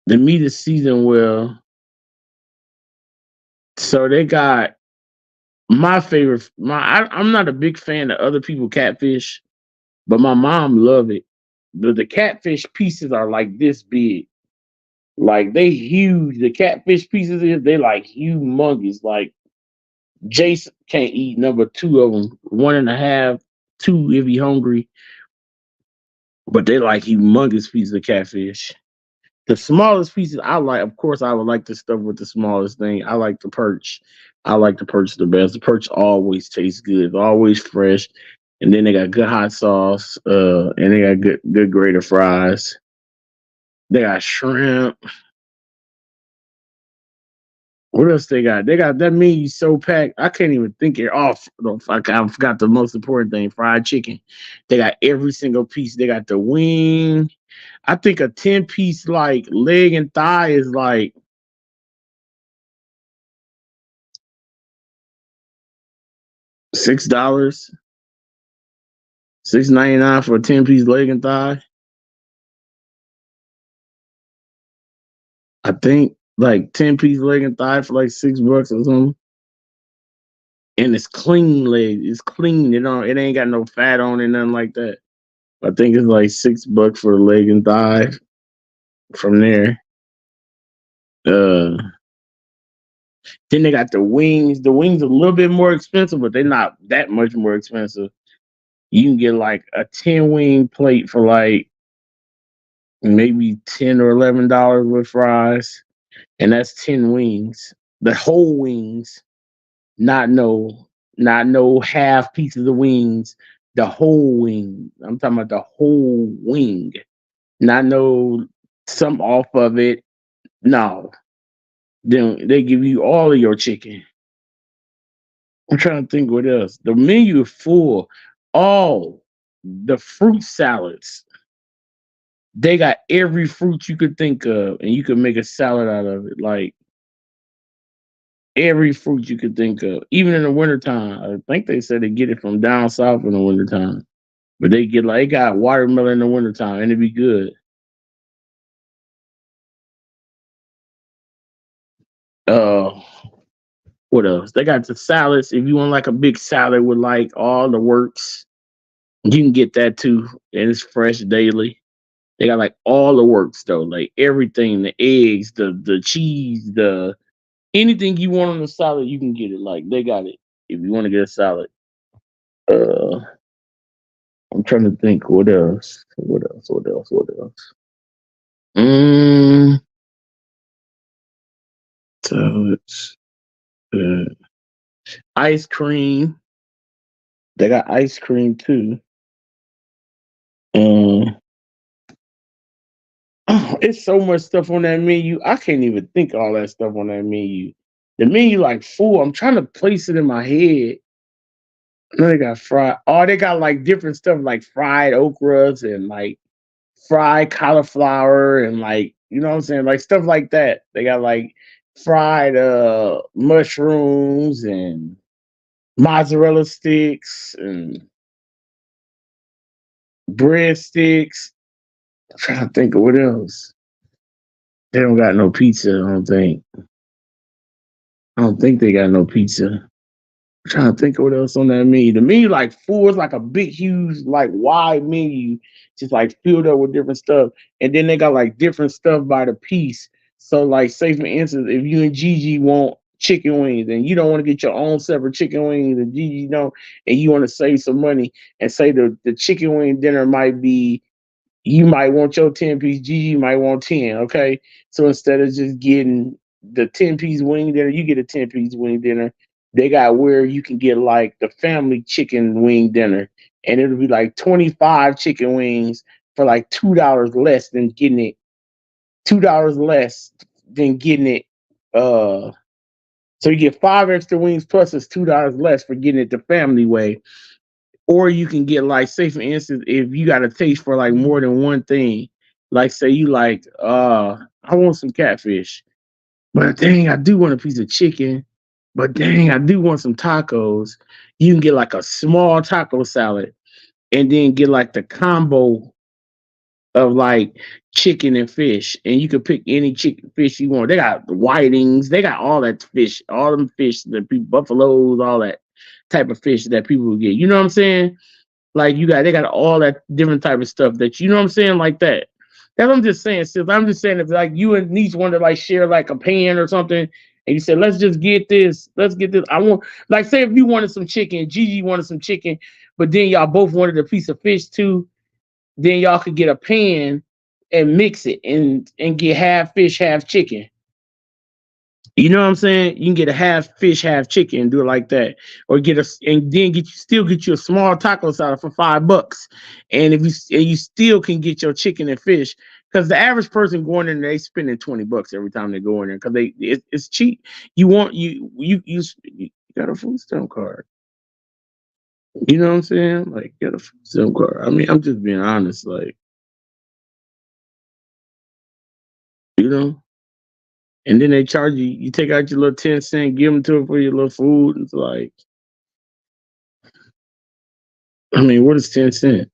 Speaker 1: the meat is seasoned well. So they got my favorite. I'm not a big fan of other people catfish, but my mom love it. The catfish pieces are like this big. Like they huge. The catfish pieces they like humongous. Like Jason can't eat number two of them, one and a half, two if he hungry. But they like humongous pieces of catfish. The smallest pieces I like, of course, I would like the stuff with the smallest thing. I like the perch. I like the perch the best. The perch always tastes good. It's always fresh. And then they got good hot sauce. And they got good grated fries. They got shrimp. What else they got? They got that menu so packed. I can't even think it off. I forgot the most important thing: fried chicken. They got every single piece. They got the wing. I think a 10-piece like leg and thigh is like $6, 6.99 for a 10-piece leg and thigh. I think like 10-piece leg and thigh for like $6 or something. And it's clean leg. It's clean. It ain't got no fat on it, nothing like that. I think it's like $6 for the leg and thigh from there. Uh, then they got the wings. The wings are a little bit more expensive, but they're not that much more expensive. You can get like a 10 wing plate for like maybe $10 or $11 with fries, and that's 10 wings. The whole wings, not no, not no half pieces of wings. The whole wing. I'm talking about the whole wing, not no some off of it. No, then they give you all of your chicken. I'm trying to think what else. The menu is full. All the fruit salads. They got every fruit you could think of, and you could make a salad out of it. Like every fruit you could think of. Even in the wintertime. I think they said they get it from down south in the wintertime. But they got watermelon in the wintertime and it'd be good. Uh what else? They got the salads. If you want like a big salad with like all the works, you can get that too. And it's fresh daily. They got like all the works though, like everything, the eggs, the cheese, the anything you want on the salad, you can get it. Like they got it. If you want to get a salad. Uh I'm trying to think what else. What else? What else? What else? Mm, salads. Uh, ice cream. They got ice cream too. Um, it's so much stuff on that menu. I can't even think of all that stuff on that menu. The menu like full. I'm trying to place it in my head. I know they got fried. Oh, they got like different stuff like fried okras and like fried cauliflower and like you know what I'm saying, like stuff like that. They got like fried mushrooms and mozzarella sticks and breadsticks. I'm trying to think of what else. They don't got no pizza. I don't think. I don't think they got no pizza. Trying to think of what else on that menu. The menu like full is like a big, huge, like wide menu, just like filled up with different stuff. And then they got like different stuff by the piece. So like, say for instance, if you and Gigi want chicken wings and you don't want to get your own separate chicken wings and Gigi don't, and you want to save some money and say the chicken wing dinner might be you might want your 10-piece, Gigi might want 10, okay? So instead of just getting the 10-piece wing dinner, you get a 10-piece wing dinner. They got where you can get like the family chicken wing dinner, and it'll be like 25 chicken wings for like $2 less than getting it, $2 less than getting it. So you get 5 extra wings plus it's $2 less for getting it the family way. Or you can get like, say for instance, if you got a taste for like more than one thing, like say you like, I want some catfish, but dang, I do want a piece of chicken, but dang, I do want some tacos. You can get like a small taco salad and then get like the combo of like chicken and fish, and you can pick any chicken fish you want. They got whitings, they got all that fish, all them fish, the buffaloes, all that type of fish that people will get. You know what I'm saying? Like they got all that different type of stuff that you know what I'm saying, like that. That's what I'm just saying, sis. I'm just saying if like you and niece want to like share like a pan or something, and you said let's just get this, let's get this. I want like say if you wanted some chicken, Gigi wanted some chicken, but then y'all both wanted a piece of fish too, then y'all could get a pan and mix it and get half fish, half chicken. You know what I'm saying? You can get a half fish, half chicken, and do it like that, or get a and then get you a small taco salad for $5. And if you still can get your chicken and fish, because the average person going in there, they spending $20 every time they go in there because it's cheap. You want you got a food stamp card. You know what I'm saying? Like get a food stamp card. I mean, I'm just being honest. Like you know. And then they charge you. You take out your little 10 cent, give them to it for your little food. It's like, I mean, what is 10 cent?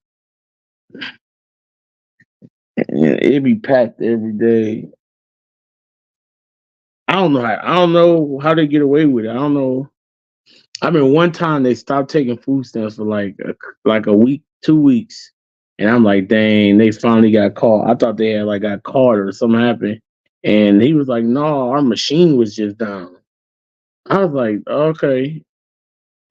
Speaker 1: Yeah, it be packed every day. I don't know how they get away with it. I don't know. I mean, one time they stopped taking food stamps for like a week, 2 weeks, and I'm like, dang, they finally got caught. I thought they had like got caught or something happened, and he was like, no, our machine was just down. I was like, okay.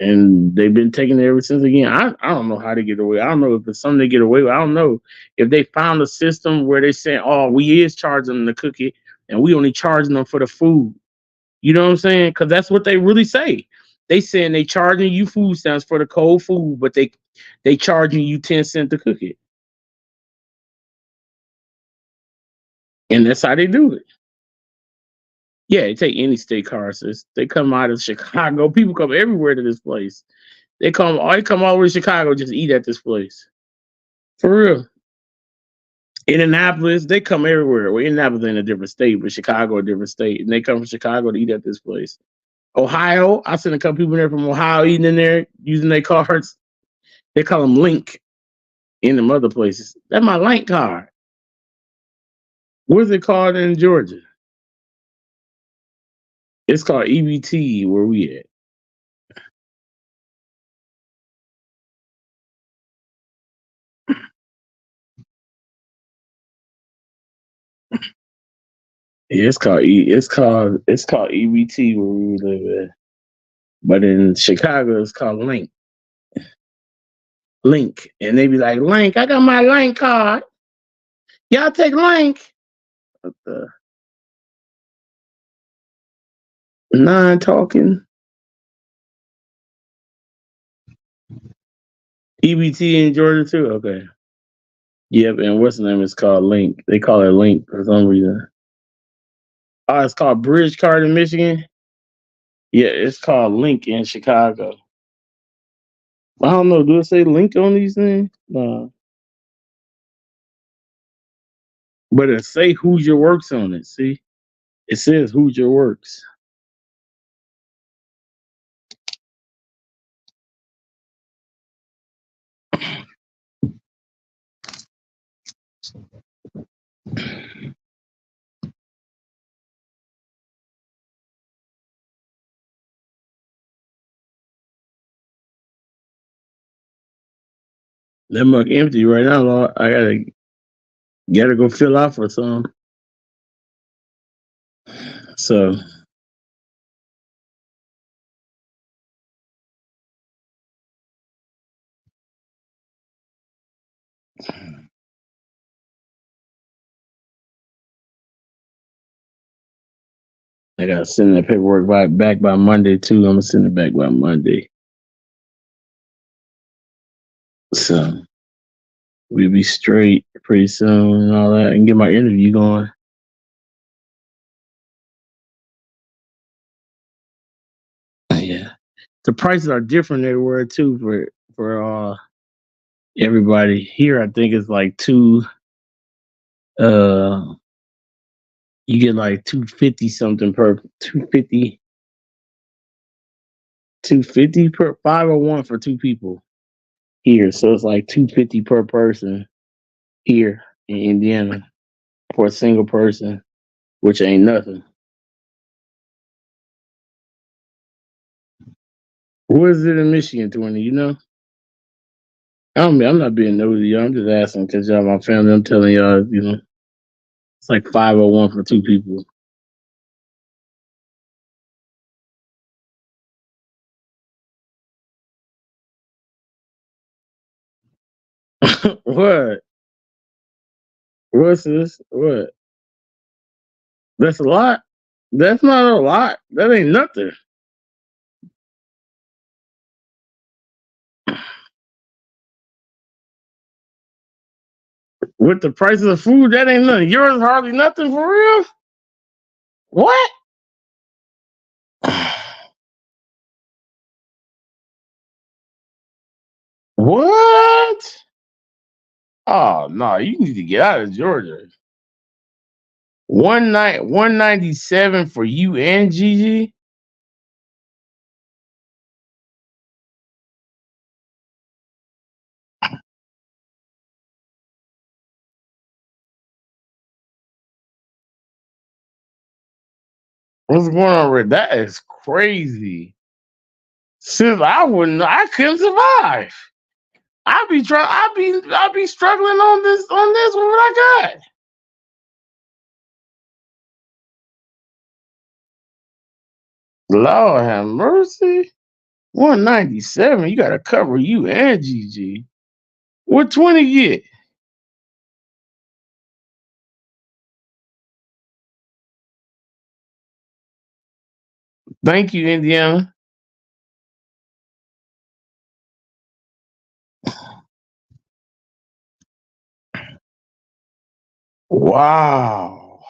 Speaker 1: And they've been taking it ever since again. I don't know how to get away. I don't know if it's something they get away with. I don't know if they found a system where they say, "Oh, we is charging them to cook it, and we only charging them for the food." You know what I'm saying? Because that's what they really say. They saying they charging you food stamps for the cold food, but they charging you 10 cent to cook it, and that's how they do it. Yeah, they take any state car. Sis. They come out of Chicago. People come everywhere to this place. They come all the way to Chicago just to eat at this place. For real. Indianapolis, they come everywhere. Well, Indianapolis in a different state, but Chicago a different state. And they come from Chicago to eat at this place. Ohio, I seen a couple people there from Ohio eating in there using their cards. They call them Link in them other places. That's my Link card. What's it called in Georgia? It's called EBT where we at. Yeah, it's called EBT where we live at. But in Chicago, it's called Link. Link. And they be like, Link, I got my Link card. Y'all take Link. What the non talking. EBT in Georgia too? Okay. Yep, and what's the name is called Link. They call it Link for some reason. Oh, it's called Bridge Card in Michigan. Yeah, it's called Link in Chicago. I don't know. Do it say Link on these things? No, but it say who's your works on it. See, it says who's your works. That mug empty right now, Lord. I gotta go fill out for some. So I gotta send that paperwork back by Monday too. I'm gonna send it back by Monday. So we'll be straight pretty soon and all that, and get my interview going. Yeah, the prices are different everywhere too for everybody. Here, I think it's like uh you get like 250 something per 250 per 501 for two people here. So it's like 250 per person here in Indiana for a single person, which ain't nothing. What is it in Michigan, 20? You know? I'm not being nosy, y'all. I'm just asking because y'all my family. I'm telling y'all, it's like 501 for two people. What? What's this? What? That's a lot? That's not a lot. That ain't nothing. With the prices of food, that ain't nothing. Yours is hardly nothing for real? What? What? Oh no, you need to get out of Georgia. 197 for you and Gigi. What's going on with that? Is crazy. Since I couldn't survive. I be struggling on this with what I got. Lord have mercy. 197. You gotta cover you and Gigi. What 20 get? Thank you, Indiana. Wow.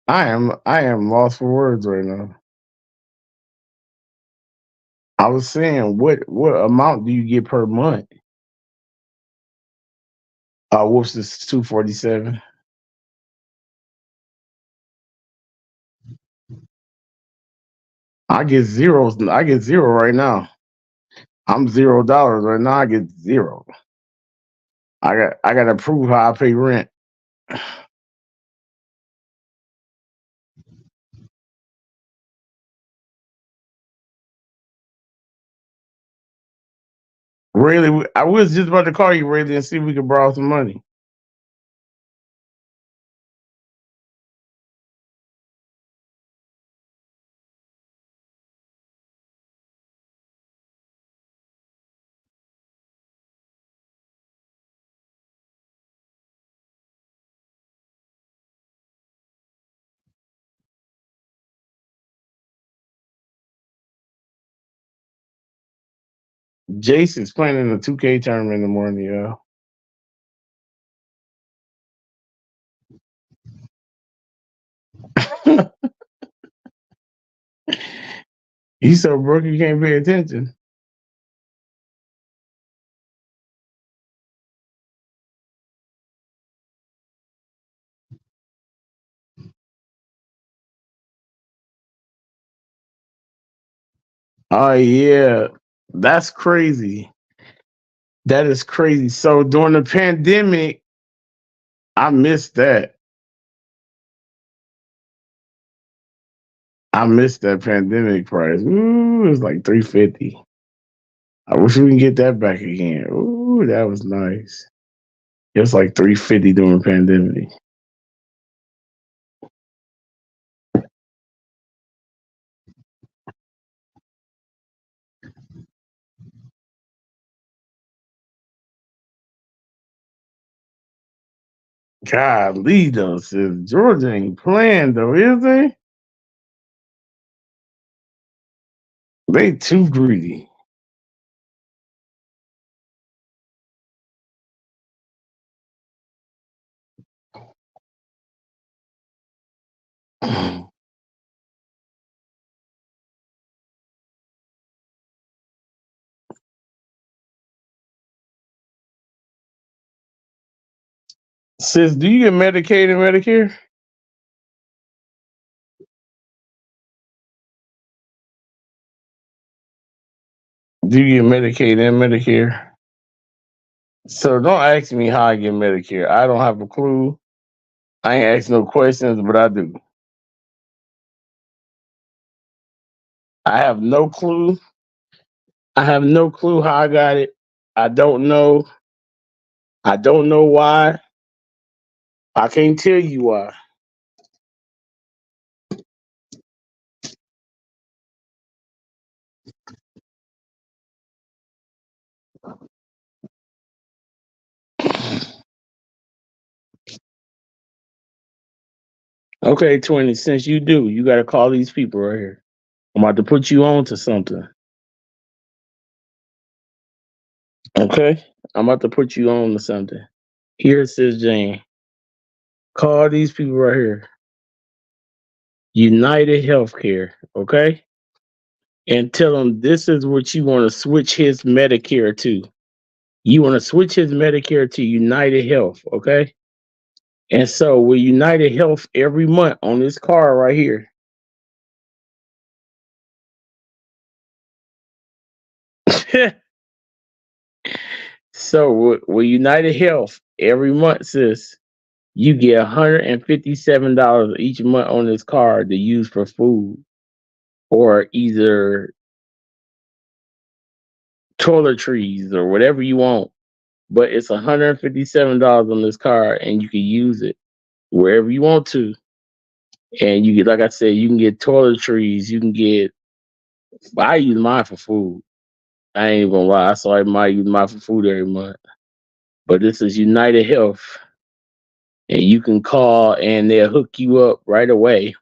Speaker 1: I am lost for words right now. I was saying, what amount do you get per month? Whoops, this 247. I get zeros. I get zero right now. I'm $0 right now. I get zero. I gotta prove how I pay rent. Really, I was just about to call you, Rayleigh, and see if we could borrow some money. Jason's playing in the 2K tournament in the morning, yo. He's so broke you can't pay attention. Oh yeah, that's crazy. That is crazy. So during the pandemic, I missed that. I missed that pandemic price. Ooh, it was like 350. I wish we can get that back again. Ooh, that was nice. It was like 350 during the pandemic. Golly, though, sis. Georgia ain't playing though, is they? They too greedy. Sis, do you get Medicaid and Medicare? Do you get Medicaid and Medicare? So don't ask me how I get Medicare. I don't have a clue. I ain't asked no questions, but I do. I have no clue. I have no clue how I got it. I don't know. I don't know why. I can't tell you why. Okay, 20, since you do, you got to call these people right here. I'm about to put you on to something. Okay? I'm about to put you on to something. Here, says Jane. Call these people right here. United Healthcare. Okay? And tell them this is what you want to switch his Medicare to. You want to switch his Medicare to United Health. Okay? And so with United Health every month on this card right here. So with United Health every month, sis, you get $157 each month on this card to use for food or either toiletries or whatever you want. But it's $157 on this card, and you can use it wherever you want to. And you get, like I said, you can get toiletries. You can get. I use mine for food. I ain't gonna lie. I saw everybody use mine for food every month. But this is United Health, and you can call and they'll hook you up right away.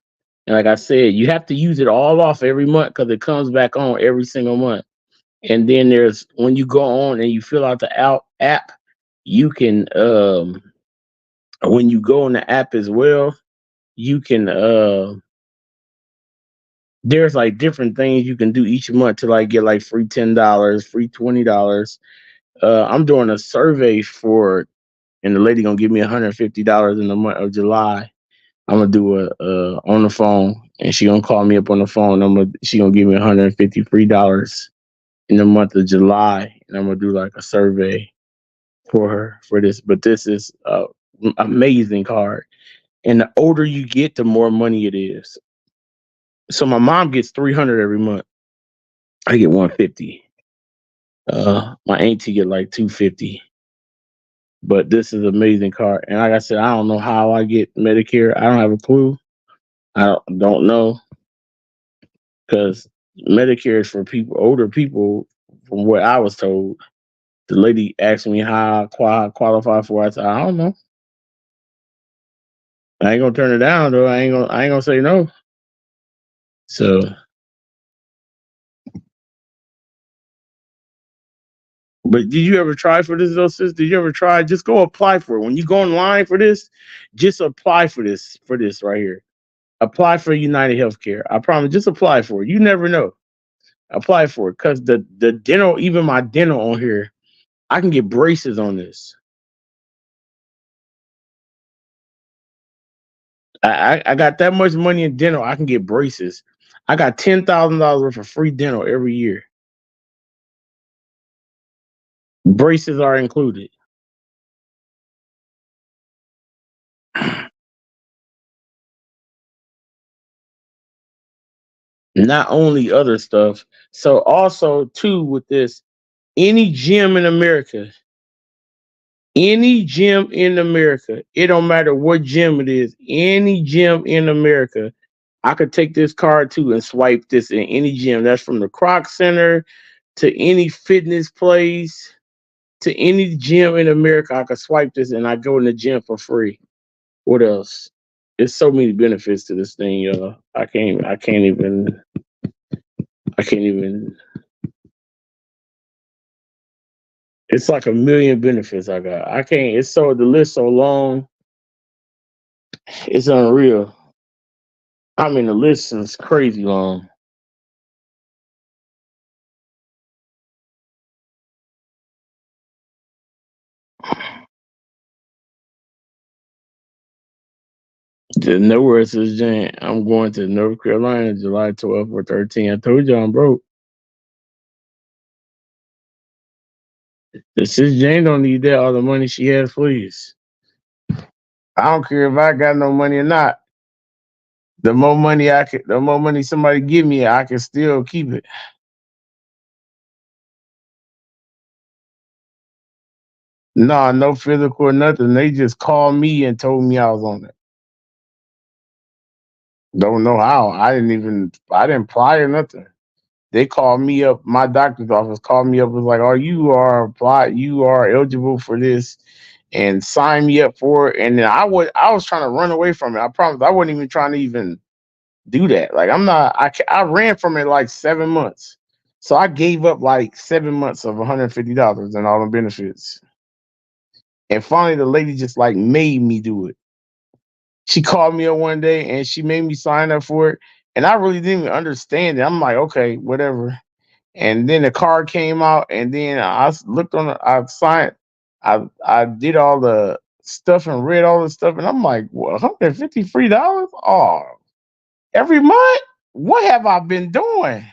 Speaker 1: And like I said, you have to use it all off every month because it comes back on every single month. And then there's when you go on and you fill out the out app, you can when you go on the app as well, you can there's like different things you can do each month to like get like free $10, free $20. I'm doing a survey for and the lady gonna give me $150 in the month of July. I'm gonna do a on the phone, and she gonna call me up on the phone. She gonna give me $150 in the month of July, and I'm gonna do like a survey for her for this. But this is a amazing card, and the older you get, the more money it is. So my mom gets 300 every month. I get 150. My auntie get like 250. But this is an amazing card, and like I said, I don't know how I get Medicare. I don't have a clue. I don't know because Medicare is for people, older people, from what I was told. The lady asked me how I qualify for it. I said, I don't know. I ain't gonna turn it down though. I ain't gonna say no. So But did you ever try for this though, sis? Did you ever try? Just go apply for it. When you go online for this, just apply for this right here. Apply for United Healthcare. I promise. Just apply for it. You never know. Apply for it because the dental, even my dental on here, I can get braces on this. I got that much money in dental. I can get braces. I got $10,000 worth of free dental every year. Braces are included. Not only other stuff. So also too with this, any gym in America, any gym in America, it don't matter what gym it is, any gym in America, I could take this card too and swipe this in any gym. That's from the Croc Center to any fitness place to any gym in America. I could swipe this and I go in the gym for free. What else? There's so many benefits to this thing, y'all. I can't even. It's like a million benefits I got. I can't. It's so the list so long. It's unreal. I mean, the list is crazy long. The nowhere says Jane. I'm going to North Carolina July 12th or 13th. I told you I'm broke. The sis Jane don't need that. All the money she has, please. I don't care if I got no money or not. The more money somebody give me, I can still keep it. Nah, no physical or nothing. They just called me and told me I was on it. Don't know how. I didn't apply or nothing. They called me up, my doctor's office called me up, was like, you are eligible for this and sign me up for it. And then I was trying to run away from it. I promise I wasn't even trying to even do that. Like I ran from it like 7 months. So I gave up like 7 months of $150 and all the benefits. And finally the lady just like made me do it. She called me up one day and she made me sign up for it. And I really didn't even understand it. I'm like, okay, whatever. And then the card came out, and then looked on the, I signed, I did all the stuff and read all the stuff, and I'm like, what, $153? Oh, every month? What have I been doing?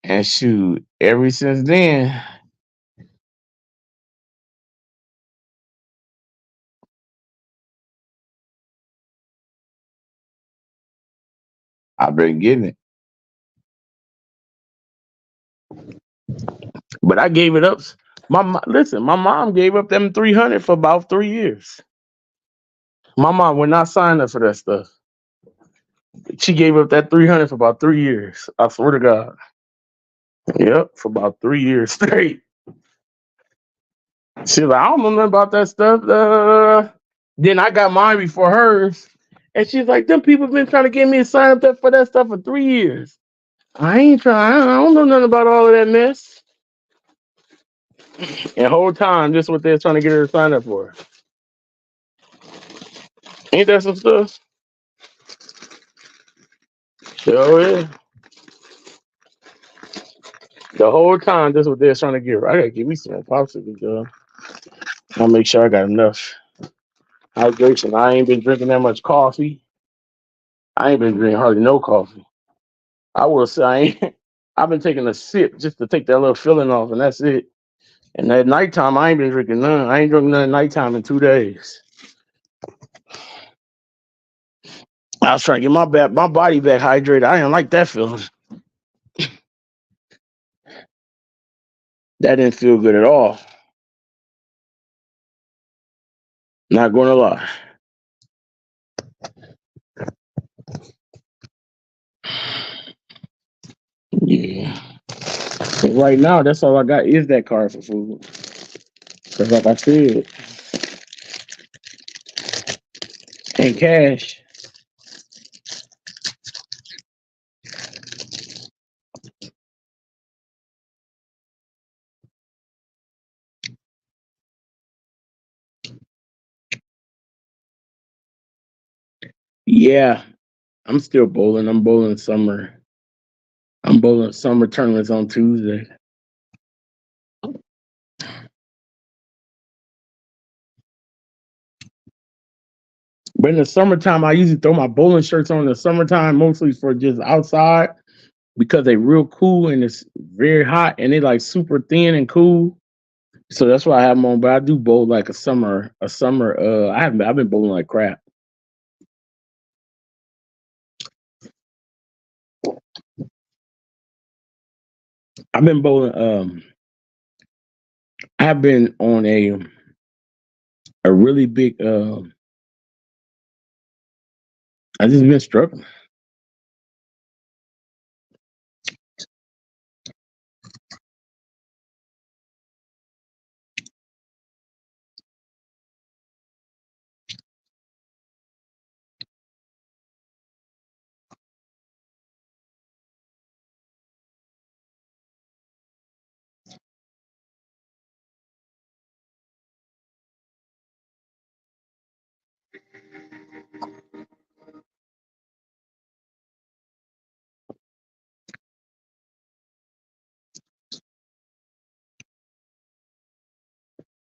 Speaker 1: And shoot, ever since then, I've been getting it. But I gave it up. Listen, my mom gave up them 300 for about 3 years. My mom would not sign up for that stuff. She gave up that 300 for about 3 years. I swear to God. Yep, for about 3 years straight. She's like, I don't know nothing about that stuff. Then I got mine before hers. And she's like, them people been trying to get me to sign up for that stuff for 3 years. I ain't trying. I don't know nothing about all of that mess. And the whole time, this is what they're trying to get her to sign up for. Ain't that some stuff? Oh, yeah. The whole time, this is what they're trying to get her. I gotta give me some more popsicles, girl. I'll make sure I got enough hydration. I ain't been drinking that much coffee. I ain't been drinking hardly no coffee. I will say I ain't. I've been taking a sip just to take that little feeling off, and that's it. And at nighttime, I ain't been drinking none. I ain't drinking none at nighttime in 2 days. I was trying to get my body back hydrated. I didn't like that feeling. That didn't feel good at all. Not going to lie. Yeah. But right now, that's all I got is that card for food. Cause like I said, and cash. Yeah, I'm still bowling. I'm bowling summer. I'm bowling summer tournaments on Tuesday. But in the summertime, I usually throw my bowling shirts on in the summertime, mostly for just outside because they real cool and it's very hot and they like super thin and cool. So that's why I have them on. But I do bowl like a summer. I've been bowling like crap. I've been bowling. I've been on a really big. I just been struggling.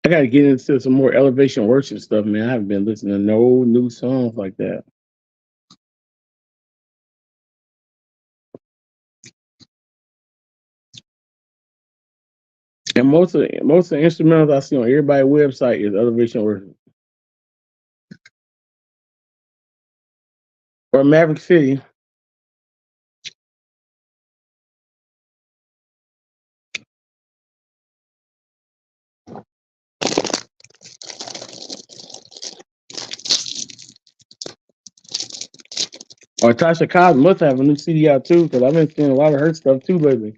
Speaker 1: I got to get into some more elevation worship stuff, man. I haven't been listening to no new songs like that. And most of the instrumentals I see on everybody's website is elevation worship or Maverick City. Or Tasha Cobbs must have a new CD out too, because I've been seeing a lot of her stuff too lately.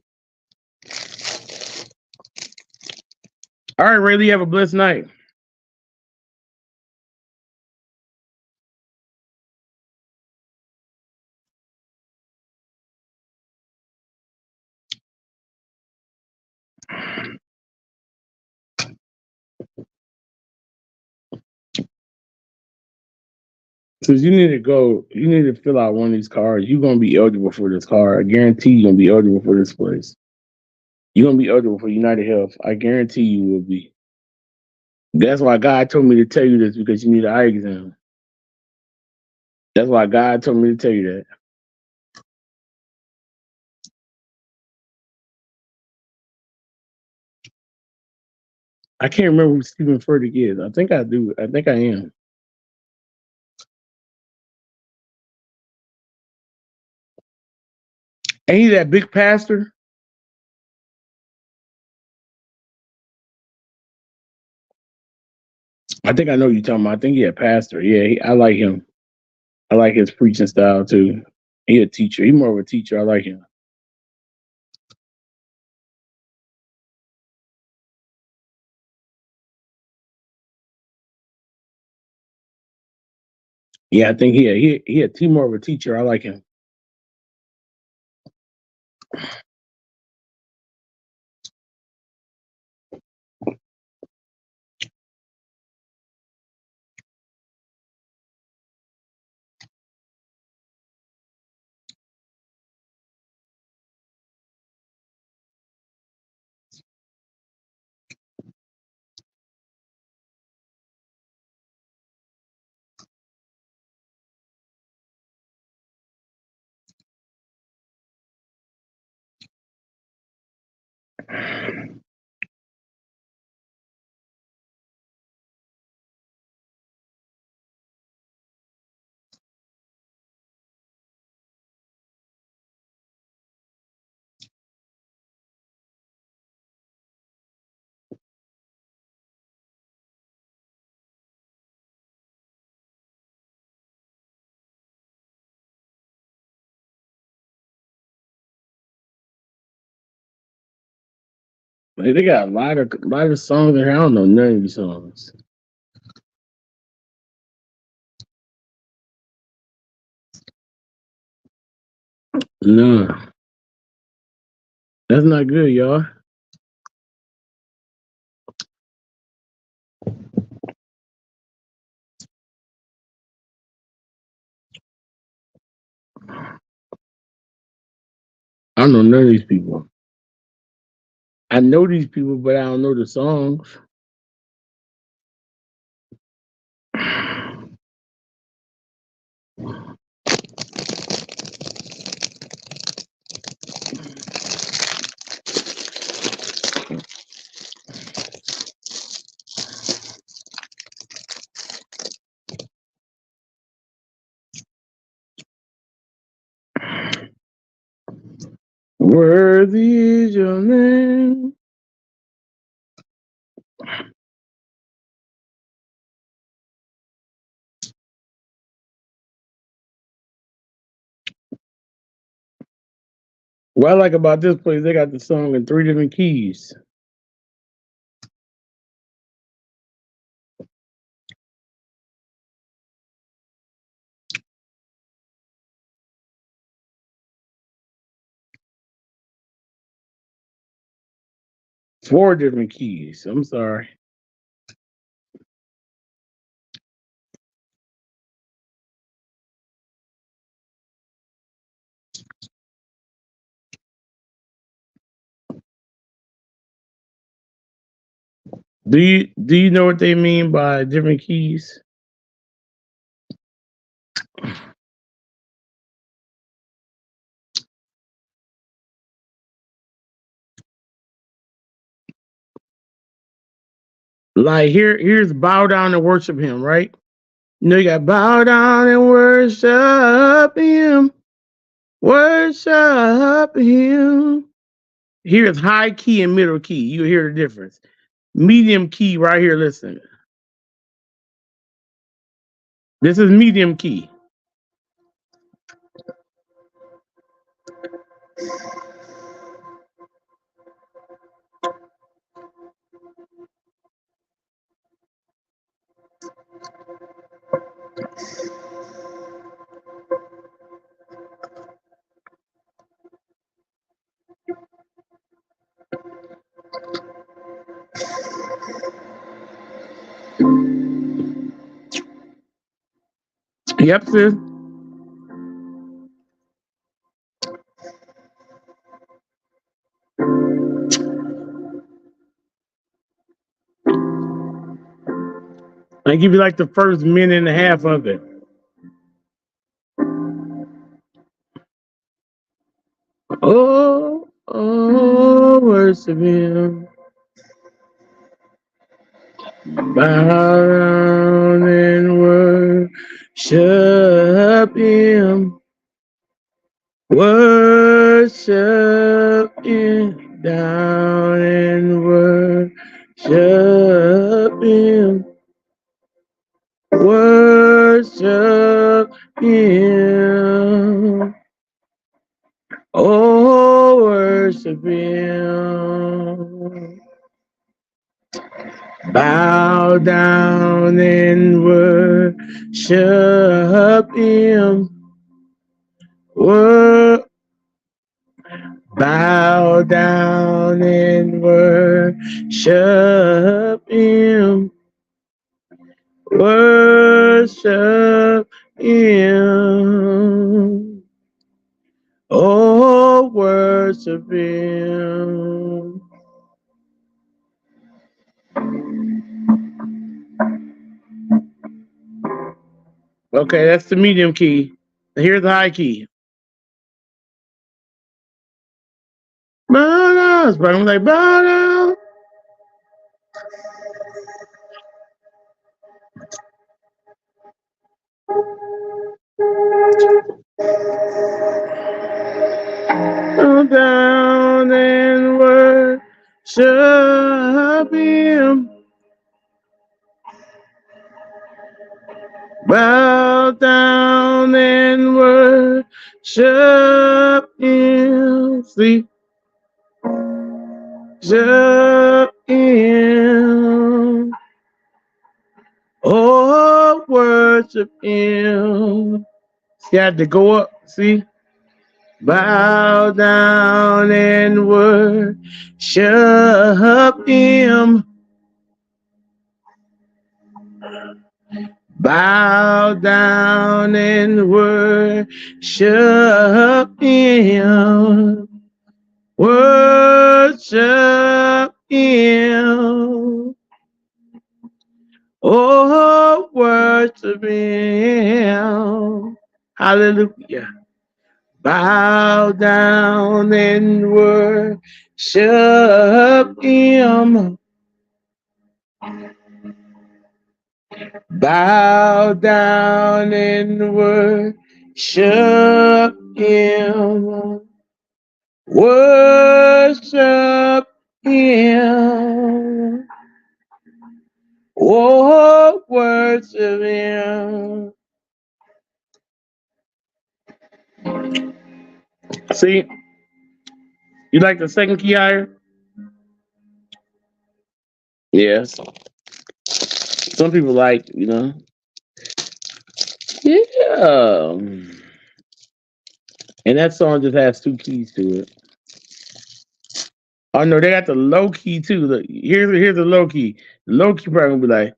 Speaker 1: All right, Rayleigh, have a blessed night. Because you need to fill out one of these cards. You're gonna be eligible for this card. I guarantee you're gonna be eligible for this place. You're gonna be eligible for United Health. I guarantee you will be. That's why God told me to tell you this because you need an eye exam. That's why God told me to tell you that. I can't remember who Stephen Furtick is. I think I do. I think I am. Ain't he that big pastor? I think I know who you're talking about. I think he a pastor. Yeah, I like him. I like his preaching style too. He a teacher. He more of a teacher. I like him. Yeah, I think he more of a teacher. I like him. Like, they got a lot of songs in here. I don't know none of these songs. No, that's not good, y'all. I don't know none of these people. I know these people, but I don't know the songs. Worthy is your name. What I like about this place, they got the song in 3 different keys. 4 different keys. I'm sorry. Do you know what they mean by different keys? Like here's bow down and worship him, right? You know you got bow down and worship him. Worship him. Here's high key and middle key. You hear the difference. Medium key right here, listen. This is medium key. Yep, sis. I give you like the first minute and a half of it. Oh, worship him. Bow down and worship him. Worship him. Down and worship him. Worship him. Oh, worship him. Bow down and worship him. Bow down and worship him. Worship him. Oh, worship him. Okay, that's the medium key. Here's the high key. Bow down. I'm like, bow down. Bow down and worship him. Bow down and worship him. See? Worship him. Oh, worship him. You had to go up, see? Bow down and worship him. Bow down and worship him. Worship him. Oh, worship him. Hallelujah. Bow down and worship him. Bow down and worship him. Worship him. Oh, worship him. See, you like the second key higher? Yes. Some people like, Yeah. And that song just has two keys to it. Oh no, they got the low key too. Look, here's the low key. The low key part gonna be like,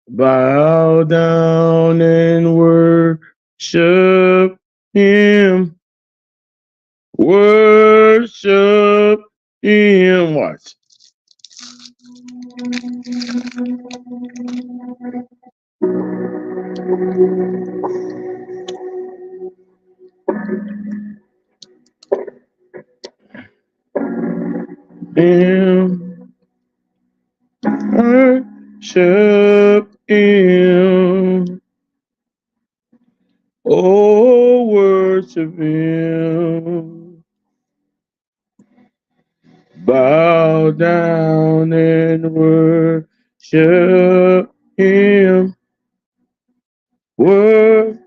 Speaker 1: bow down and worship him. Worship him. Watch. Him. Worship him. Oh, worship him. Bow down and worship him. Wor-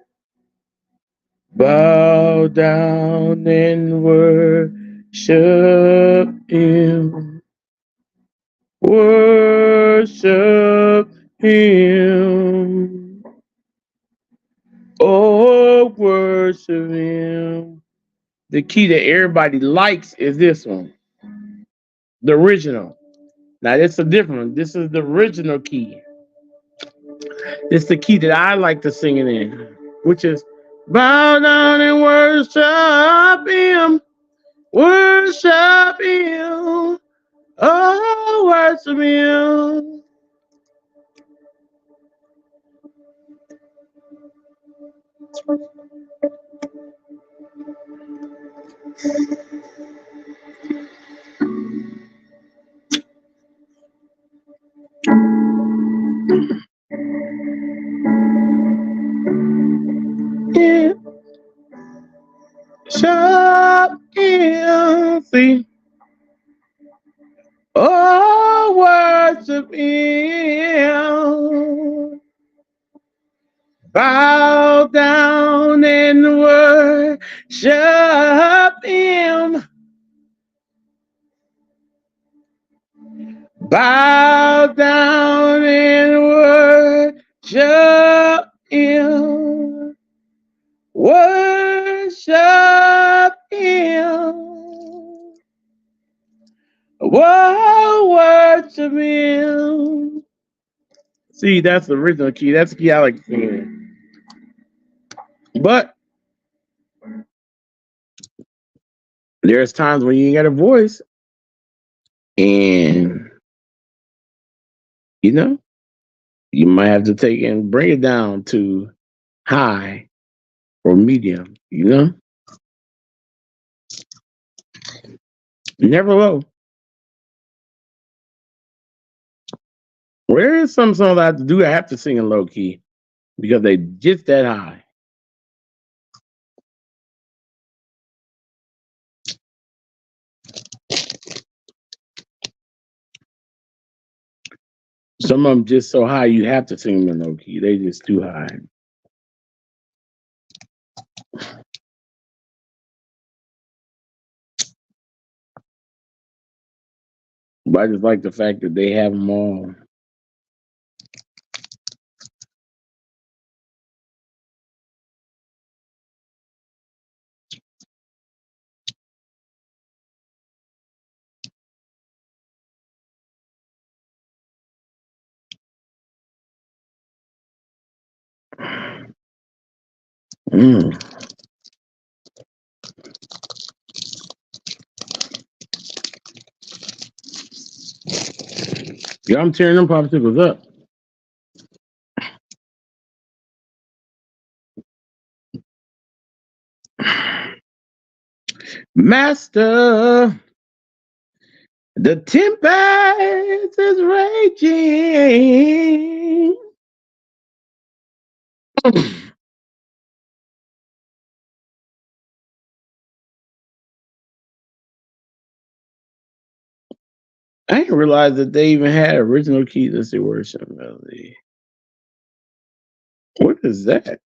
Speaker 1: Bow down and worship him. Worship him. Oh, worship him. The key that everybody likes is this one, the original. Now, it's a different one. This is the original key. It's the key that I like to sing it in, which is bow down and worship him. Worship him. Oh, worship him. Yeah. Worship him. See? Oh, worship him. Bow down and worship him. Bow down and worship him. Worship him. Whoa, worship him. See, that's the original key. That's the key I like to sing. But there's times when you ain't got a voice, and you know, you might have to take and bring it down to high or medium, never low. There is some songs I have to do. I have to sing in low key because they just that high. Some of them just so high you have to sing them in low key. They just too high. But I just like the fact that they have them all. Mm. Yeah, I'm tearing them popsicles up. Master, the tempest is raging. I didn't realize that they even had original keys. Let's see, worship melody. What is that?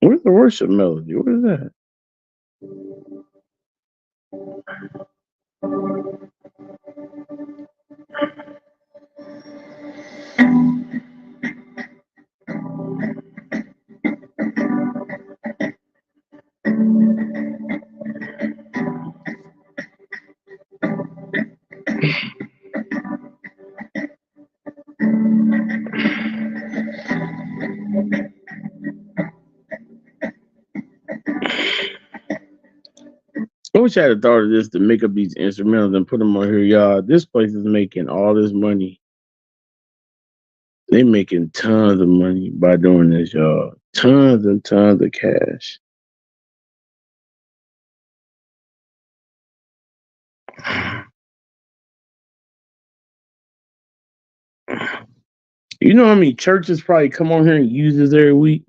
Speaker 1: What is the worship melody? What is that? I wish I had thought of this to make up these instrumentals and put them on here, y'all. This place is making all this money. They making tons of money by doing this, y'all. Tons and tons of cash. You know how many churches probably come on here and use this every week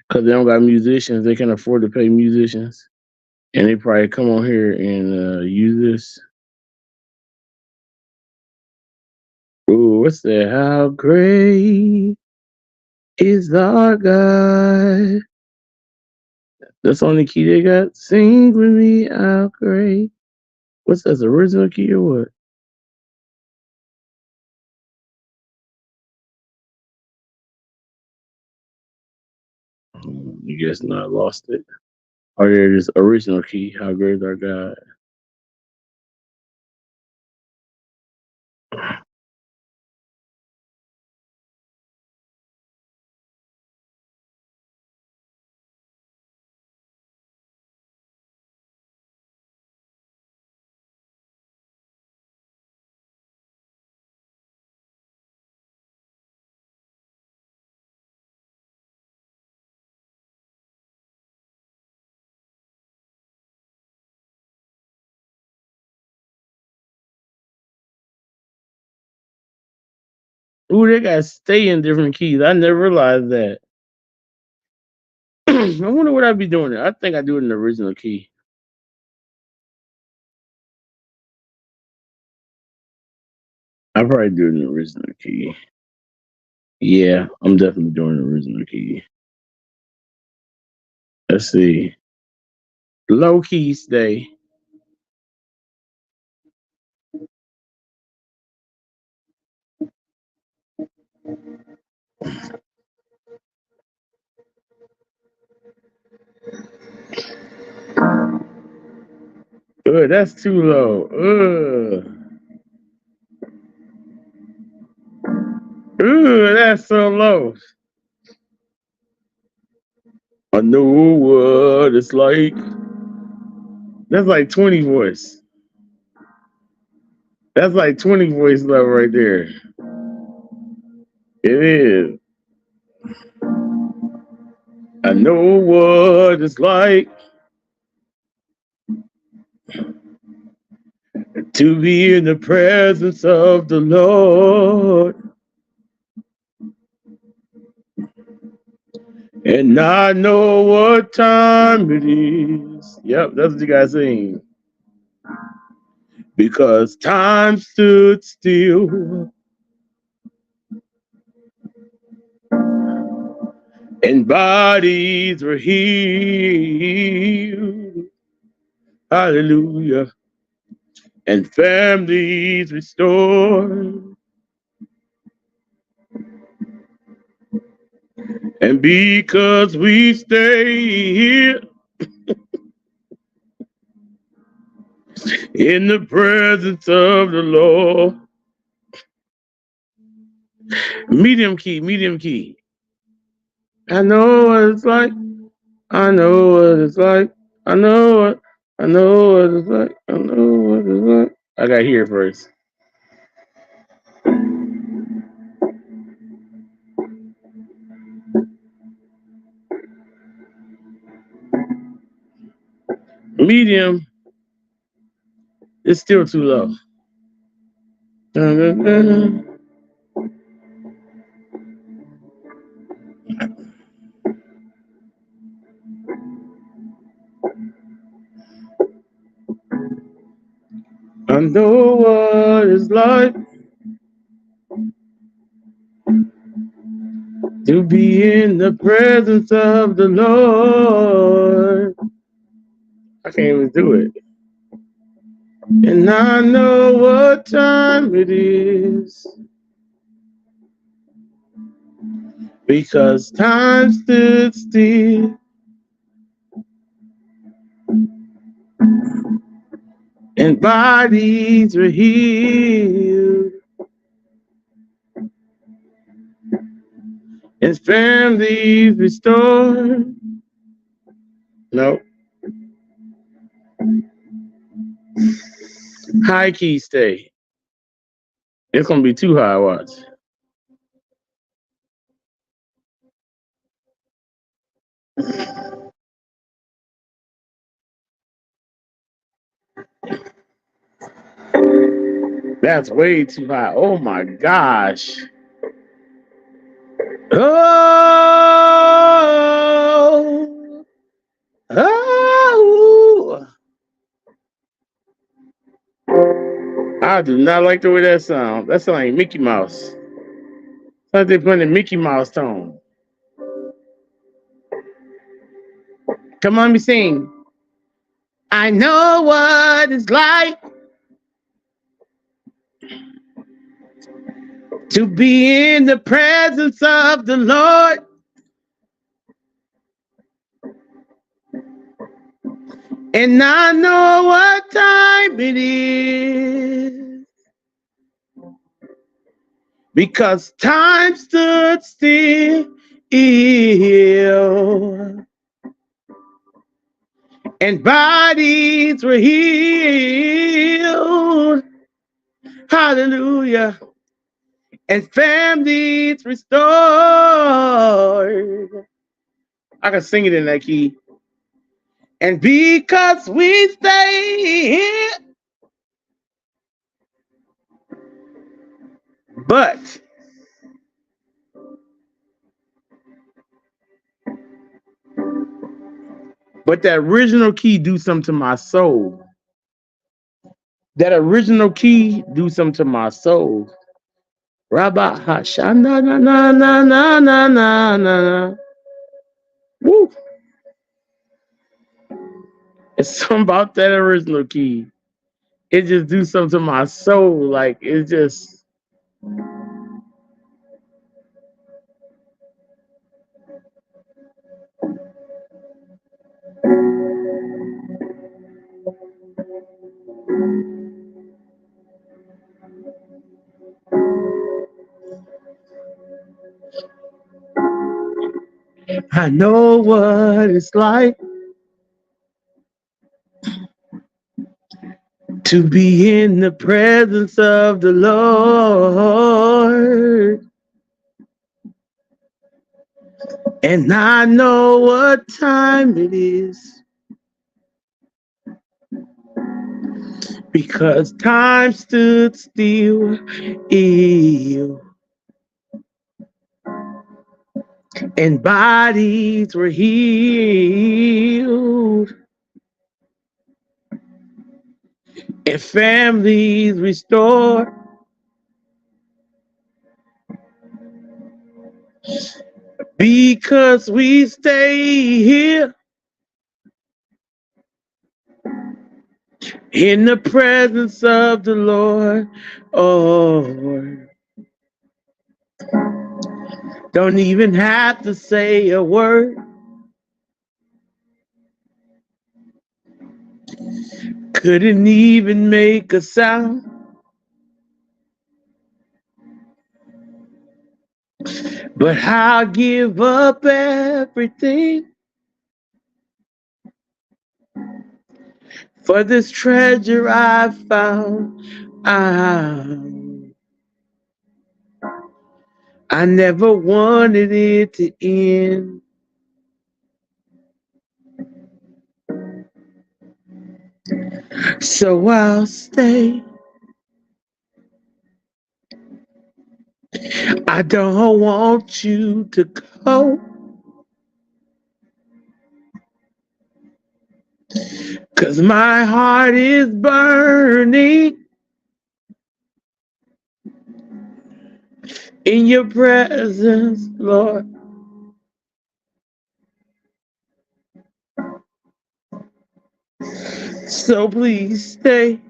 Speaker 1: because they don't got musicians. They can afford to pay musicians, and they probably come on here and use this. Ooh, what's that? How great is our God? That's the only key they got. Sing with me, how great. What's that? Original key or what? You guess not lost it. Oh yeah, it is original key. How great is our God? Ooh, they got stay in different keys. I never realized that. I wonder what I'd be doing there. I think I do it in the original key. I probably do it in the original key. Yeah, I'm definitely doing the original key. Let's see. Low key stay. That's too low. That's so low. I know what it's like. That's like 20 voice. That's like 20 voice level right there. It is. I know what it's like to be in the presence of the Lord and not know what time it is. Yep, that's what you guys saying. Because time stood still and bodies were healed. Hallelujah. And families restored. And because we stay here in the presence of the Lord. Medium key, medium key. I know what it's like. I know what it's like. I know what. I know what it's like. I know what it's like. I got here first. Medium is still too low. Dun, dun, dun. I know what it's like to be in the presence of the Lord. I can't even do it. And I know what time it is because time stood still and bodies were healed and families restored. No, high key stay. It's gonna be too high. Watch. That's way too high. Oh my gosh. Oh, oh. I do not like the way that sounds. That sounds like Mickey Mouse. It's like they playing the Mickey Mouse tone. Come on, me sing. I know what it's like to be in the presence of the Lord. And I know what time it is because time stood still and bodies were healed. Hallelujah. And families restored. I can sing it in that key. And because we stay here, but that original key do something to my soul. That original key do something to my soul. Rabba Hashana na na na na na na na. Woo. It's something about that original key. It just do something to my soul. Like it just I know what it's like to be in the presence of the Lord. And I know what time it is because time stood still, and bodies were healed, and families restored. Because we stay here in the presence of the Lord. Oh, don't even have to say a word. Couldn't even make a sound. But I'll give up everything for this treasure I found. I never wanted it to end. So I'll stay. I don't want you to go. 'Cause my heart is burning in your presence, Lord. So please stay.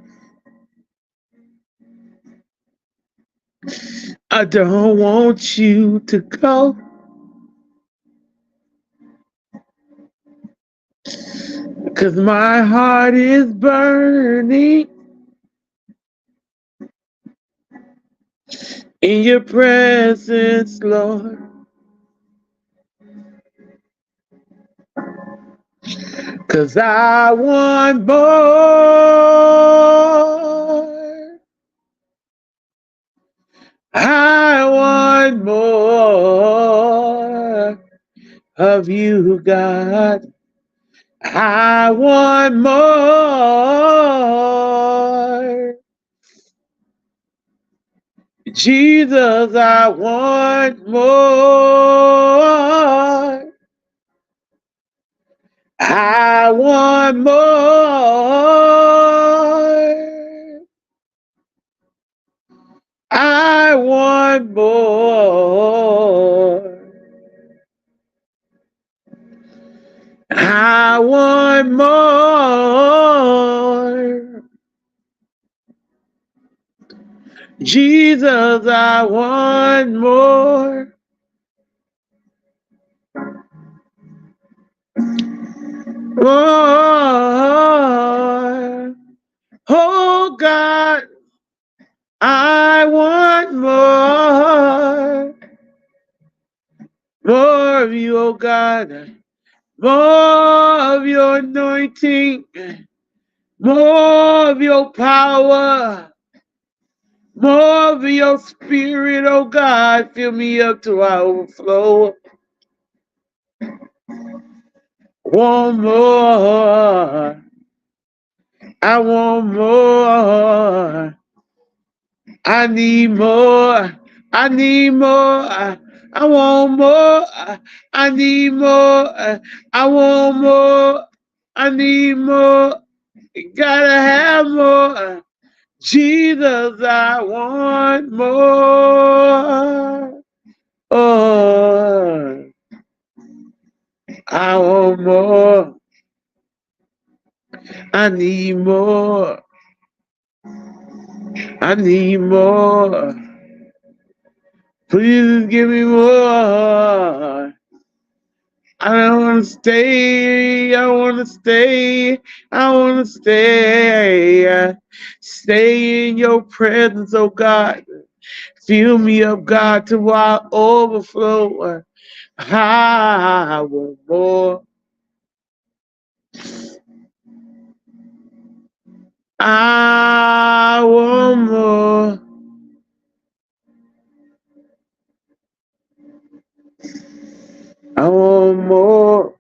Speaker 1: I don't want you to go. 'Cause my heart is burning in your presence, Lord. 'Cause I want more. I want more of you, God. I want more. Jesus, I want more. I want more. I want more. I want more. Jesus, I want more. More. Oh God, I want more. More of you, oh God. More of your anointing. More of your power. More of your spirit, oh God. Fill me up to I overflow. Want more. I want more. I need more. I need more. I want more. I need more. I want more. I need more. Gotta have more. Jesus, I want more. Oh, I want more. I need more. I need more. Please give me more. I don't want to stay. I want to stay. I want to stay. Stay in your presence, oh God. Fill me up, God, till I overflow. I want more. I want more. I want more.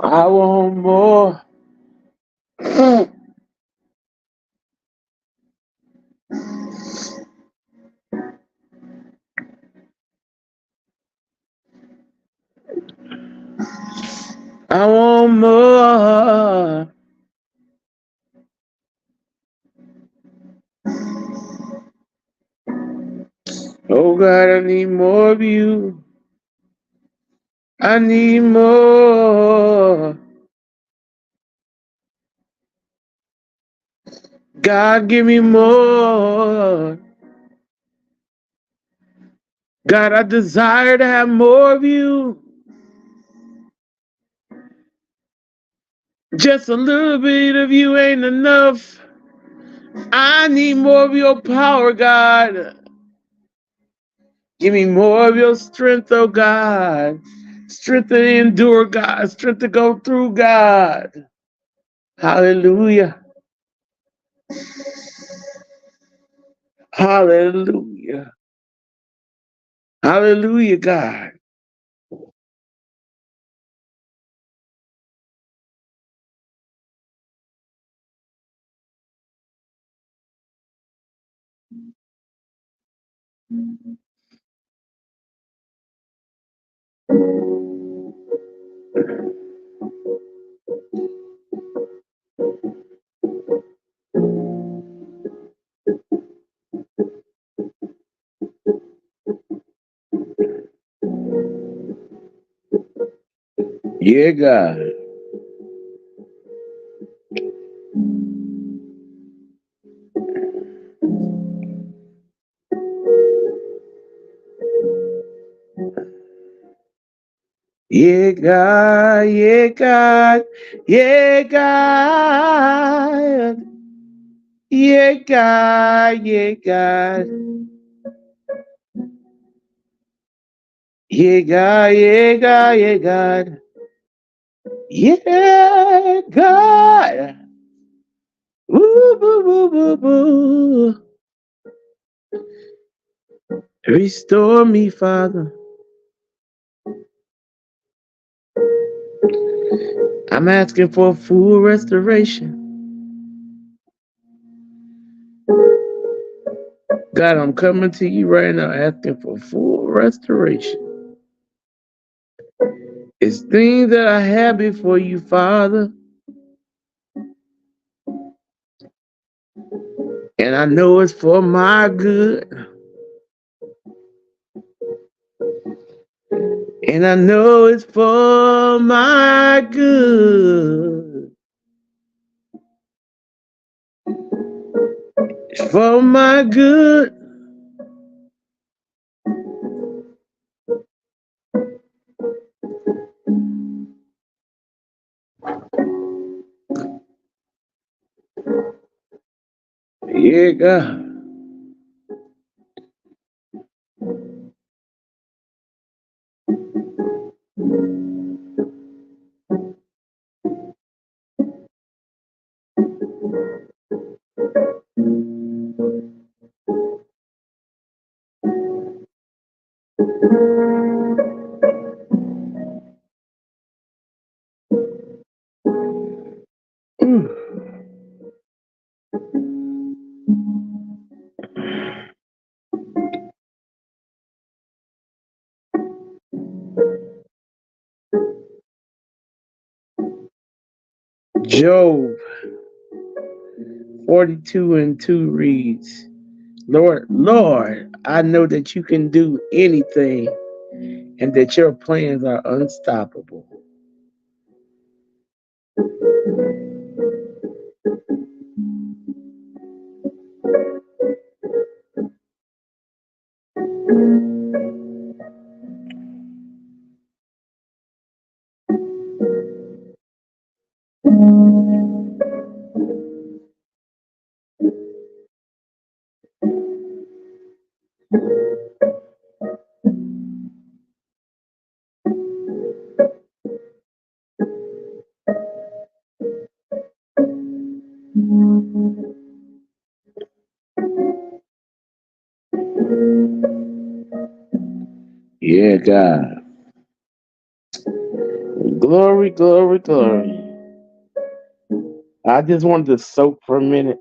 Speaker 1: I want more. I want more. Oh God, I need more of you. I need more. God, give me more. God, I desire to have more of you. Just a little bit of you ain't enough. I need more of your power, God. Give me more of your strength, oh God. Strength to endure, God. Strength to go through, God. Hallelujah. Hallelujah. Hallelujah, God. Yeah, God. Yeah, God. Yeah, God. Yeah, God. Yeah, God. Yeah, God. Yeah, God. Yeah, God. Yeah, God. Yeah, God. Woo, boo, boo, boo, boo. Restore me, Father. I'm asking for full restoration. God, I'm coming to you right now asking for full restoration. It's things that I have before you, Father, and I know it's for my good. And I know it's for my good. It's for my good. Yeah, God. Mm. Job 42 and 2 reads, Lord, Lord, I know that you can do anything and that your plans are unstoppable. Yeah, God. Glory, glory, glory. I just wanted to soak for a minute.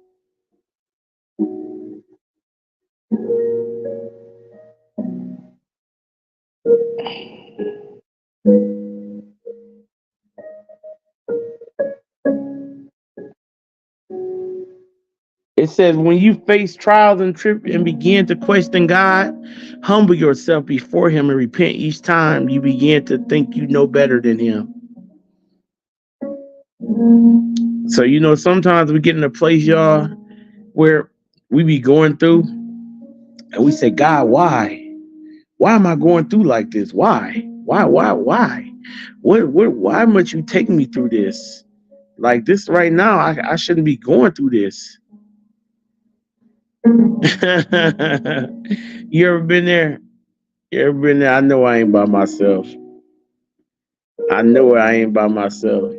Speaker 1: It says, when you face trials and trip and begin to question God, humble yourself before Him and repent each time you begin to think you know better than Him. So, sometimes we get in a place, y'all, where we be going through and we say, God, why? Why am I going through like this? Why? Why? Why must you take me through this? Like this right now, I shouldn't be going through this. You ever been there? You ever been there? I know I ain't by myself. I know I ain't by myself.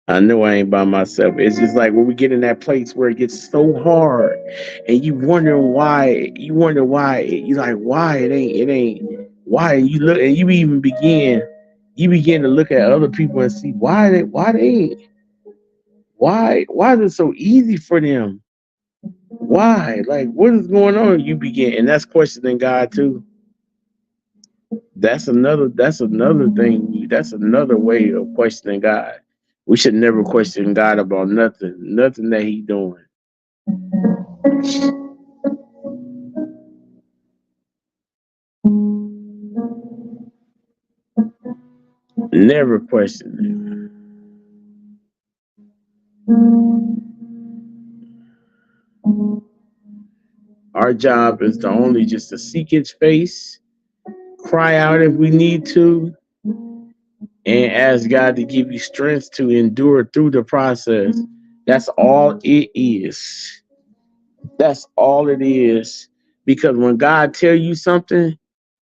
Speaker 1: I know I ain't by myself. It's just like when we get in that place where it gets so hard, and you wonder why. You wonder why. You like why it ain't. It ain't. Why you look and you even begin. You begin to look at other people and see why they. Why they ain't. Why is it so easy for them? Why? Like what is going on? You begin, and that's questioning God too. That's another thing. That's another way of questioning God. We should never question God about nothing that He doing. Never question Him. Our job is to only just to seek His face, cry out if we need to, and ask God to give you strength to endure through the process. That's all it is. That's all it is. Because when God tell you something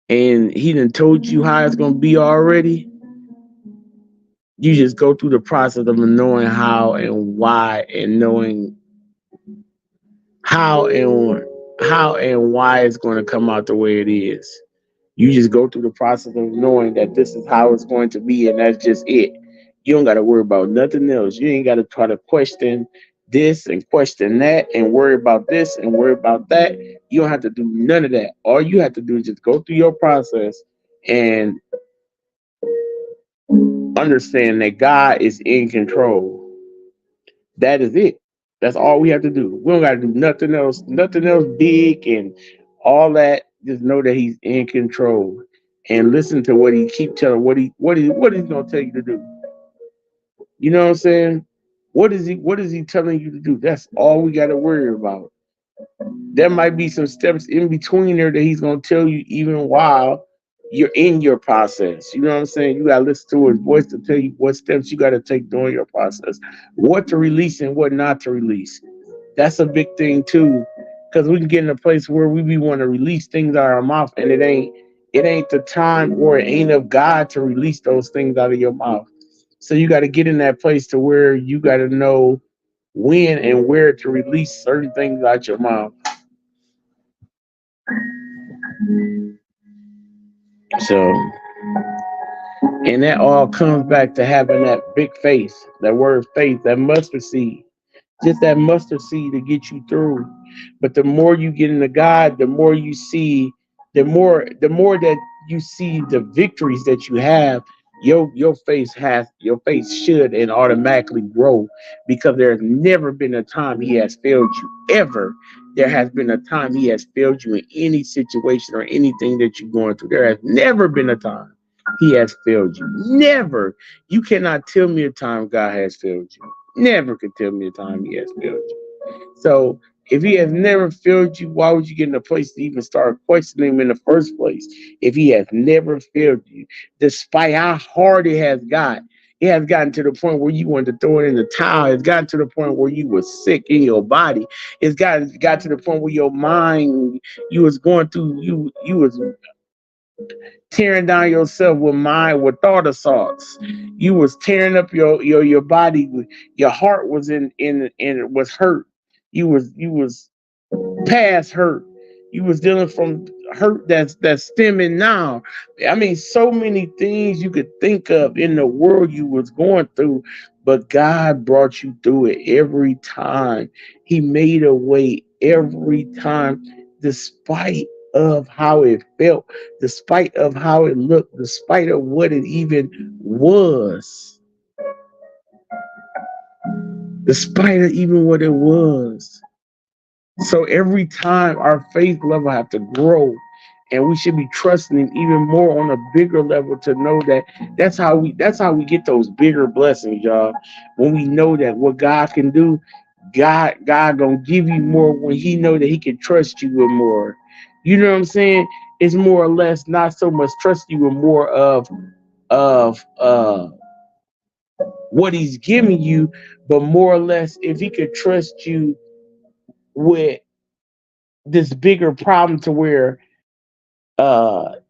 Speaker 1: and He done told you how it's gonna be already, you just go through the process of knowing how and why and knowing how and how and why it's going to come out the way it is. You just go through the process of knowing that this is how it's going to be, and that's just it. You don't got to worry about nothing else. You ain't got to try to question this and question that and worry about this and worry about that. You don't have to do none of that. All you have to do is just go through your process and understand that God is in control. That is it. That's all we have to do. We don't got to do nothing else big and all that. Just know that He's in control and listen to what He keep telling, what He's gonna tell you to do. You know what I'm saying? What is He telling you to do? That's all we got to worry about. There might be some steps in between there that He's gonna tell you even while you're in your process. You know what I'm saying? You gotta listen to His voice to tell you what steps you got to take during your process, what to release and what not to release. That's a big thing too, because we can get in a place where we be want to release things out of our mouth, and it ain't the time or it ain't of God to release those things out of your mouth. So you got to get in that place to where you got to know when and where to release certain things out your mouth. So, and that all comes back to having that big faith, that word faith, that mustard seed, just that mustard seed to get you through. But the more you get into God, the more you see, the more that you see the victories that you have, your face should and automatically grow, because there has never been a time He has failed you. Ever. There has been a time He has failed you in any situation or anything that you're going through. There has never been a time He has failed you. Never. You cannot tell me a time God has failed you. Never could tell me a time He has failed you. So if He has never failed you, why would you get in a place to even start questioning Him in the first place? If He has never failed you, despite how hard it has gotten to the point where you wanted to throw it in the towel. It's gotten to the point where you were sick in your body. Got to the point where your mind, you was going through, you was tearing down yourself with thought assaults. You was tearing up your body. Your heart was in it was hurt. You was past hurt. You was dealing from hurt that's stemming now. I mean, so many things you could think of in the world you was going through, but God brought you through it every time. He made a way every time, despite of how it felt, despite of how it looked, despite of what it even was, despite of even what it was. So every time our faith level have to grow, and we should be trusting Him even more on a bigger level to know that that's how we get those bigger blessings, y'all. When we know that what God can do, God gonna give you more when He know that He can trust you with more. You know what I'm saying? It's more or less not so much trust you with more of what He's giving you, but more or less if He could trust you with this bigger problem to where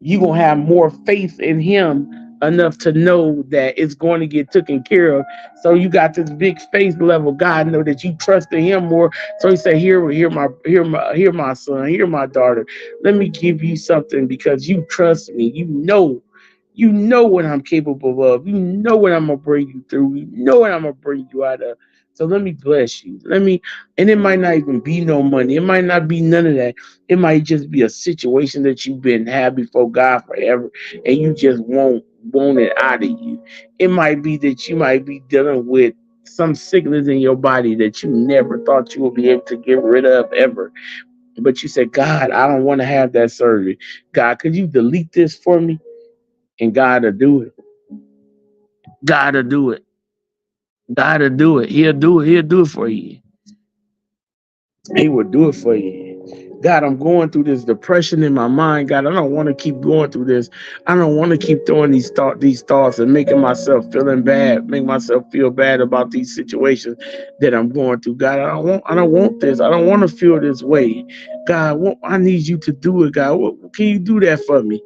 Speaker 1: you gonna have more faith in him enough to know that it's going to get taken care of. So you got this big faith level. God know that you trust in him more. So he said, here my son, here my daughter. Let me give you something because you trust me. You know what I'm capable of. You know what I'm gonna bring you through. You know what I'm gonna bring you out of. So let me bless you. And it might not even be no money. It might not be none of that. It might just be a situation that you've been had before God forever, and you just want it out of you. It might be that you might be dealing with some sickness in your body that you never thought you would be able to get rid of ever. But you said, God, I don't want to have that surgery. God, could you delete this for me? And God will do it. God will do it. God will do it. He'll do it. He'll do it for you. He will do it for you. God, I'm going through this depression in my mind. God, I don't want to keep going through this. I don't want to keep throwing these thoughts and making myself feeling bad, make myself feel bad about these situations that I'm going through. God, I don't want this. I don't want to feel this way. God, I need you to do it. God, can you do that for me?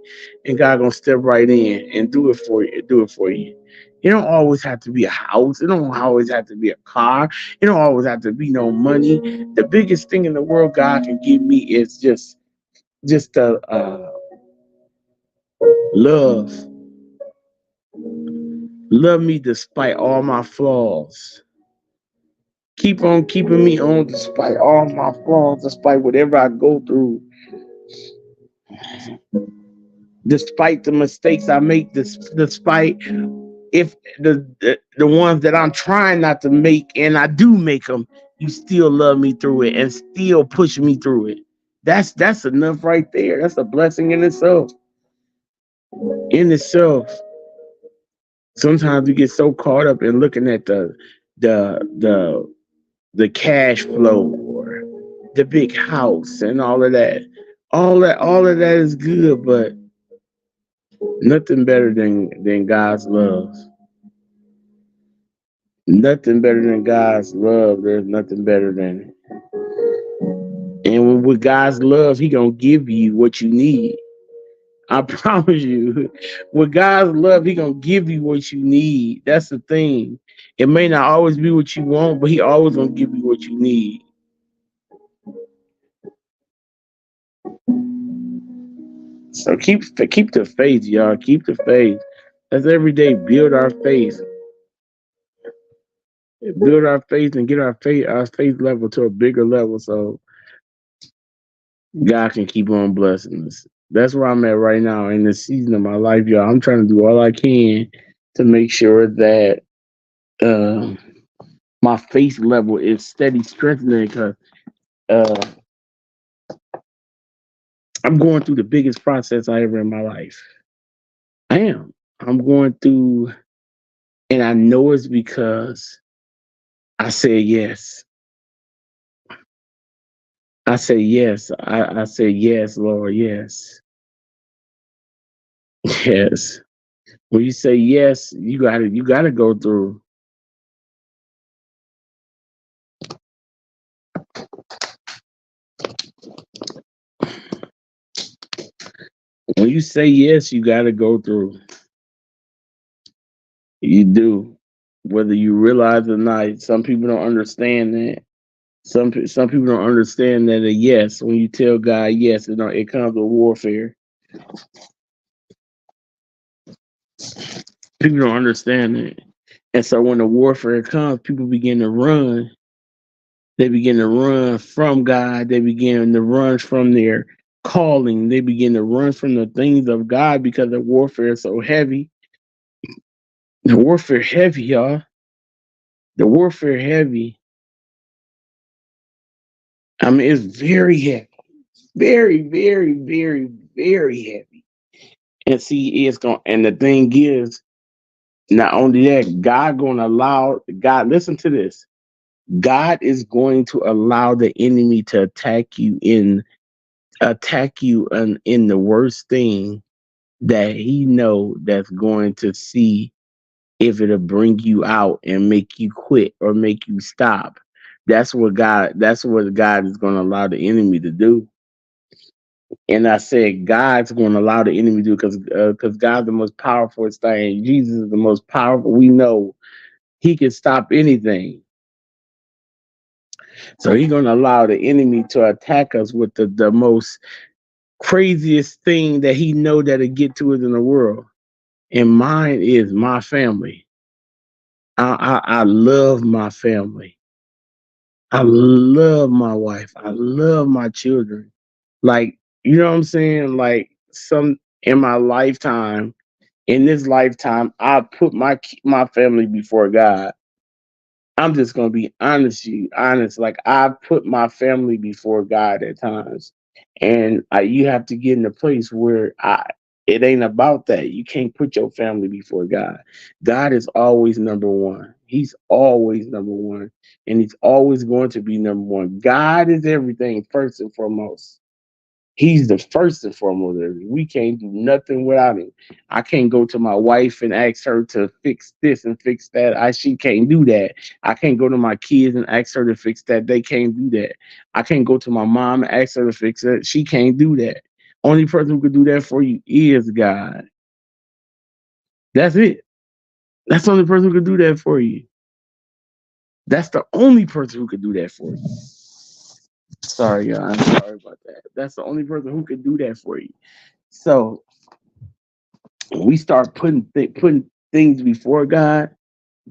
Speaker 1: And God gonna step right in and do it for you. Do it for you. It don't always have to be a house. It don't always have to be a car. It don't always have to be no money. The biggest thing in the world God can give me is just a love. Love me despite all my flaws. Keep on keeping me on despite all my flaws, despite whatever I go through, despite the mistakes I make, despite if the ones that I'm trying not to make and I do make them, you still love me through it and still push me through it. That's enough right there. That's a blessing in itself. In itself. Sometimes we get so caught up in looking at the the the cash flow or the big house and all of that. All of that is good, but nothing better than God's love. Nothing better than God's love. There's nothing better than it. And with God's love, He gonna give you what you need. I promise you, with God's love, He gonna give you what you need. That's the thing. It may not always be what you want, but He always gonna give you what you need. So keep the faith, y'all. Keep the faith. Let's every day build our faith, and get our faith level to a bigger level, so God can keep on blessing us. That's where I'm at right now in this season of my life, y'all. I'm trying to do all I can to make sure that uh, my faith level is steady strengthening because uh, I'm going through the biggest process I ever in my life. I am. I'm going through, and I know it's because I said yes. I say yes. I say yes, Lord. Yes. Yes. When you say yes, you gotta go through. When you say yes, you gotta go through. You do. Whether you realize it or not, some people don't understand that. Some people don't understand that a yes, when you tell God yes, it comes with warfare. People don't understand that. And so when the warfare comes, people begin to run. They begin to run from God. They begin to run from their calling. They begin to run from the things of God because the warfare is so heavy. The warfare heavy, y'all. The warfare heavy. I mean, it's very heavy. Very, very, very, very heavy. And see, it's going and the thing is, not only that, God, listen to this. God is going to allow the enemy to attack you in the worst thing that he know that's going to see if it'll bring you out and make you quit or make you stop. That's what God is going to allow the enemy to do. And I said God's going to allow the enemy to do because God's the most powerful thing. Jesus is the most powerful. We know he can stop anything. So he's going to allow the enemy to attack us with the most craziest thing that he know that'll get to us in the world. And mine is my family. I love my family. I love my wife. I love my children. Like, you know what I'm saying? Like some in my lifetime, in this lifetime, I put my family before God. I'm just gonna be honest. Like I put my family before God at times, and you have to get in a place where it ain't about that. You can't put your family before God. God is always number one. He's always number one, and he's always going to be number one. God is everything first and foremost. He's the first and foremost. We can't do nothing without him. I can't go to my wife and ask her to fix this and fix that. She can't do that. I can't go to my kids and ask her to fix that. They can't do that. I can't go to my mom and ask her to fix it. She can't do that. Only person who can do that for you is God. That's it. That's the only person who can do that for you. That's the only person who could do that for you. Sorry, y'all. I'm sorry about that. That's the only person who could do that for you. So we start putting things before God,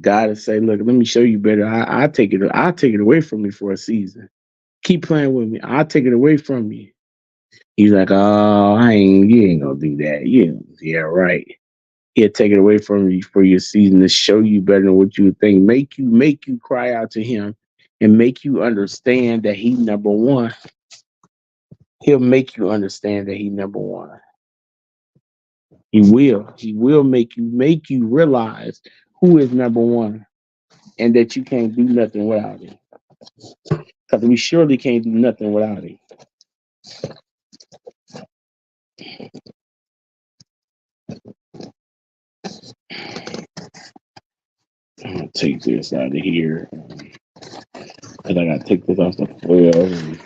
Speaker 1: God will say, "Look, let me show you better. I take it away from me for a season. Keep playing with me. I'll take it away from you." He's like, "Oh, you ain't gonna do that. Yeah, right. He'll take it away from you for your season to show you better than what you think. Make you cry out to him, and make you understand that he number one. He'll make you understand that he number one. He will. He will make you realize who is number one, and that you can't do nothing without him. Because we surely can't do nothing without him. I'm gonna take this out of here because I gotta take this off the foil and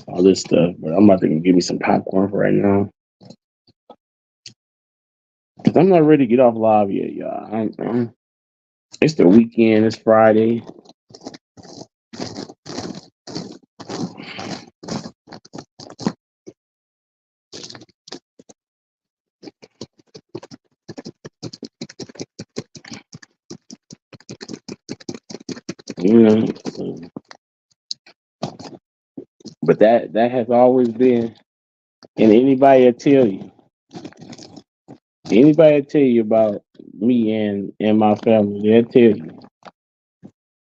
Speaker 1: all this stuff. But I'm about to give me some popcorn for right now because I'm not ready to get off live yet, y'all. It's the weekend. It's Friday. You know, but that has always been. And anybody will tell you about me and my family. They'll tell you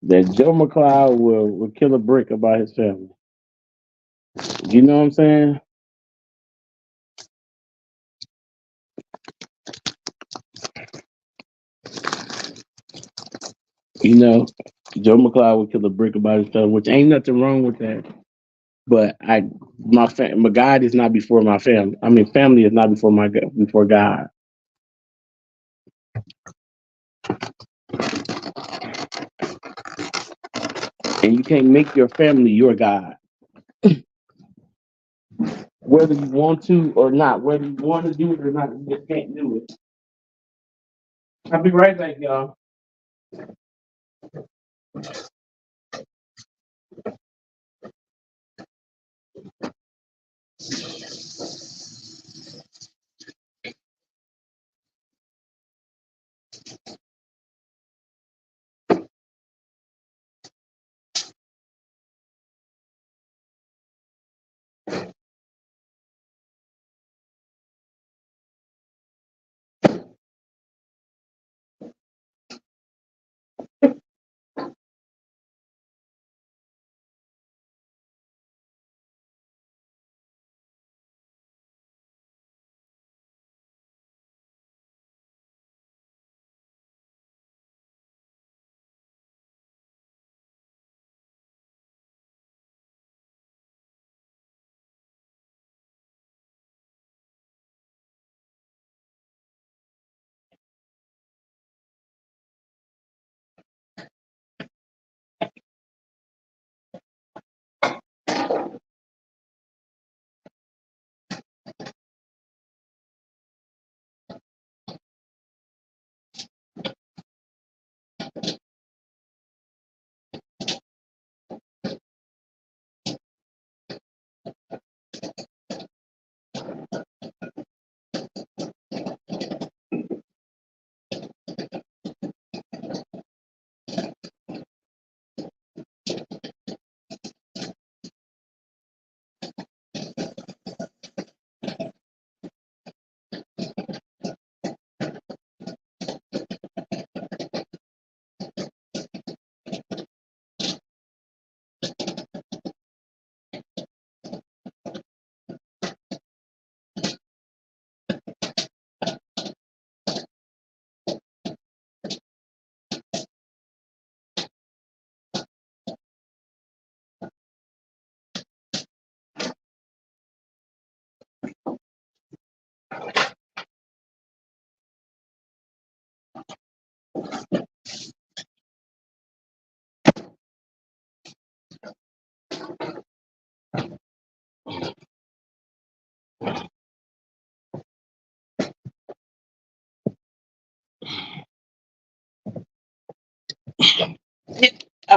Speaker 1: that Joe McLeod will kill a brick about his family. You know what I'm saying? You know, Joe McLeod would kill a brick about his family, which ain't nothing wrong with that. But my God is not before my family. I mean, family is not before God, and you can't make your family your God, whether you want to or not. Whether you want to do it or not, you just can't do it. I'll be right back, y'all.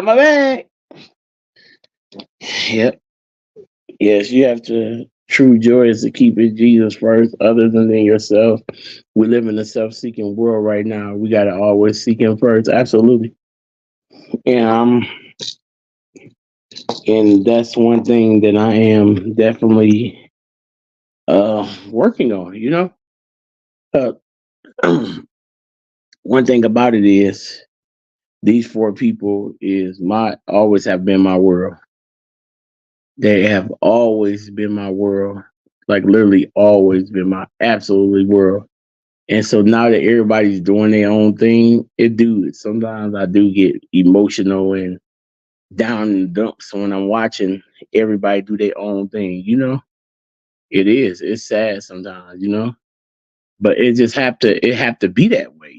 Speaker 1: my bag. Yep. Yes, you have to. True joy is to keep it Jesus first, other than yourself. We live in a self-seeking world right now. We gotta always seek Him first. Absolutely. And and that's one thing that I am definitely working on. Uh, one thing about it is these four people is my always have been my world. They have always been my world, like literally always been my absolutely world. And so now that everybody's doing their own thing, sometimes I do get emotional and down in the dumps when I'm watching everybody do their own thing. It's sad sometimes. But it have to be that way.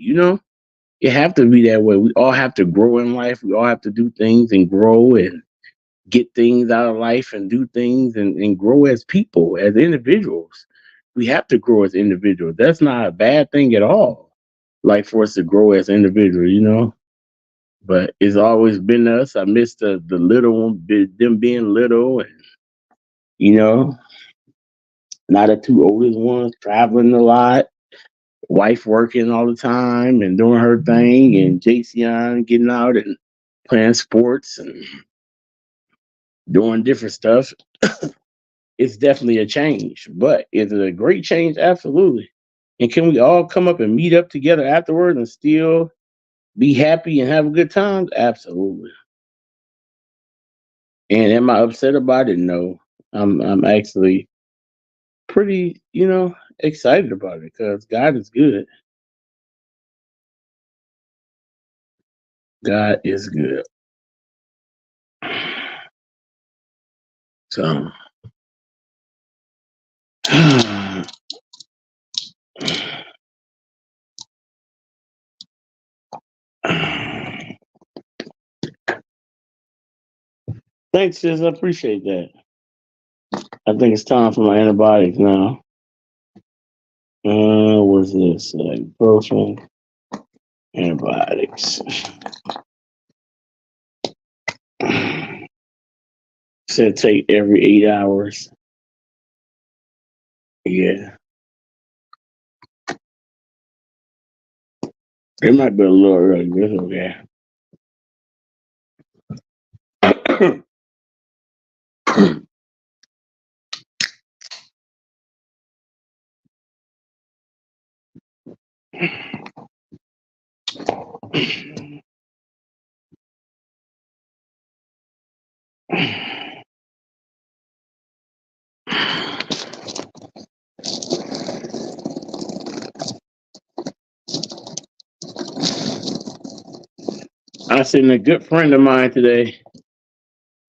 Speaker 1: It have to be that way. We all have to grow in life. We all have to do things and grow and get things out of life and do things and grow as people, as individuals. We have to grow as individuals. That's not a bad thing at all. Like for us to grow as individuals. But it's always been us. I miss the little one, them being little, and you know, not the two oldest ones traveling a lot, wife working all the time and doing her thing, and JCon getting out and playing sports and doing different stuff. It's definitely a change, but is it a great change? Absolutely. And can we all come up and meet up together afterwards and still be happy and have a good time? Absolutely. And am I upset about it? No. I'm actually pretty, excited about it because God is good. God is good. So thanks, sis. I appreciate that. I think it's time for my antibiotics now. What's this? Ibuprofen, antibiotics. Said take every 8 hours. Yeah, it might be a little early, but it's okay. I seen a good friend of mine today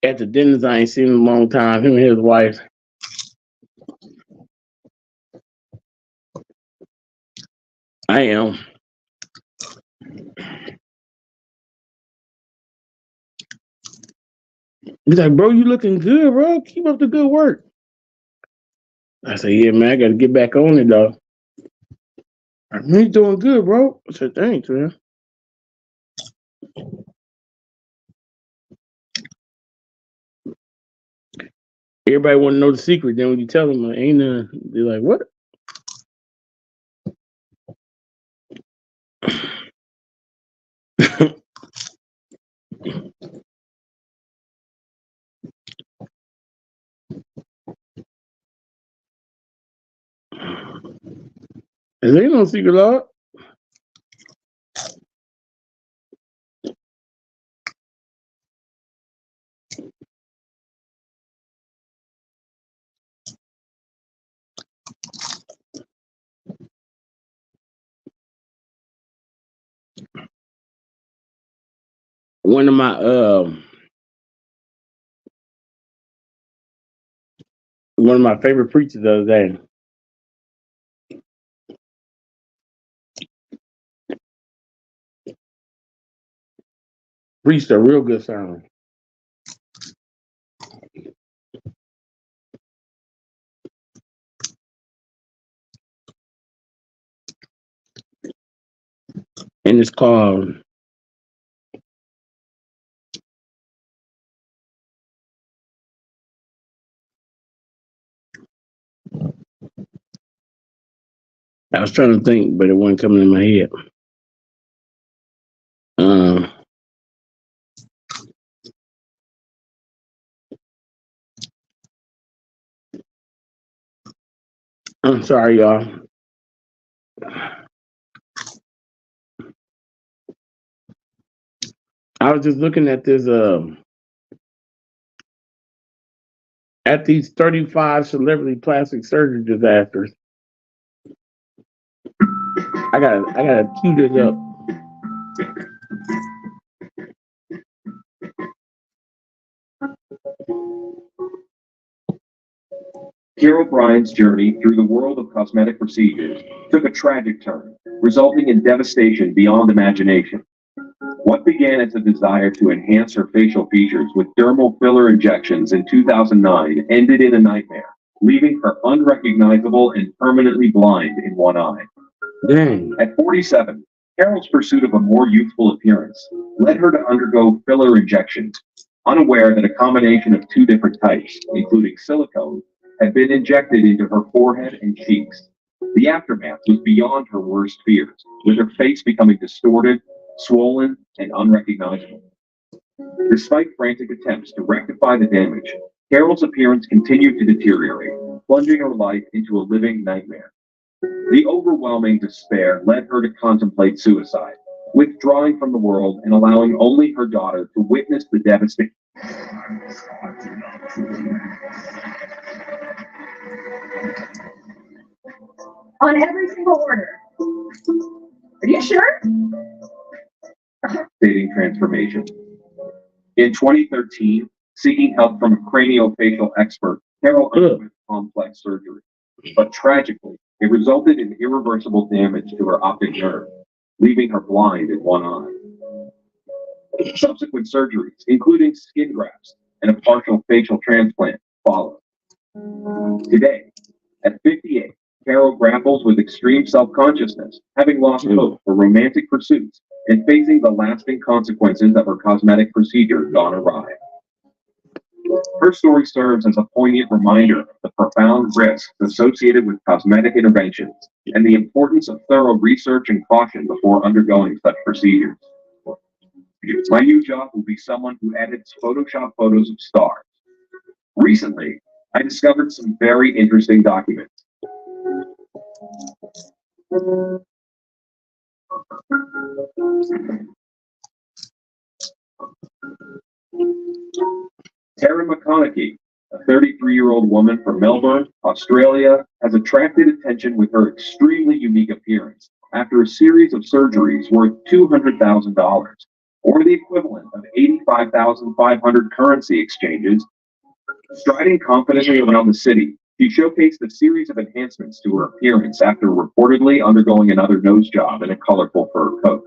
Speaker 1: at the dentist. I ain't seen in a long time. Him and his wife. I am. He's like, bro, you looking good, bro. Keep up the good work. I said, yeah, man, I got to get back on it, though. You doing good, bro. I said, thanks, man. Everybody want to know the secret. Then when you tell them, ain't none, they're like, what? And they no secret, Lord. One of my one of my favorite preachers the other day preached a real good sermon. And it's called I was trying to think, but it wasn't coming in my head. Um, I'm sorry, y'all. I was just looking at this. At these 35 celebrity plastic surgery disasters. I gotta cue this up.
Speaker 3: Carol Bryant's journey through the world of cosmetic procedures took a tragic turn, resulting in devastation beyond imagination. What began as a desire to enhance her facial features with dermal filler injections in 2009 ended in a nightmare, leaving her unrecognizable and permanently blind in one eye.
Speaker 1: Dang.
Speaker 3: At 47, Carol's pursuit of a more youthful appearance led her to undergo filler injections, unaware that a combination of two different types, including silicone, had been injected into her forehead and cheeks. The aftermath was beyond her worst fears, with her face becoming distorted, swollen, and unrecognizable. Despite frantic attempts to rectify the damage, Carol's appearance continued to deteriorate, plunging her life into a living nightmare. The overwhelming despair led her to contemplate suicide, withdrawing from the world and allowing only her daughter to witness the devastation.
Speaker 2: On every single order. Are you sure?
Speaker 3: Devastating transformation. In 2013, seeking help from a craniofacial expert, Carol underwent complex surgery. But tragically, it resulted in irreversible damage to her optic nerve, leaving her blind in one eye. Subsequent surgeries, including skin grafts and a partial facial transplant, followed. Today, at 58, Carol grapples with extreme self-consciousness, having lost hope for romantic pursuits and facing the lasting consequences of her cosmetic procedure gone awry. Her story serves as a poignant reminder of the profound risks associated with cosmetic interventions and the importance of thorough research and caution before undergoing such procedures. My new job will be someone who edits Photoshop photos of stars. Recently, I discovered some very interesting documents. Tara McConaughey, a 33-year-old woman from Melbourne, Australia, has attracted attention with her extremely unique appearance after a series of surgeries worth $200,000, or the equivalent of 85,500 currency exchanges. Striding confidently around the city, she showcased a series of enhancements to her appearance after reportedly undergoing another nose job in a colorful fur coat.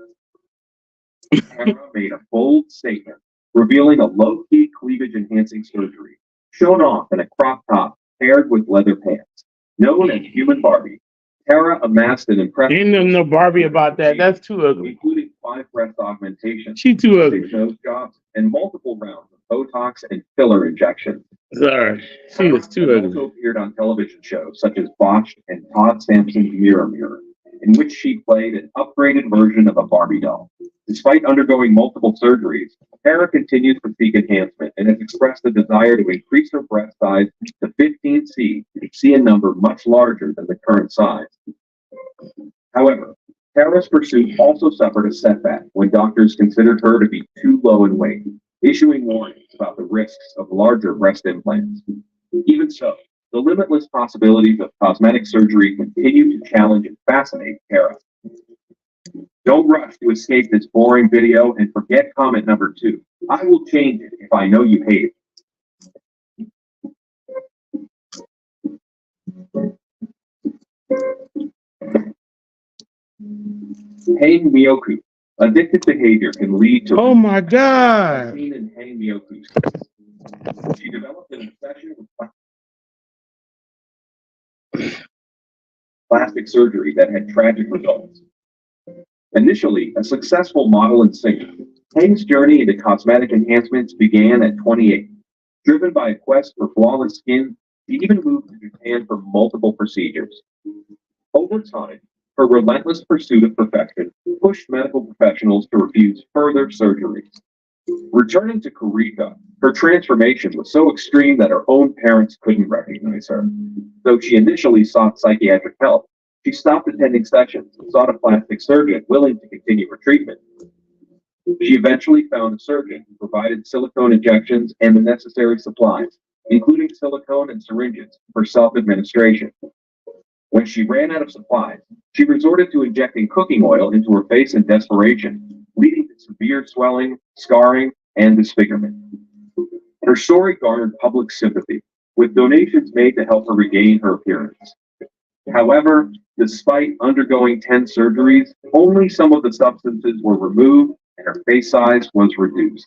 Speaker 3: Tara made a bold statement, revealing a low-key cleavage-enhancing surgery, shown off in a crop top paired with leather pants. Known as Human Barbie, Tara amassed an impressive...
Speaker 1: Ain't no Barbie about that. That's too ugly.
Speaker 3: Including 5 breast augmentations,
Speaker 1: She too ugly.
Speaker 3: 6 nose jobs, and multiple rounds of Botox and filler injections.
Speaker 1: Sorry, she was too ugly.
Speaker 3: Also appeared on television shows such as Botched and Todd Sampson's Mirror Mirror, in which she played an upgraded version of a Barbie doll. Despite undergoing multiple surgeries, Tara continues to seek enhancement and has expressed a desire to increase her breast size to 15C, see a number much larger than the current size. However, Tara's pursuit also suffered a setback when doctors considered her to be too low in weight, issuing warnings about the risks of larger breast implants. Even so, the limitless possibilities of cosmetic surgery continue to challenge and fascinate Tara. Don't rush to escape this boring video and forget comment number 2. I will change it if I know you hate it. Hang Miyoku. Addictive behavior can lead to...
Speaker 1: Oh my God.
Speaker 3: Seen in Hang Miyoku's case. She developed an obsession with plastic surgery that had tragic results. Initially a successful model and singer, Hang's journey into cosmetic enhancements began at 28. Driven by a quest for flawless skin, she even moved to Japan for multiple procedures. Over time, Her relentless pursuit of perfection pushed medical professionals to refuse further surgeries. Returning to Kurika, her transformation was so extreme that her own parents couldn't recognize her. Though she initially sought psychiatric help, she stopped attending sessions and sought a plastic surgeon willing to continue her treatment. She eventually found a surgeon who provided silicone injections and the necessary supplies, including silicone and syringes for self administration. When she ran out of supplies, she resorted to injecting cooking oil into her face in desperation, leading to severe swelling, scarring, and disfigurement. Her story garnered public sympathy, with donations made to help her regain her appearance. However, despite undergoing 10 surgeries, only some of the substances were removed and her face size was reduced.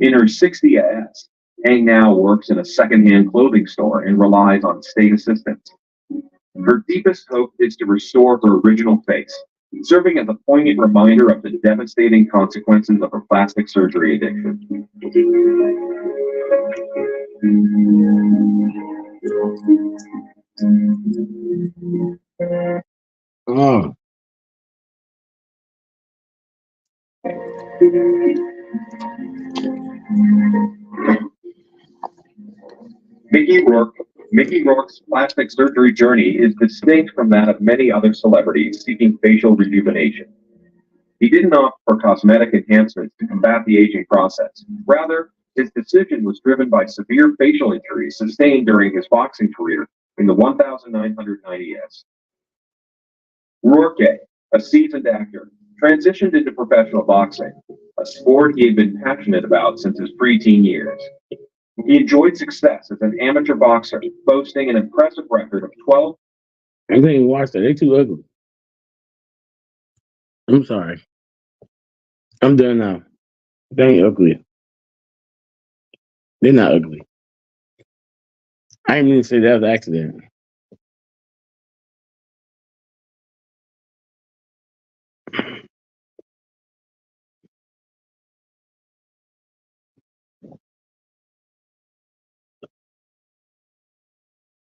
Speaker 3: In her 60s, Ang now works in a secondhand clothing store and relies on state assistance. Her deepest hope is to restore her original face, serving as a poignant reminder of the devastating consequences of her plastic surgery addiction.
Speaker 1: Oh,
Speaker 3: Mickey Rourke, Mickey Rourke's plastic surgery journey is distinct from that of many other celebrities seeking facial rejuvenation. He didn't opt for cosmetic enhancements to combat the aging process. Rather, his decision was driven by severe facial injuries sustained during his boxing career in the 1990s. Rourke, a seasoned actor, transitioned into professional boxing, a sport he had been passionate about since his preteen years. He enjoyed success as an amateur boxer, boasting an impressive record of 12.
Speaker 1: I didn't even watch that. They too ugly. I'm sorry. I'm done now. They ain't ugly. They're not ugly. I didn't mean to say that was an accident.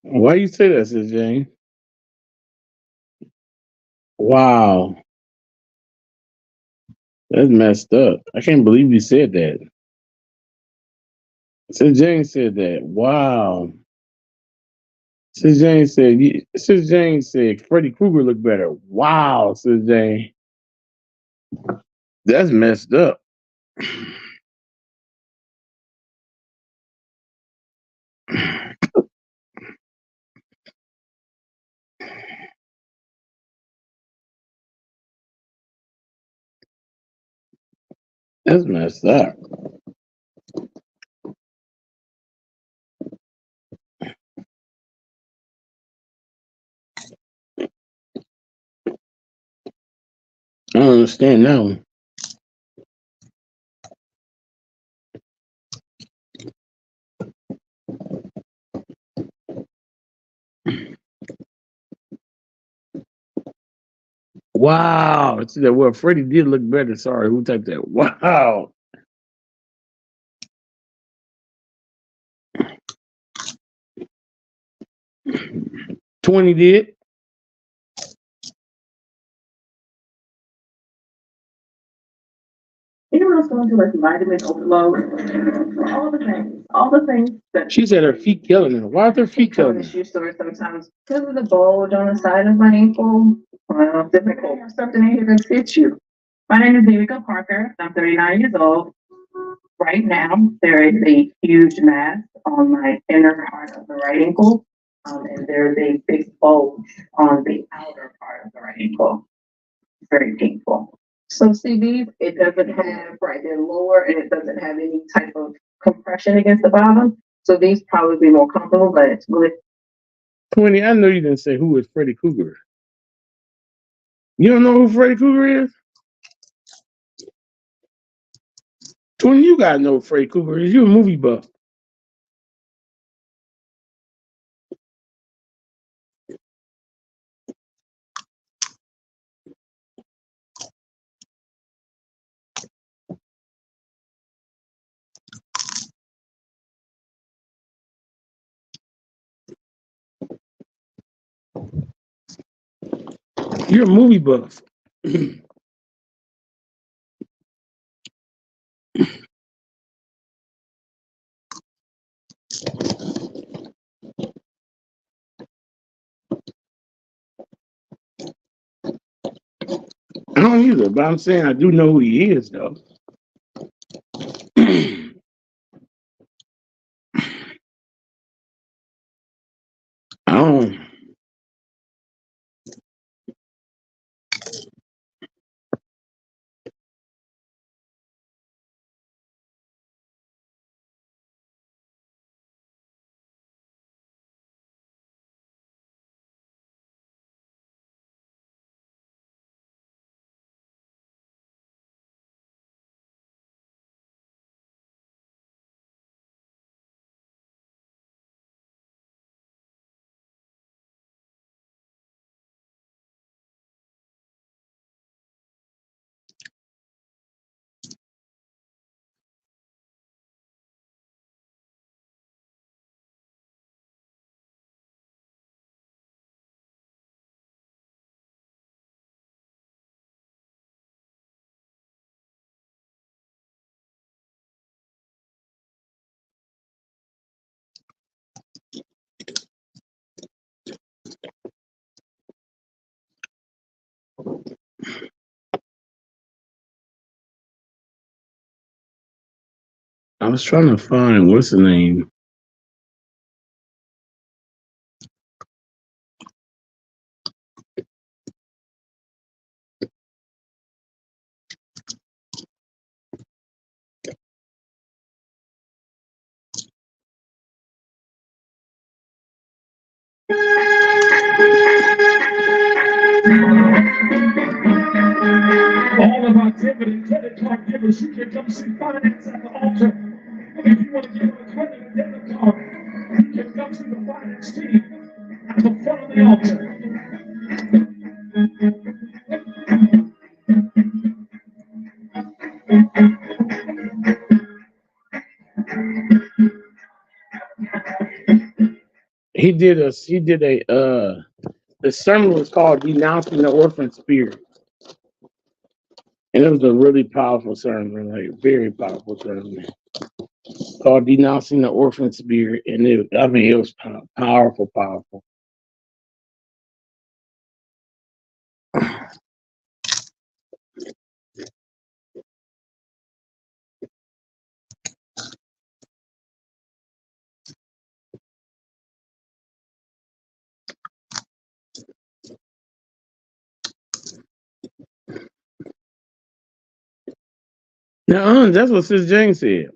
Speaker 1: Why you say that, Sis Jane? Wow. That's messed up. I can't believe you said that. Sis Jane said that. Wow. Sis Jane said Freddy Krueger looked better. Wow, Sis Jane. That's messed up. That's messed up. I don't understand now. Wow. It's that well, Freddie did look better. Sorry, who typed that? Wow. 20 did.
Speaker 2: Anyone else going through like vitamin overload? All the things that
Speaker 1: She said her feet killing her. Why are her feet
Speaker 2: come in
Speaker 1: killing
Speaker 2: the
Speaker 1: her?
Speaker 2: shoe store sometimes because of the bulge on the side of my ankle. Well, difficult or something in here that fits you. My name is Danica Parker. I'm 39 years old. Right now, there is a huge mass on my inner part of the right ankle, and there's a big bulge on the outer part of the right ankle. Very painful. So see these, it doesn't have, right, they're lower and it doesn't have any type of compression against the bottom. So these probably be more comfortable, but it's really
Speaker 1: 20, I know you didn't say who is Freddy Krueger. You don't know who Freddy Krueger is? 20, you gotta know who Freddy Krueger is. You a movie buff. You're a movie buff. I don't either, but I'm saying I do know who he is, though. I don't. I was trying to find what's the name.
Speaker 2: All of our debit and credit card givers, you can come see finance at the altar. If you want to give a credit and debit card, you can come see the finance team at the front of the altar.
Speaker 1: He did a the sermon was called Denouncing the Orphan Spirit. And it was a really powerful sermon, like very powerful sermon. Called Denouncing the Orphan Spirit. And it was powerful, powerful. Now, that's what Sis Jane said.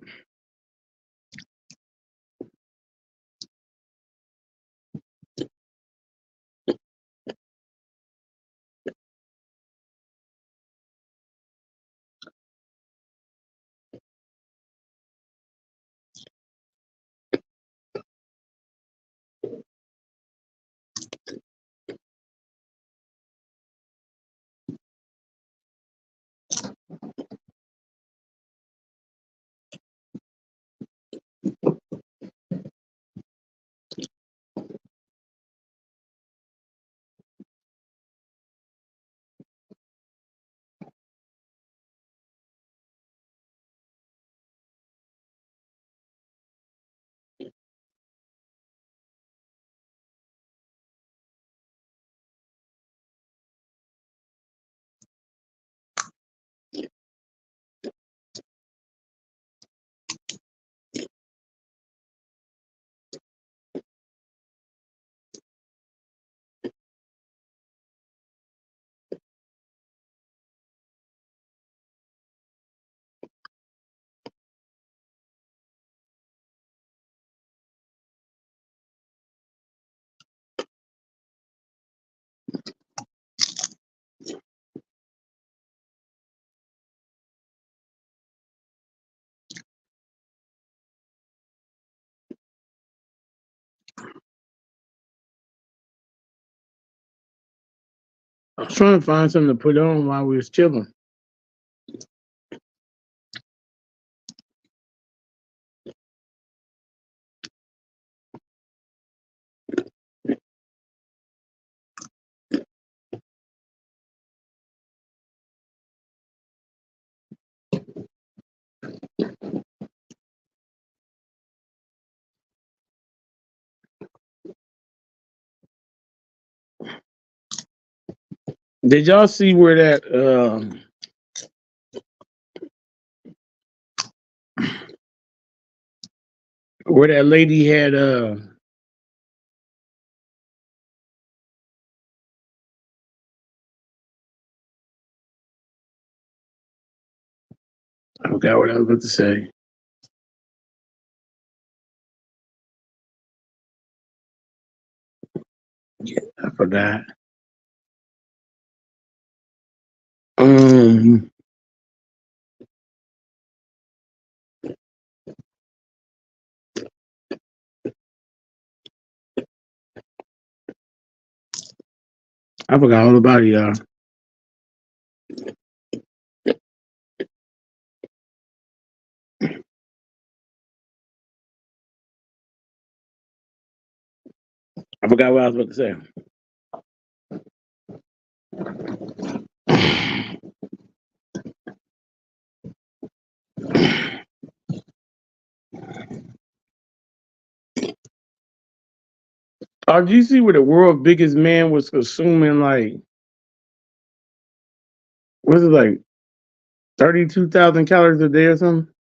Speaker 1: I was trying to find something to put on while we was chilling. Did y'all see where that lady had I forgot what I was about to say. I forgot. I forgot all about it, y'all. I forgot what I was about to say. Oh, did you see where the world's biggest man was consuming like, was it like 32,000 calories a day or something?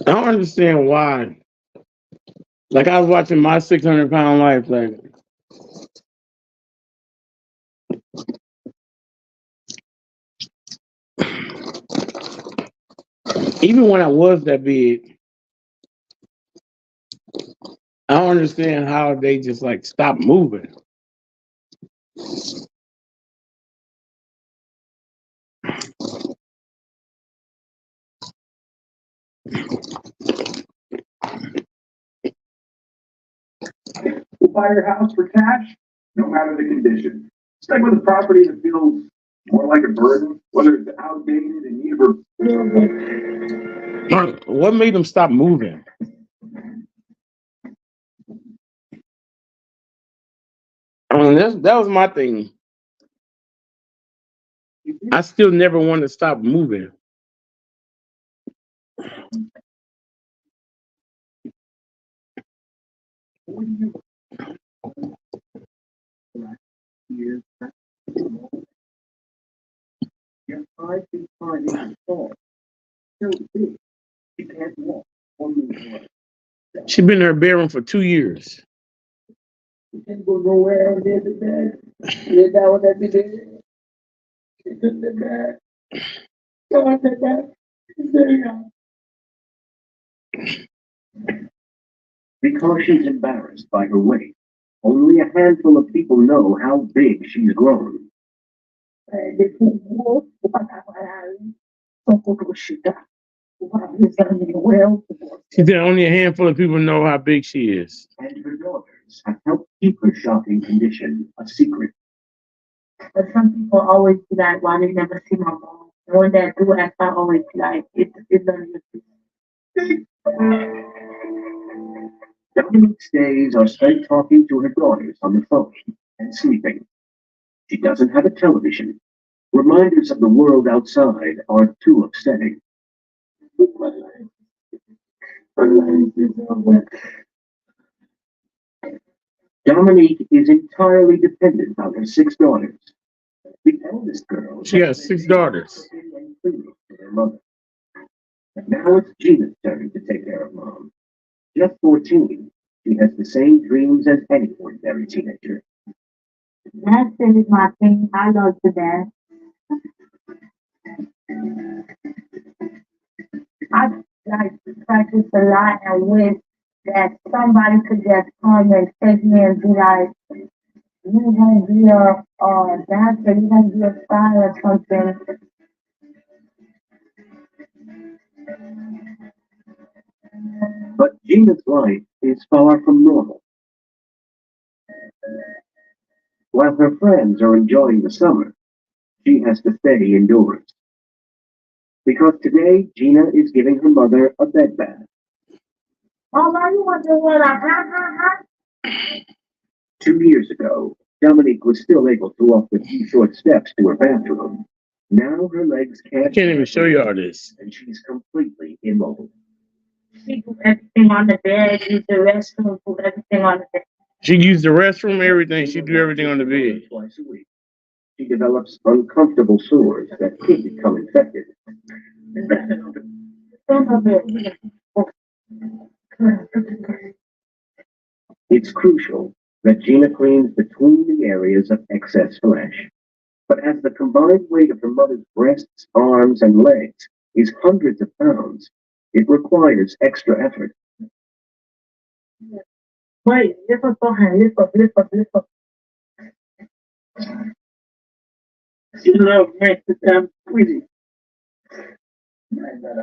Speaker 1: I don't understand why. Like I was watching My 600-Pound Life, like even when I was that big, I don't understand how they just like stopped moving.
Speaker 3: We'll buy your house for cash, no matter the condition. Stick with a property that feels more like a burden, whether it's outdated and need
Speaker 1: What made them stop moving? I mean, that was my thing. I still never wanted to stop moving. She's been in her bedroom for 2 years.
Speaker 2: You can't go nowhere and get the bed. Lay down every day. You took the bed. Go on the bed. There you go.
Speaker 3: Because she's embarrassed by her weight, only a handful of people know how big she's grown.
Speaker 1: She said only a handful of people know how big she is.
Speaker 3: And her daughters have helped keep her shocking condition a secret.
Speaker 2: But some people always be like, why they never see my mom? And when they do ask, I always be like, it doesn't exist.
Speaker 3: Dominique's days are spent talking to her daughters on the phone and sleeping. She doesn't have a television. Reminders of the world outside are too upsetting. Dominique is entirely dependent on her 6 daughters. The eldest girl.
Speaker 1: She has 6 daughters.
Speaker 3: To her mother. And now it's Gina's turn to take care of mom. Just 14, she has the same dreams as any ordinary teenager.
Speaker 2: Dancing is my thing. I love to dance. I like to practice a lot and wish that somebody could just come and take me and be like, you gonna be a dancer, you gonna be a star or something.
Speaker 3: But Gina's life is far from normal. While her friends are enjoying the summer, she has to stay indoors. Because today, Gina is giving her mother a bed bath.
Speaker 2: Oh, now you want to what? Ha.
Speaker 3: 2 years ago, Dominique was still able to walk the few short steps to her bathroom. Now her legs
Speaker 1: I can't even show you all this.
Speaker 3: and she's completely immobile.
Speaker 2: She do everything on the bed, use the restroom, do everything on the bed.
Speaker 1: She used the restroom, everything. She do everything on the bed.
Speaker 3: Twice a week. She develops uncomfortable sores that could become infected. It's crucial that Gina cleans between the areas of excess flesh. But as the combined weight of her mother's breasts, arms, and legs is hundreds of pounds, it requires extra effort.
Speaker 2: Wait, lift up her hand, lift up. She loves me to damn sweetie.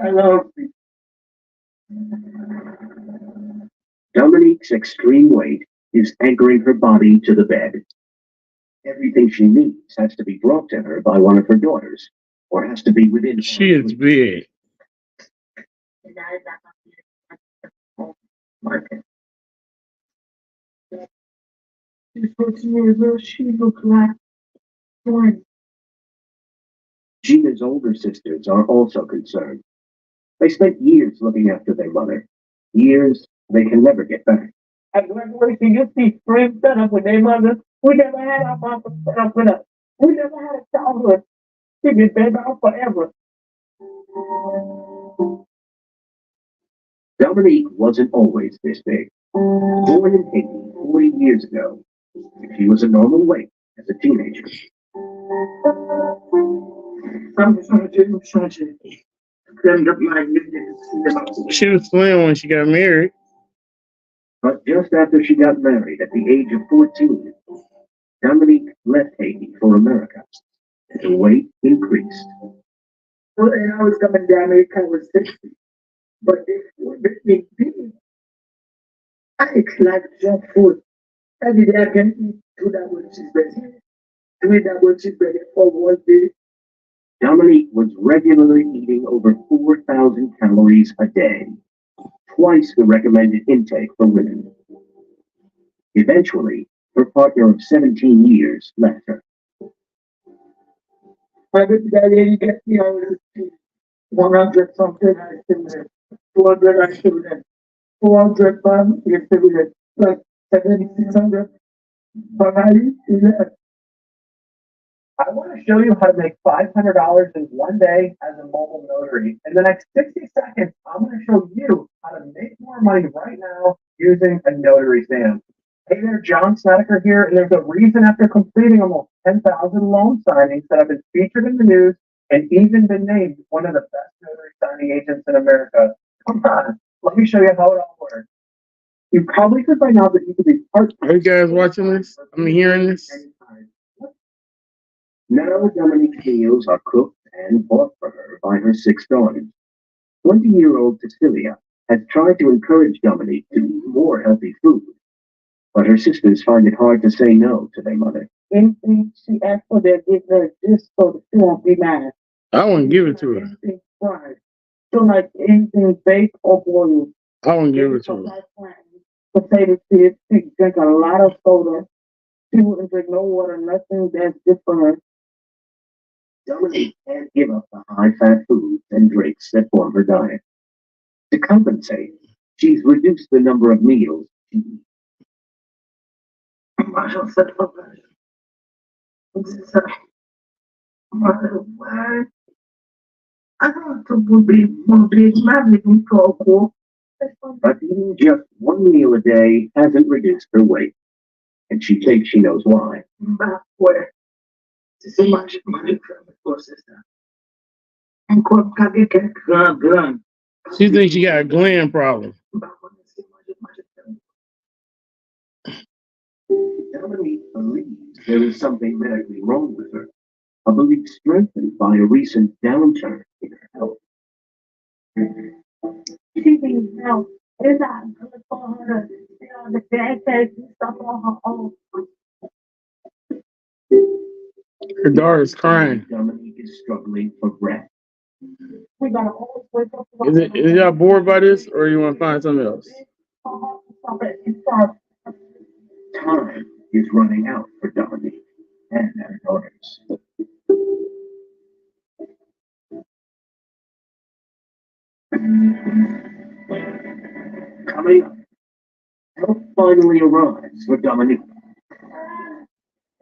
Speaker 2: I love you.
Speaker 3: Dominique's extreme weight is anchoring her body to the bed. Everything she needs has to be brought to her by one of her daughters, or has to be within.
Speaker 1: She is big.
Speaker 2: She's 14 years old. She looks like 20.
Speaker 3: Gina's older sisters are also concerned. They spent years looking after their mother, years they can never get back.
Speaker 2: At graduation, you see friends set up with their mother. We never had our mama set up with us. We never had a childhood. She been baby out forever.
Speaker 3: Dominique wasn't always this big. Born in Haiti 40 years ago, she was a normal weight as a teenager.
Speaker 1: She was slim when she got married.
Speaker 3: But just after she got married at the age of 14, Dominique left Haiti for America. The weight increased.
Speaker 2: Well, and I was coming down there, I was 60. But this would be big. I eat like junk food. Every day I can eat 2 double cheeseburgers. 3 double cheeseburgers for 1 day.
Speaker 3: Dominique was regularly eating over 4,000 calories a day, twice the recommended intake for women. Eventually, her partner of 17 years left her.
Speaker 2: I bet that lady gets me out 100 something, I still there. 200, I still there. 400 pounds, you still there. Like 7,600. But I left.
Speaker 4: I want to show you how to make $500 in 1 day as a mobile notary. In the next 60 seconds, I'm going to show you how to make more money right now using a notary stamp. Hey there, John Snedeker here, and there's a reason after completing almost 10,000 loan signings that I've been featured in the news and even been named one of the best notary signing agents in America. Come on, let me show you how it all works. You probably could find out that you could be part.
Speaker 1: Are you guys watching this? I mean, hearing this?
Speaker 3: Now Dominique's meals are cooked and bought for her by her 6 daughters. 20-year-old Cecilia has tried to encourage Dominique to eat more healthy food, but her sisters find it hard to say no to their mother.
Speaker 2: Anything she asks for, they'll give her just so she won't be mad.
Speaker 1: I wouldn't give it to her.
Speaker 2: Anything fried. So like anything baked or boiled.
Speaker 1: I wouldn't give it to her.
Speaker 2: potato chips. She drink a lot of soda. She wouldn't drink no water, nothing that's good for her.
Speaker 5: Dominique can't give up the high-fat foods and drinks that form her diet. To compensate, she's reduced the number of meals she eats. But eating just one meal a day hasn't reduced her weight, and she thinks she knows why.
Speaker 1: She thinks she got a gland problem.
Speaker 5: Dominique believes there is something medically wrong with her, a belief strengthened by a recent downturn in her health.
Speaker 2: She needs help. It's not good for her to sit on the backpack and stuff on her own.
Speaker 1: Her daughter's crying.
Speaker 5: Dominique is struggling for breath.
Speaker 2: We gotta always wake up.
Speaker 1: Is y'all bored by this, or you want to find something else?
Speaker 5: Time is running out for Dominique and her daughters. Coming up, help finally arrives for Dominique.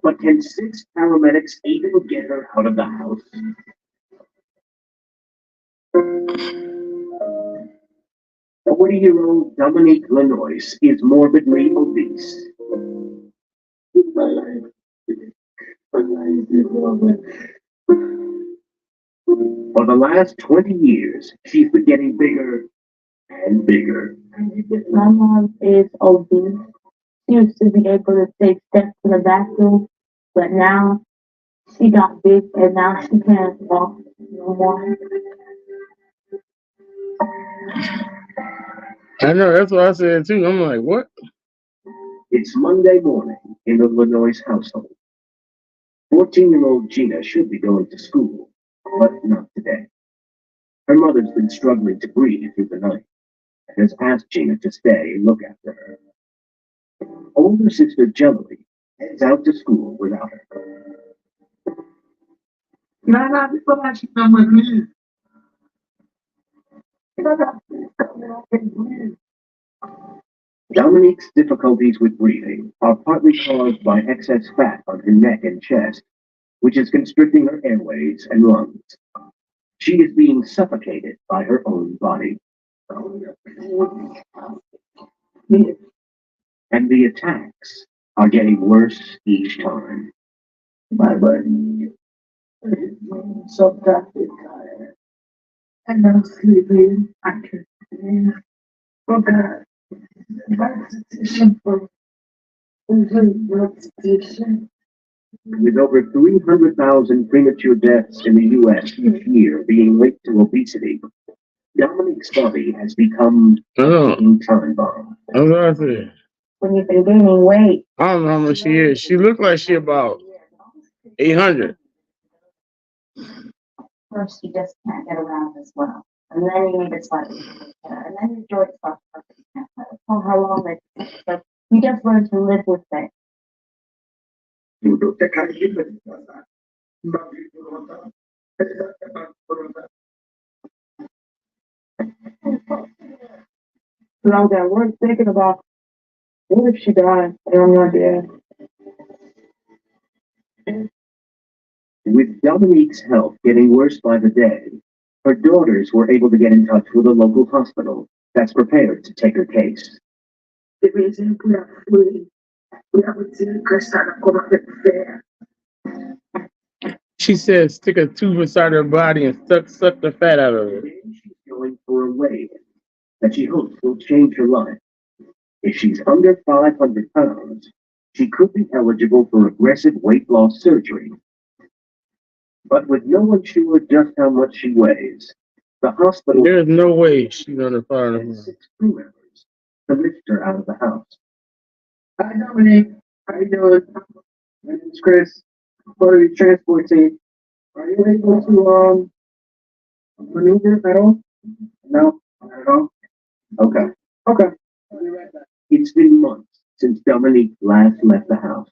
Speaker 5: But can 6 paramedics even get her out of the house? 40-year-old Dominique Lenois is morbidly obese. For the last 20 years, she's been getting bigger and bigger.
Speaker 2: My mom is obese. She used to be able to take steps to the bathroom, but now she got big and now she can't walk no more.
Speaker 1: I know, that's what I said too. I'm like, what?
Speaker 5: It's Monday morning in the Lenois household. 14-year-old Gina should be going to school, but not today. Her mother's been struggling to breathe through the night and has asked Gina to stay and look after her. Older sister Jelly heads out to school without her. Dominique's difficulties with breathing are partly caused by excess fat on her neck and chest, which is constricting her airways and lungs. She is being suffocated by her own body. And the attacks are getting worse each time.
Speaker 2: My body is so tired. And I'm sleeping. I can't sleep. Oh God.
Speaker 5: With over 300,000 premature deaths in the U.S. each year being linked to obesity, Dominique's body has become a time bomb.
Speaker 1: That's what I said.
Speaker 2: When you've been gaining weight.
Speaker 1: I don't know how much she is. She looked like she about 800.
Speaker 2: First, you just can't get around as well. And then you need to start, and then your joints start to for how long it takes. So you just learn to live with it. Long that we're thinking about what if she died? I don't know, idea.
Speaker 5: With Dominique's health getting worse by the day, her daughters were able to get in touch with a local hospital that's prepared to take her case.
Speaker 1: She said stick a tube inside her body and suck the fat out of her.
Speaker 5: Then she's going for a weigh that she hopes will change her life. If she's under 500 pounds, she could be eligible for aggressive weight loss surgery. But with no one sure just how much she weighs, the hospital
Speaker 1: There's no way she's under 500
Speaker 5: has
Speaker 1: pounds.
Speaker 5: 6 crew members to lift her out of the house.
Speaker 2: Hi, Dominique. How you doing? My name's Chris. I'm part of the transport team. Are you able to maneuver at all?
Speaker 5: No, not at all. Okay.
Speaker 2: Okay. I'll be right back.
Speaker 5: It's It's been months since Dominique last left the house,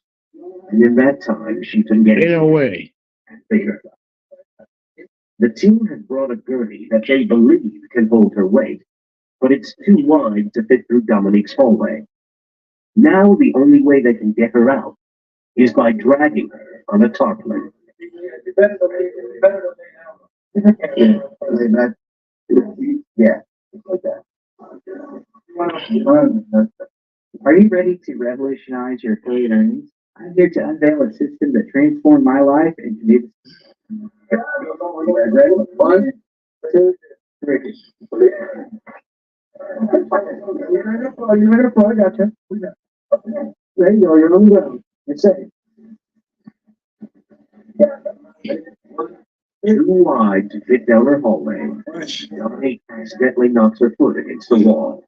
Speaker 5: and in that time, she's been
Speaker 1: Ain't
Speaker 5: getting
Speaker 1: no way.
Speaker 5: bigger. The team has brought a gurney that they believe can hold her weight, but it's too wide to fit through Dominique's hallway. Now the only way they can get her out is by dragging her on a tarpaulin. Yeah, like that. Are you ready to revolutionize your affiliate earnings? I'm here to unveil a system that transformed my life and new. Ready? 1, 2, 3. You're ready to flow, I gotcha. There you go, you're on the ground. It's safe. Too wide to fit down her hallway. Dominique accidentally knocks her foot against the wall.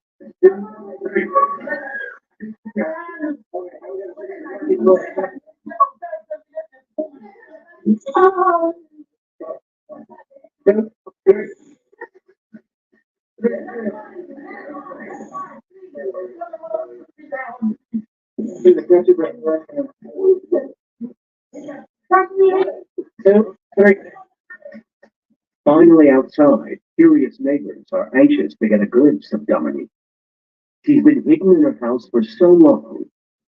Speaker 5: Finally outside, curious neighbors are anxious to get a glimpse of Dominique. She's been hidden in her house for so long,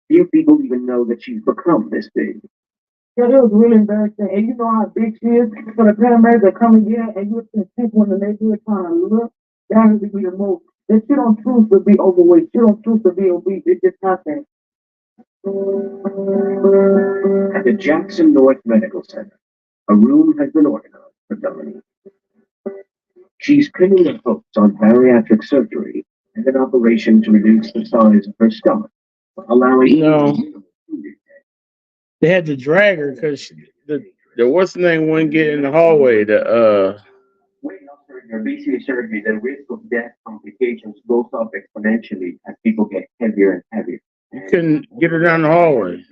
Speaker 5: few people even know that she's become this big. Yeah, it was really embarrassing. And you know how big she is for the paramedics that come in and you can see when the neighborhood trying to look, that would be the most. That she don't choose to be overweight. She don't choose to be obese. It just happens. At the Jackson North Medical Center, a room has been organized for Dominique. She's pinning her hopes on bariatric surgery and an operation to reduce the size of her stomach, allowing
Speaker 1: They had to drag her because the what's the name wouldn't get in the hallway.
Speaker 5: weight loss surgery or obesity surgery, the risk of death complications goes up exponentially as people get heavier and heavier.
Speaker 1: You couldn't get her down the hallway.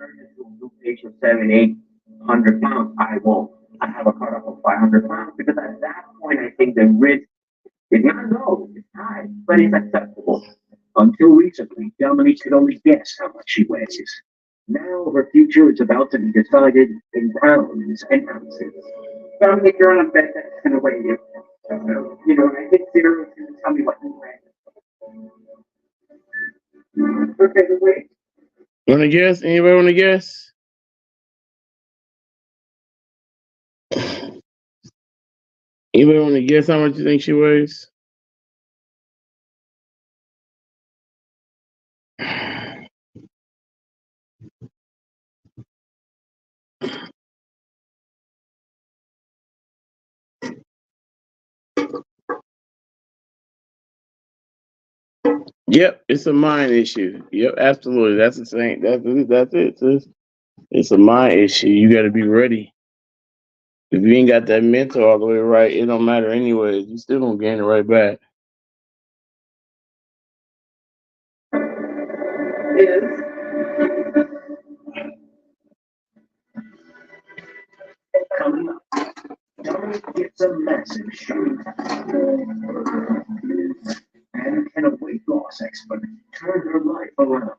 Speaker 5: Patient 700-800 pounds, I won't. I have a cutoff of 500 pounds because at that point I think the risk is not low, it's high, but it's acceptable. Until recently, Dominique could only guess how much she weighs. Now her future is about to be decided in pounds and ounces. Dominique, you're on a bed that's going to weigh you. You know, I hit 0 to tell me what you weigh. Okay, the weight.
Speaker 1: Want to guess? Anybody want to guess? Anybody want to guess how much you think she weighs? Yep, it's a mind issue. Yep, absolutely. That's the same. That's it. Sis. It's a mind issue. You got to be ready. If you ain't got that mental all the way right, it don't matter anyway. You still gonna gain it right back.
Speaker 2: Is
Speaker 5: Coming up, Dominique gets a massive shoot. And can a weight loss expert turn her life around?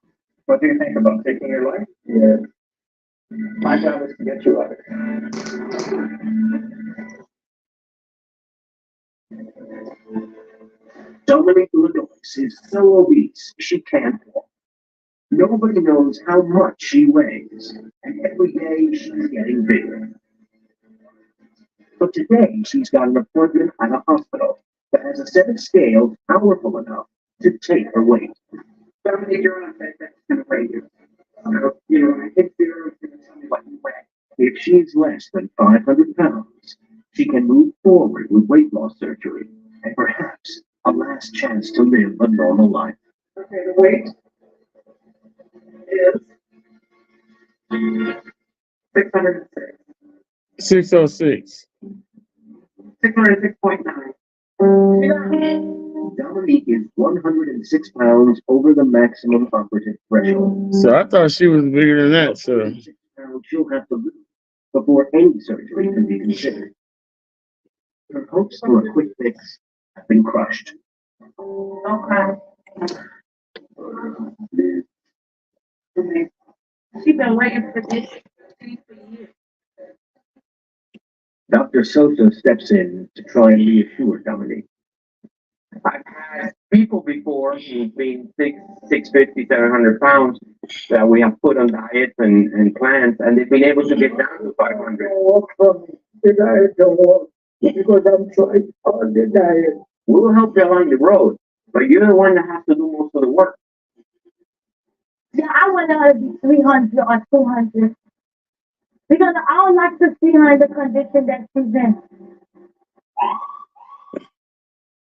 Speaker 5: What do you think about taking your life? Yeah. My job is to get you out of here. Dominique Lewis is so obese she can't walk. Nobody knows how much she weighs, and every day she's getting bigger. But today she's got an appointment at a hospital that has a set of scales powerful enough to take her weight. Dominique, you're on a bed that's going to weigh you. You know, I think they're going to tell me what you weigh. If she's less than 500 pounds, she can move forward with weight loss surgery and perhaps a last chance to live a normal life.
Speaker 2: okay, the weight is 606.
Speaker 1: 606.
Speaker 2: 606.9.
Speaker 5: Dominique is 106 pounds over the maximum operative threshold.
Speaker 1: So I thought she was bigger than that. So
Speaker 5: 106 pounds she'll have to lose before any surgery can be considered. Her hopes for a quick fix have been crushed.
Speaker 2: Okay.
Speaker 5: Liz,
Speaker 2: She's been waiting for this for years.
Speaker 5: Dr. Soto steps in to try and reassure Dominique.
Speaker 6: I've had people before who've been 650, 700 pounds that we have put on diets and plans, and they've been able to get down to 500.
Speaker 5: Walk from me. The diet don't work because I'm trying on the diet.
Speaker 6: We'll help you along the road, but you're the one that has to do most of the work.
Speaker 2: Yeah, I want her to be 300 or 200 because I don't like to see her in the condition that she's in.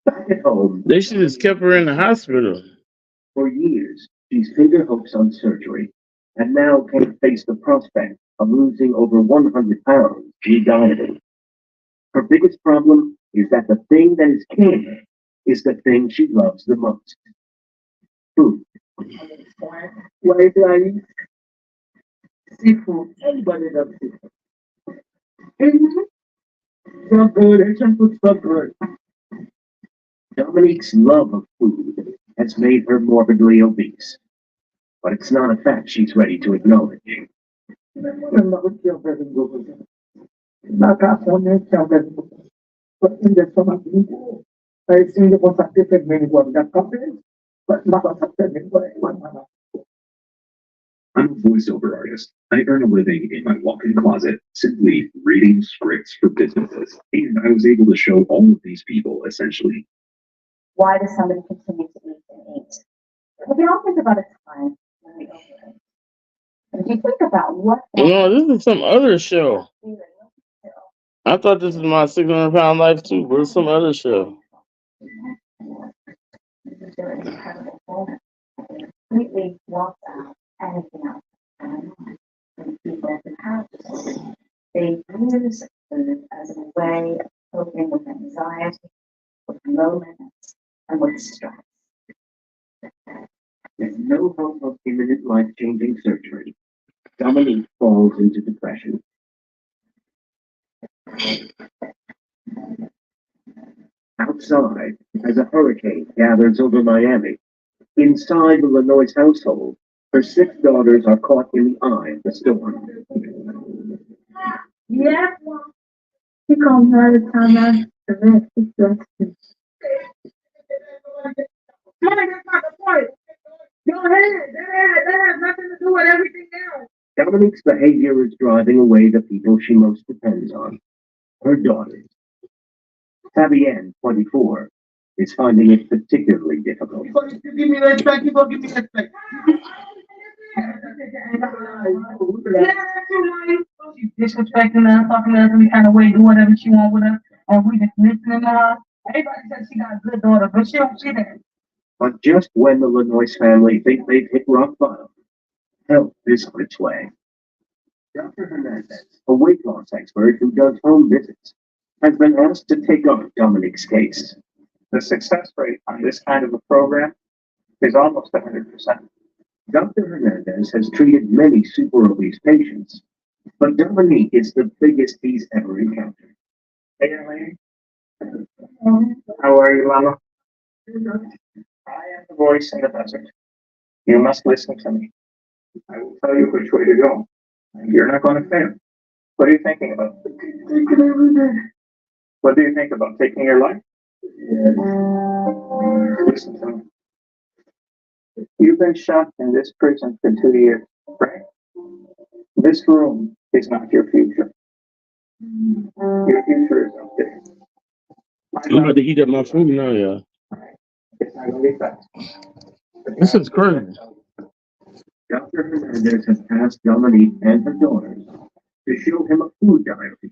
Speaker 5: Back at home,
Speaker 1: They should have just kept her in the hospital.
Speaker 5: for years, she's pinned her hopes on surgery and now can't face the prospect of losing over 100 pounds due dieting. Her biggest problem is that the thing that is killing her is the thing she loves the most. Food. White rice, seafood. Everybody loves seafood. So good, Asian food so good. Dominique's love of food has made her morbidly obese, but it's not a fact she's ready to acknowledge.
Speaker 3: I'm a voiceover artist. I earn a living in my walk-in closet, simply reading scripts for businesses. And I was able to show all of these people, essentially,
Speaker 2: Why does somebody continue to eat and eat? If you all think about a time when we overeat, if you think about what
Speaker 1: No, this is some other show. I thought this was my 600-pound life too, but it's some other show.
Speaker 2: Completely walked out anything else. When people in houses, they use food as a way of coping with anxiety, with loneliness, and with stress.
Speaker 5: There's no hope of imminent life-changing surgery. Dominique falls into depression. Outside, as a hurricane gathers over Miami, inside the Lenoy's household, her 6 daughters are caught in the eye of the storm.
Speaker 2: Yeah, he called me all the time after that. It's just that's not the point. Go ahead. That has nothing to do with everything else.
Speaker 5: Dominique's behavior is driving away the people she most depends on, her daughters. Fabienne, 24, is finding it particularly difficult.
Speaker 6: Give me respect, you gonna give me respect. She's disrespecting us, talking to us any kind of way, do whatever she wants with us, and we just listening to her. Everybody says she got a good daughter, but she don't see that.
Speaker 5: But just when the Lenoy's family think they've hit rock bottom, help is on its way. Dr. Hernandez, a weight loss expert who does home visits, has been asked to take on Dominique's case.
Speaker 4: The success rate on this kind of a program is almost 100%.
Speaker 5: Dr. Hernandez has treated many super obese patients, but Dominique is the biggest he's ever encountered.
Speaker 4: Hey, young lady. How are you, Mama? I am the voice in the desert. You must listen to me. I will tell you which way to go, and you're not going to fail. What are you thinking about? What do you think about taking your life? Listen to me. You've been shut in this prison for 2 years, right? This room is not your future. Your future is up there.
Speaker 1: I'm about to heat up my food now, y'all.
Speaker 4: It's not going to be fast.
Speaker 1: This is crazy.
Speaker 5: Dr. Hernandez has asked Dominique and her daughters to show him a food diary,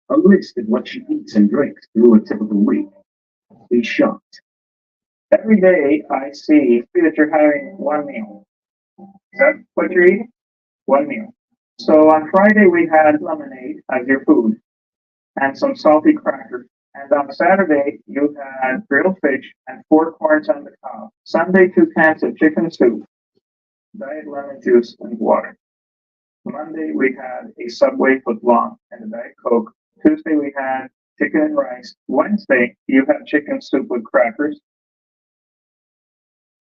Speaker 5: a list of what she eats and drinks through a typical week. He's shocked.
Speaker 4: Every day I see that you're having one meal. Is that what you're eating? One meal. So on Friday we had lemonade as your food and some salty crackers. And on Saturday you had grilled fish and 4 corns on the cob. Sunday 2 cans of chicken soup, diet lemon juice and water. Monday we had a Subway footlong and a Diet Coke. Tuesday we had chicken and rice. Wednesday you had chicken soup with crackers.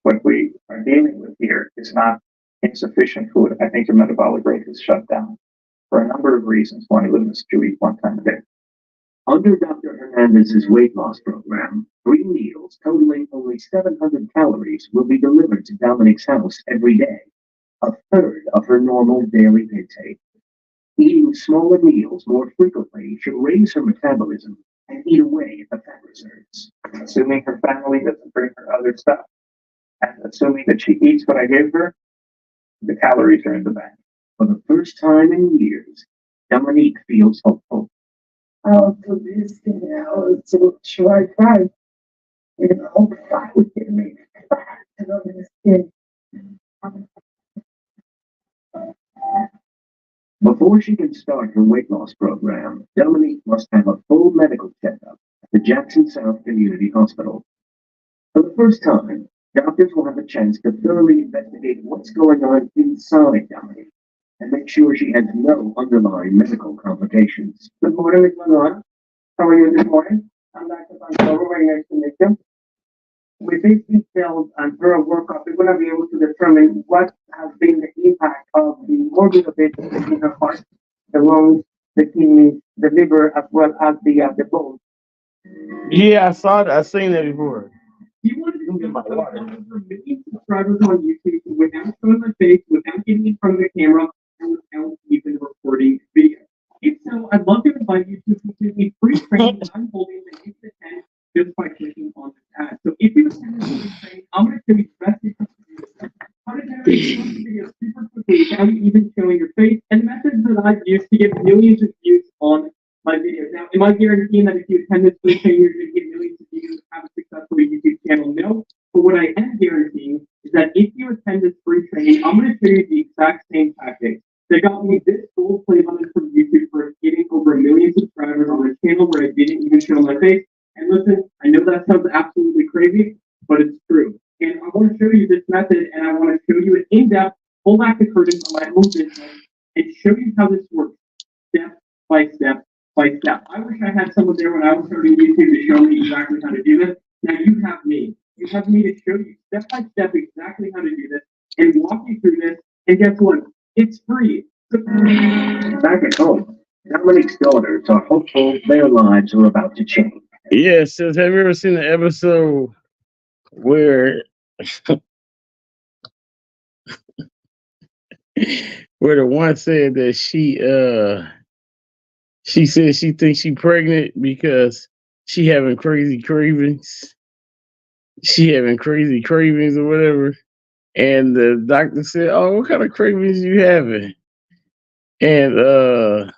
Speaker 4: What we are dealing with here is not insufficient food, I think your metabolic rate is shut down for a number of reasons. One, you miss you eat one time a day.
Speaker 5: Under Dr. Hernandez's weight loss program, 3 meals totaling only 700 calories will be delivered to Dominic's house every day, a third of her normal daily intake. Eating smaller meals more frequently should raise her metabolism and eat away at the fat reserves.
Speaker 4: Assuming her family doesn't bring her other stuff, and assuming that she eats what I gave her, the calories are in the bank.
Speaker 5: For the first time in years, Dominique feels hopeful.
Speaker 2: I'll do this and I'll do try right. You know, I would get me fat and I'm gonna skin.
Speaker 5: Before she can start her weight loss program, Dominique must have a full medical checkup at the Jackson South Community Hospital. For the first time, doctors will have a chance to thoroughly investigate what's going on inside Dominique and make sure she has no underlying medical complications.
Speaker 6: Good morning, Ms. Mcleod. How are you this morning? I'm Dr. Pantogo, very nice to meet you. With these details and thorough workup, we're going to be able to determine what has been the impact of the morbid obesity in her heart, the lungs, the kidneys, the liver, as well as the bones.
Speaker 1: Yeah, I saw that. I seen that before.
Speaker 6: You wanted to get my water. Million subscribers on YouTube without showing my face, without getting in front of the camera, and without even recording video. If so, I'd love to invite you to completely free training that I'm holding that you can attend just by clicking on the tab. So if you attend this free training, I'm going to show you the best you can do. How to generate videos super quickly without even showing your face, and methods that I've used to get millions of views on my videos. Now, am I guaranteeing that if you attend this free training, you're going to get millions of views, have a successful YouTube channel? No. But what I am guaranteeing is that if you attend this free training, I'm going to show you the exact same tactics that got me this gold play button from YouTube for getting over 1 million subscribers on a channel where I didn't even show my face. And listen, I know that sounds absolutely crazy, but it's true. And I want to show you this method, and I want to show you an in-depth, pull back the curtain on my own business and show you how this works, step by step by step. I wish I had someone there when I was starting YouTube to show me exactly how to do this. Now you have me. You have me to show you step by step exactly how to do this and walk you through this. And guess what? It's free.
Speaker 5: Back at home, Dominique's daughters are hopeful their lives are about to change.
Speaker 1: Yeah, sis, have you ever seen the episode where where the one said that she said she thinks she pregnant because she having crazy cravings. She having crazy cravings or whatever. And the doctor said, "Oh, what kind of cravings you having?" And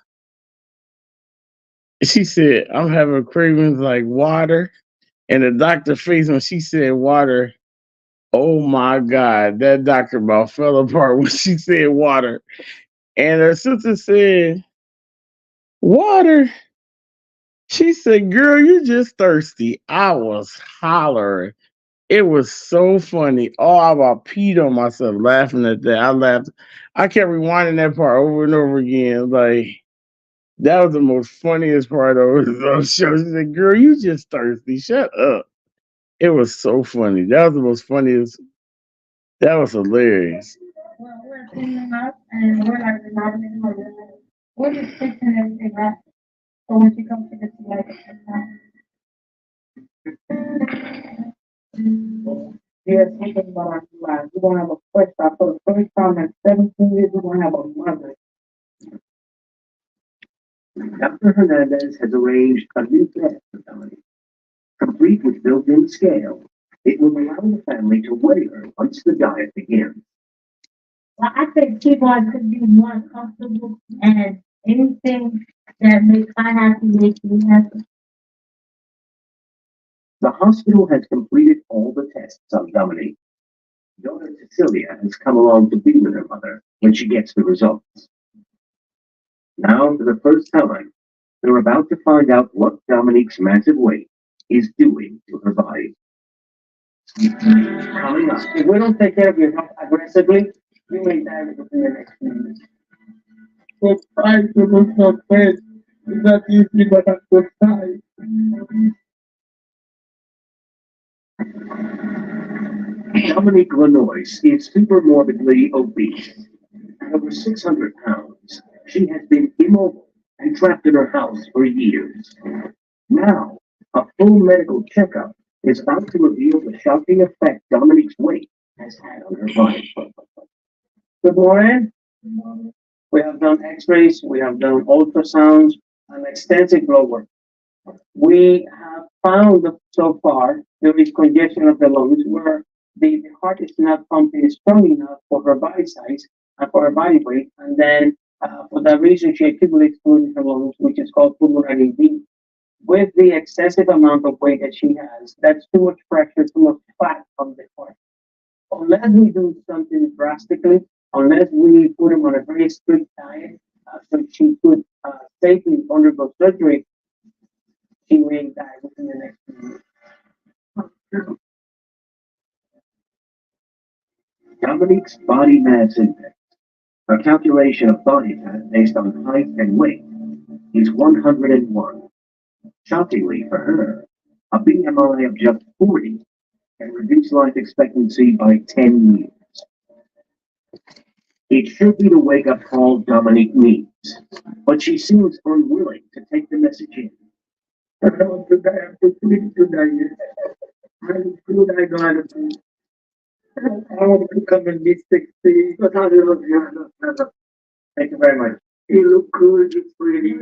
Speaker 1: she said, "I'm having cravings like water." And the doctor face when she said water, oh my God, that doctor about fell apart when she said water. And her sister said, "Water?" She said, "Girl, you just thirsty." I was hollering. It was so funny. Oh, I about peed on myself laughing at that. I laughed. I kept rewinding that part over and over again. Like, that was the most funniest part of the show. She said, "Girl, you just thirsty. Shut up." It was so funny. That was the most funniest. That was hilarious.
Speaker 2: Well, we're cleaning up and we're like remodeling her room. We're just fixing everything up. So when she comes to get together, yes, something about our lives. We're gonna have a first stop for the first time in 17 years. We're gonna have a mother.
Speaker 5: Dr. Hernandez has arranged a new bed for Dominique, complete with built-in scale. It will allow the family to weigh her once the diet begins.
Speaker 2: Well, I think people could be more comfortable and anything that makes her happy makes me happy.
Speaker 5: The hospital has completed all the tests on Dominique. Daughter Cecilia has come along to be with her mother when she gets the results. Now, for the first time, they're about to find out what Dominique's massive weight is doing to her body. Coming up,
Speaker 6: If we don't take care of your health aggressively, you may die within the next few years. So trying to lose your weight is not easy, but at the time.
Speaker 5: Dominique Lanois is super morbidly obese. At over 600 pounds, she has been immobile and trapped in her house for years. Now, a full medical checkup is about to reveal the shocking effect Dominique's weight has had on her body.
Speaker 2: Good morning. We have done x-rays, we have done ultrasounds, and extensive blood work. We have found so far there is congestion of the lungs where the heart is not pumping strong enough for her body size and for her body weight. And then for that reason, she accumulates fluid in her lungs, which is called pulmonary edema. With the excessive amount of weight that she has, that's too much pressure, too much fat on the heart. Unless we do something drastically, unless we put him on a very strict diet, so she could safely undergo surgery, she may die within the next few years.
Speaker 5: Dominique's body mass index, a calculation of body fat based on height and weight, is 101. Shockingly for her, a BMI of just 40 can reduce life expectancy by 10 years. It should be the wake-up call Dominique needs, but she seems unwilling to take the message in.
Speaker 2: I don't want to die after 22 years. I'm good, I don't have to. I want to come and be 60, but I don't know.
Speaker 5: Thank you very much.
Speaker 2: You look good, you're pretty.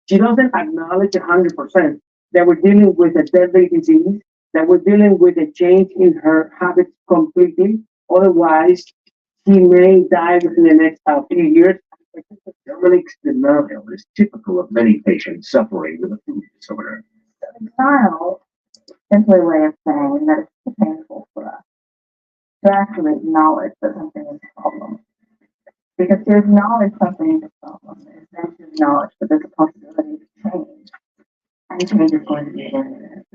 Speaker 2: She doesn't acknowledge 100% that we're dealing with a deadly disease, that we're dealing with a change in her habits completely. Otherwise, she may die within the next few years.
Speaker 5: Dominique's denial is typical of many patients suffering with a food disorder.
Speaker 7: Denial is simply a way of saying that it's too painful for us to actually acknowledge that something is a problem. Because to acknowledge something is a problem is then to acknowledge that there's a possibility of change. And change is going to be imminent.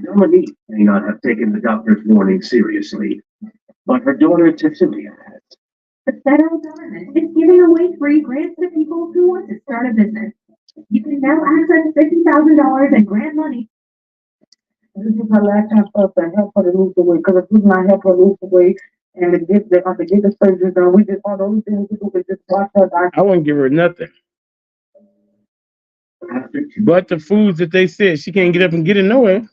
Speaker 5: Dominique may not have taken the doctor's warning seriously, but her daughter Cecilia has.
Speaker 8: The federal government is giving away free grants to people who want to start a business. You can now access $50,000 in grant money.
Speaker 2: This is her last chance for us to help her to lose the weight, because if we not help her lose the weight and to get the surgery done, we just all the only thing we do is just watch her die.
Speaker 1: I wouldn't give her nothing.
Speaker 5: After two,
Speaker 1: But the foods that they said she can't get up and get it nowhere.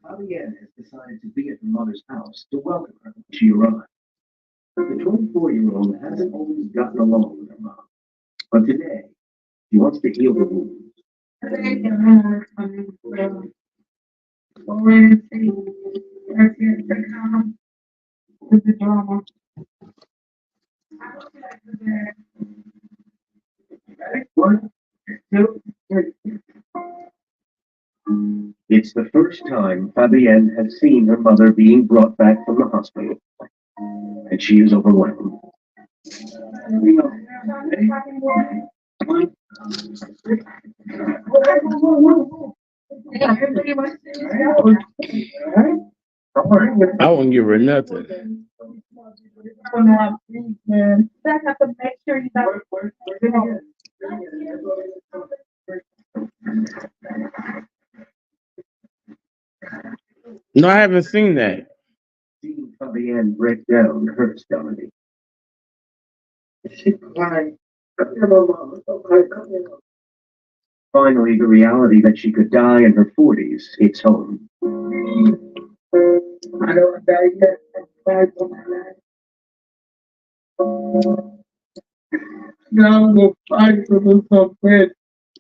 Speaker 5: Fabienne has decided to be at her mother's house to welcome her when she arrived. The 24-year-old hasn't always gotten along with her mom, but today she wants to heal the wounds.
Speaker 2: With the drama.
Speaker 5: One, two, three. It's the first time Fabienne has seen her mother being brought back from the hospital, and she is overwhelmed.
Speaker 1: I wouldn't give her nothing.
Speaker 8: Back up and make sure you got.
Speaker 1: No, I haven't seen that.
Speaker 5: Seeing Fabienne break down hurts Dominique.
Speaker 2: She cried. Come here, mama. Okay, come here.
Speaker 5: Finally, the reality that she could die in her 40s hits home.
Speaker 2: I don't die yet. I'm sorry for my life. Now I'm going to fight to lose some weight.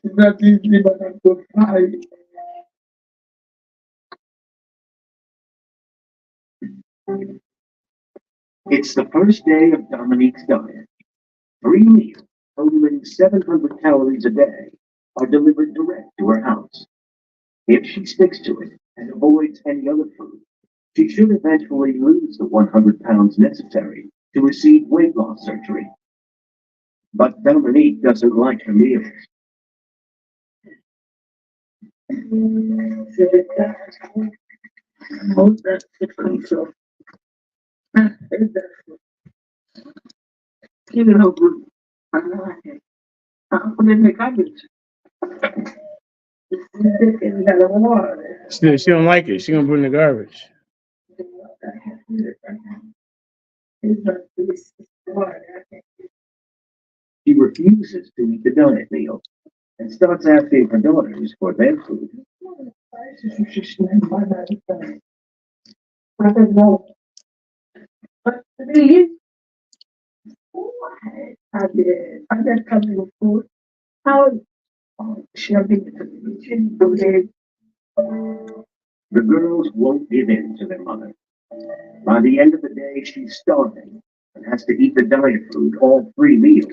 Speaker 2: It's not easy, but I'm going to fight.
Speaker 5: It's the first day of Dominique's diet. 3 meals, totaling 700 calories a day, are delivered direct to her house. If she sticks to it and avoids any other food, she should eventually lose the 100 pounds necessary to receive weight loss surgery. But Dominique doesn't like her meals.
Speaker 2: Hold that to control. Keep it over. I like it. I'm going to make habits.
Speaker 1: She don't like it. She gonna put it in the garbage.
Speaker 5: She refuses to eat the diet meal and starts asking her daughters for their food.
Speaker 2: I did. I got coming with food. How she'll be okay.
Speaker 5: The girls won't give in to their mother. By the end of the day, she's starving and has to eat the diet food, all 3 meals,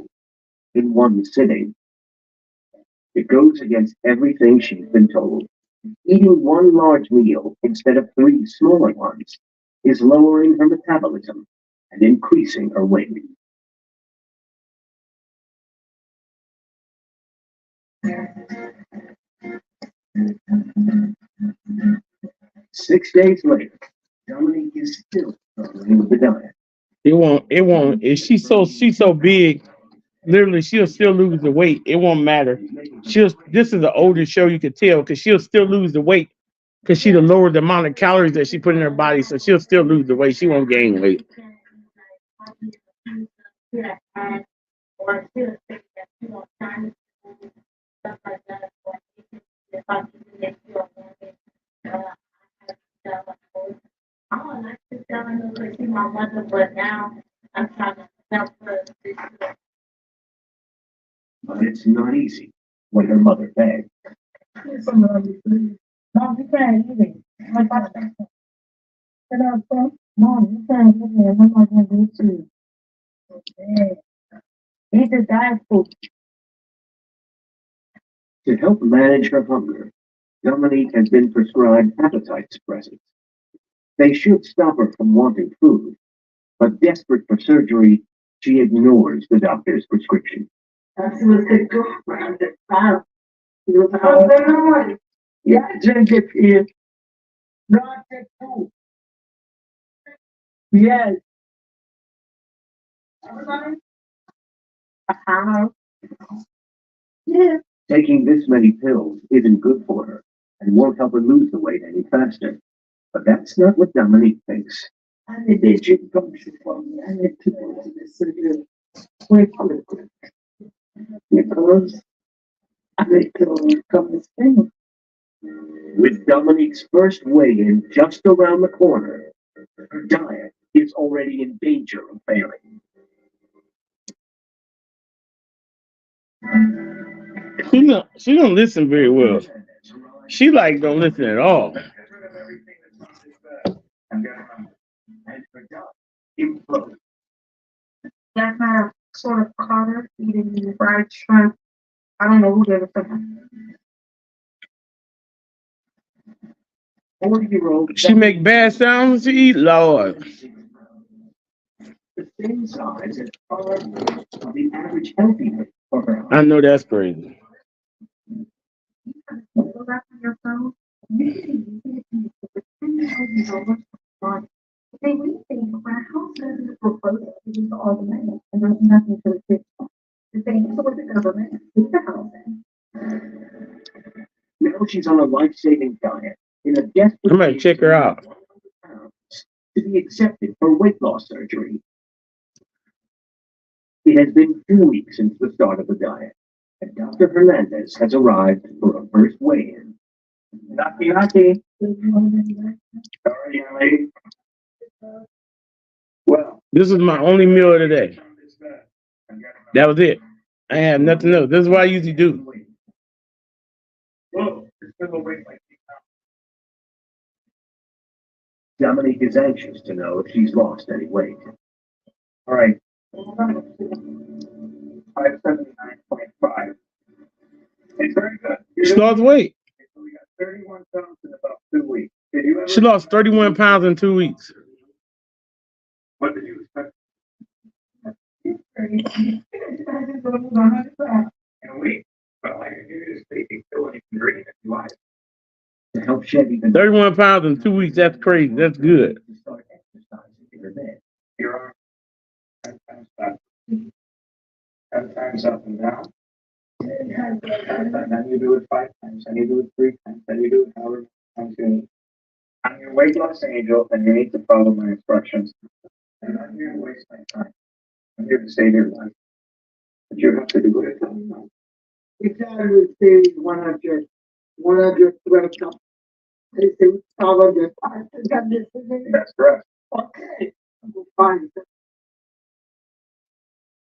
Speaker 5: in one sitting. It goes against everything she's been told. Eating one large meal instead of 3 smaller ones is lowering her metabolism and increasing her weight. Six days later, Dominique is still struggling with the diet.
Speaker 1: It won't. If she's so big, literally she'll still lose the weight. It won't matter. This is an older show, you could tell, because she'll still lose the weight because she'll lower the amount of calories that she put in her body, so she'll still lose the weight. She won't gain weight.
Speaker 5: But it's not easy when her mother begs.
Speaker 2: Mom, you can't eat it. Mom, you can't eat it. I'm not gonna eat you. Eat the diet food.
Speaker 5: To help manage her hunger, Dominique has been prescribed appetite suppressants. They should stop her from wanting food, but desperate for surgery, she ignores the doctor's prescription.
Speaker 2: Yeah, drink it here. Not take two. Yes. Yeah.
Speaker 5: Taking this many pills isn't good for her and won't help her lose the weight any faster. But that's not what Dominique thinks.
Speaker 2: I need the drink function for me. I need to go to the surgery. Wait for it. Because I need to come to Spain.
Speaker 5: With Dominique's first weigh-in just around the corner, her diet is already in danger of failing.
Speaker 1: She don't listen very well. She like don't listen at all.
Speaker 7: That's not sort of Carter eating fried shrimp. I don't know who gave it to him.
Speaker 5: 40-year-old.
Speaker 1: She make bad sounds to eat, Lord.
Speaker 5: The same size as far of the average healthy weight for her.
Speaker 1: I know that's crazy.
Speaker 7: Go back on your phone. You can use it for $10,000 a month. See, we think when a house doesn't propose to use all the money and there's nothing to the system. The thing is with the government, keep the housing.
Speaker 5: Now she's on a life-saving diet in a desperate.
Speaker 1: I'm gonna check her out.
Speaker 5: To be accepted for weight loss surgery. It has been 2 weeks since the start of the diet, and Dr. Hernandez has arrived for a first weigh-in.
Speaker 4: Knocky. Sorry, young lady. Well,
Speaker 1: This is my only meal of the day. That was it. I have nothing else. This is what I usually do.
Speaker 4: whoa, it's still a weight like
Speaker 5: Dominique is anxious to know if she's lost any weight.
Speaker 4: all right. 579.5. It's very good.
Speaker 1: She lost weight.
Speaker 4: We got 31 pounds in about 2 weeks. Did you ever,
Speaker 1: She lost 31 pounds in 2 weeks.
Speaker 4: what did you expect? In a week. But like, you just take pill and you can drink it if you like.
Speaker 5: To help shed even
Speaker 1: 31 pounds in 2 weeks. That's crazy. That's good.
Speaker 5: to start exercising in her bed.
Speaker 4: Your arm 10 times up. 10 times up and down. Then you do it 5 times, then you do it 3 times, then you do it however many times you need. I'm your weight loss angel, and you need to follow my instructions. I'm not here to waste my time. I'm here to save your life. But you have to do what I tell you.
Speaker 6: Exactly, series 100. 100 welcome. This is follow the
Speaker 4: That's correct.
Speaker 6: Okay. Fine.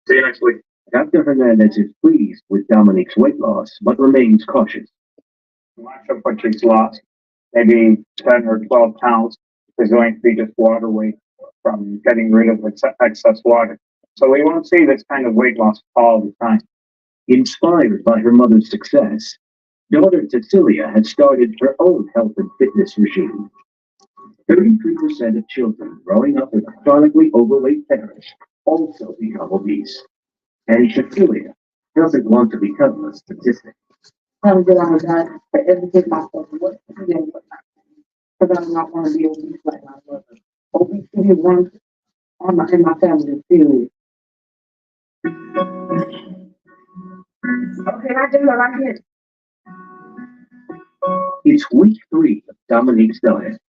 Speaker 4: See you next week.
Speaker 5: Dr. Hernandez is pleased with Dominique's weight loss, but remains cautious.
Speaker 4: Watch up what she's lost. Maybe 10 or 12 pounds is going to be just water weight from getting rid of excess water. So we won't see this kind of weight loss all the time.
Speaker 5: Inspired by her mother's success, daughter Cecilia has started her own health and fitness regime. 33% of children growing up with chronically overweight parents also become obese. And Cecilia doesn't want to become a statistic.
Speaker 7: I'm good on that for everything myself. What to do? Because I'm not going to be obese like my mother. Obesity runs in my family, period. Okay, I do it right here.
Speaker 5: It's week 3 of Dominique's diet.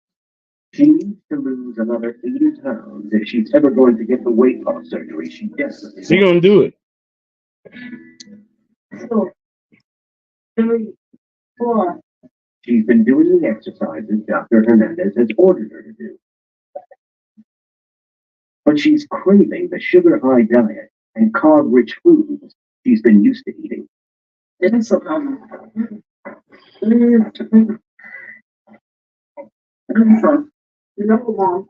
Speaker 5: She needs to lose another 80 pounds if she's ever going to get the weight loss surgery she desperately
Speaker 1: She
Speaker 5: wants.
Speaker 1: gonna do it.
Speaker 7: 2, 3, 4.
Speaker 5: She's been doing the exercises Dr. Hernandez has ordered her to do. But she's craving the sugar-high diet and carb-rich foods she's been used to eating.
Speaker 7: It is so Number one,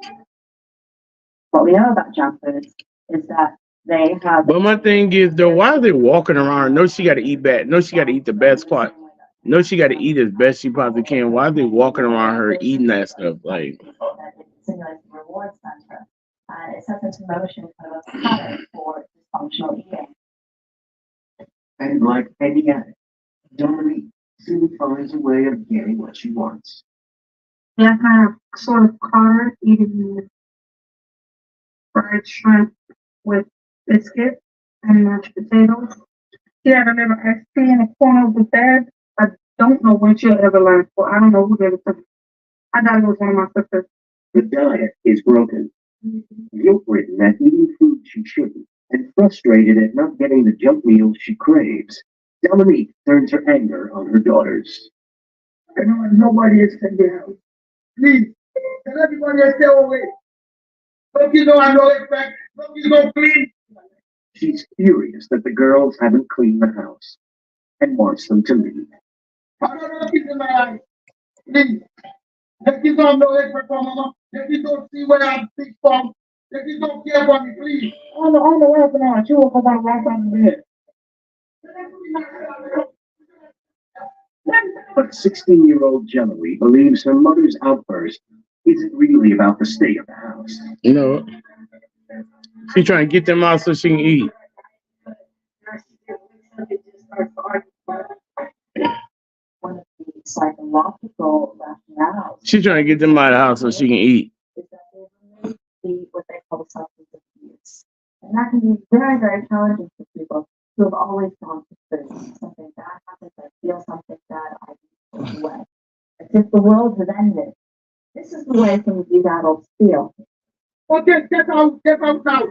Speaker 7: what we know about junk foods is that they have.
Speaker 1: But my thing is though, why are they walking around? No, she got to eat bad. No, she got to eat the best part. No, she got to eat as best she possibly can. Why are they walking around her eating that stuff? Like,
Speaker 7: That it simulates the reward center. And it sets into motion kind of a pattern for dysfunctional eating.
Speaker 5: And like any addict, Dominique soon finds a way of getting what she wants.
Speaker 2: Yeah, kind of sort of caught her eating fried shrimp with biscuit and mashed potatoes. She had a little ice cream in the corner of the bed. I don't know when she'll ever learn. Well, I don't know who did it. I thought it was one of my sisters.
Speaker 5: The diet is broken, guilt-ridden at eating food she shouldn't, and frustrated at not getting the junk meals she craves. Dominique turns her anger on her daughters.
Speaker 6: I know nobody else can get out. Please, tell everybody else stay away. Don't you know I know it back? Don't you know clean?
Speaker 5: She's furious that the girls haven't cleaned the house and wants them to leave.
Speaker 6: I don't know if in my eyes. Please, let you don't know it for mama. Let you don't see where I'm sick from. Let you don't care about me, please.
Speaker 2: On the way up and on, she woke up on the right side of the bed.
Speaker 5: But 16-year-old Jelly believes her mother's outburst isn't really about the state of the house.
Speaker 1: you know, she trying to get them out so she can eat.
Speaker 7: One of the psychological rationales
Speaker 1: She trying to get them out of the house so she can eat.
Speaker 7: is that they really see what they call substance abuse. And that can be very, very challenging for people who have always gone to food. Something bad happens, I feel something bad, I go away. As if the world has ended. This is the way some of these adults feel.
Speaker 6: Okay, get out now.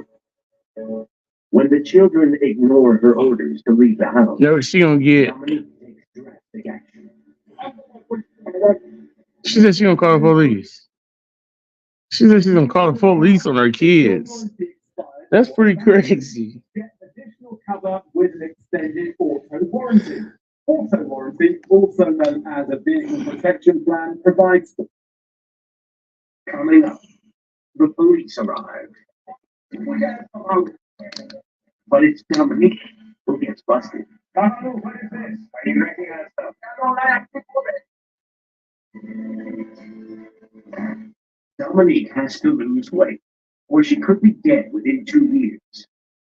Speaker 5: When the children ignore her orders to leave the house,
Speaker 1: No, she gonna get.
Speaker 5: Dominique takes drastic action.
Speaker 1: She said she gonna call the police. She said she's gonna call the police on her kids. That's pretty crazy.
Speaker 6: Get additional cover with an extended auto warranty. Auto warranty, also known as a vehicle protection plan, provides
Speaker 5: Coming up, the police arrive. But it's Dominique who gets busted.
Speaker 4: What is this? Are you drinking that stuff?
Speaker 5: Dominique has to lose weight, or she could be dead within 2 years.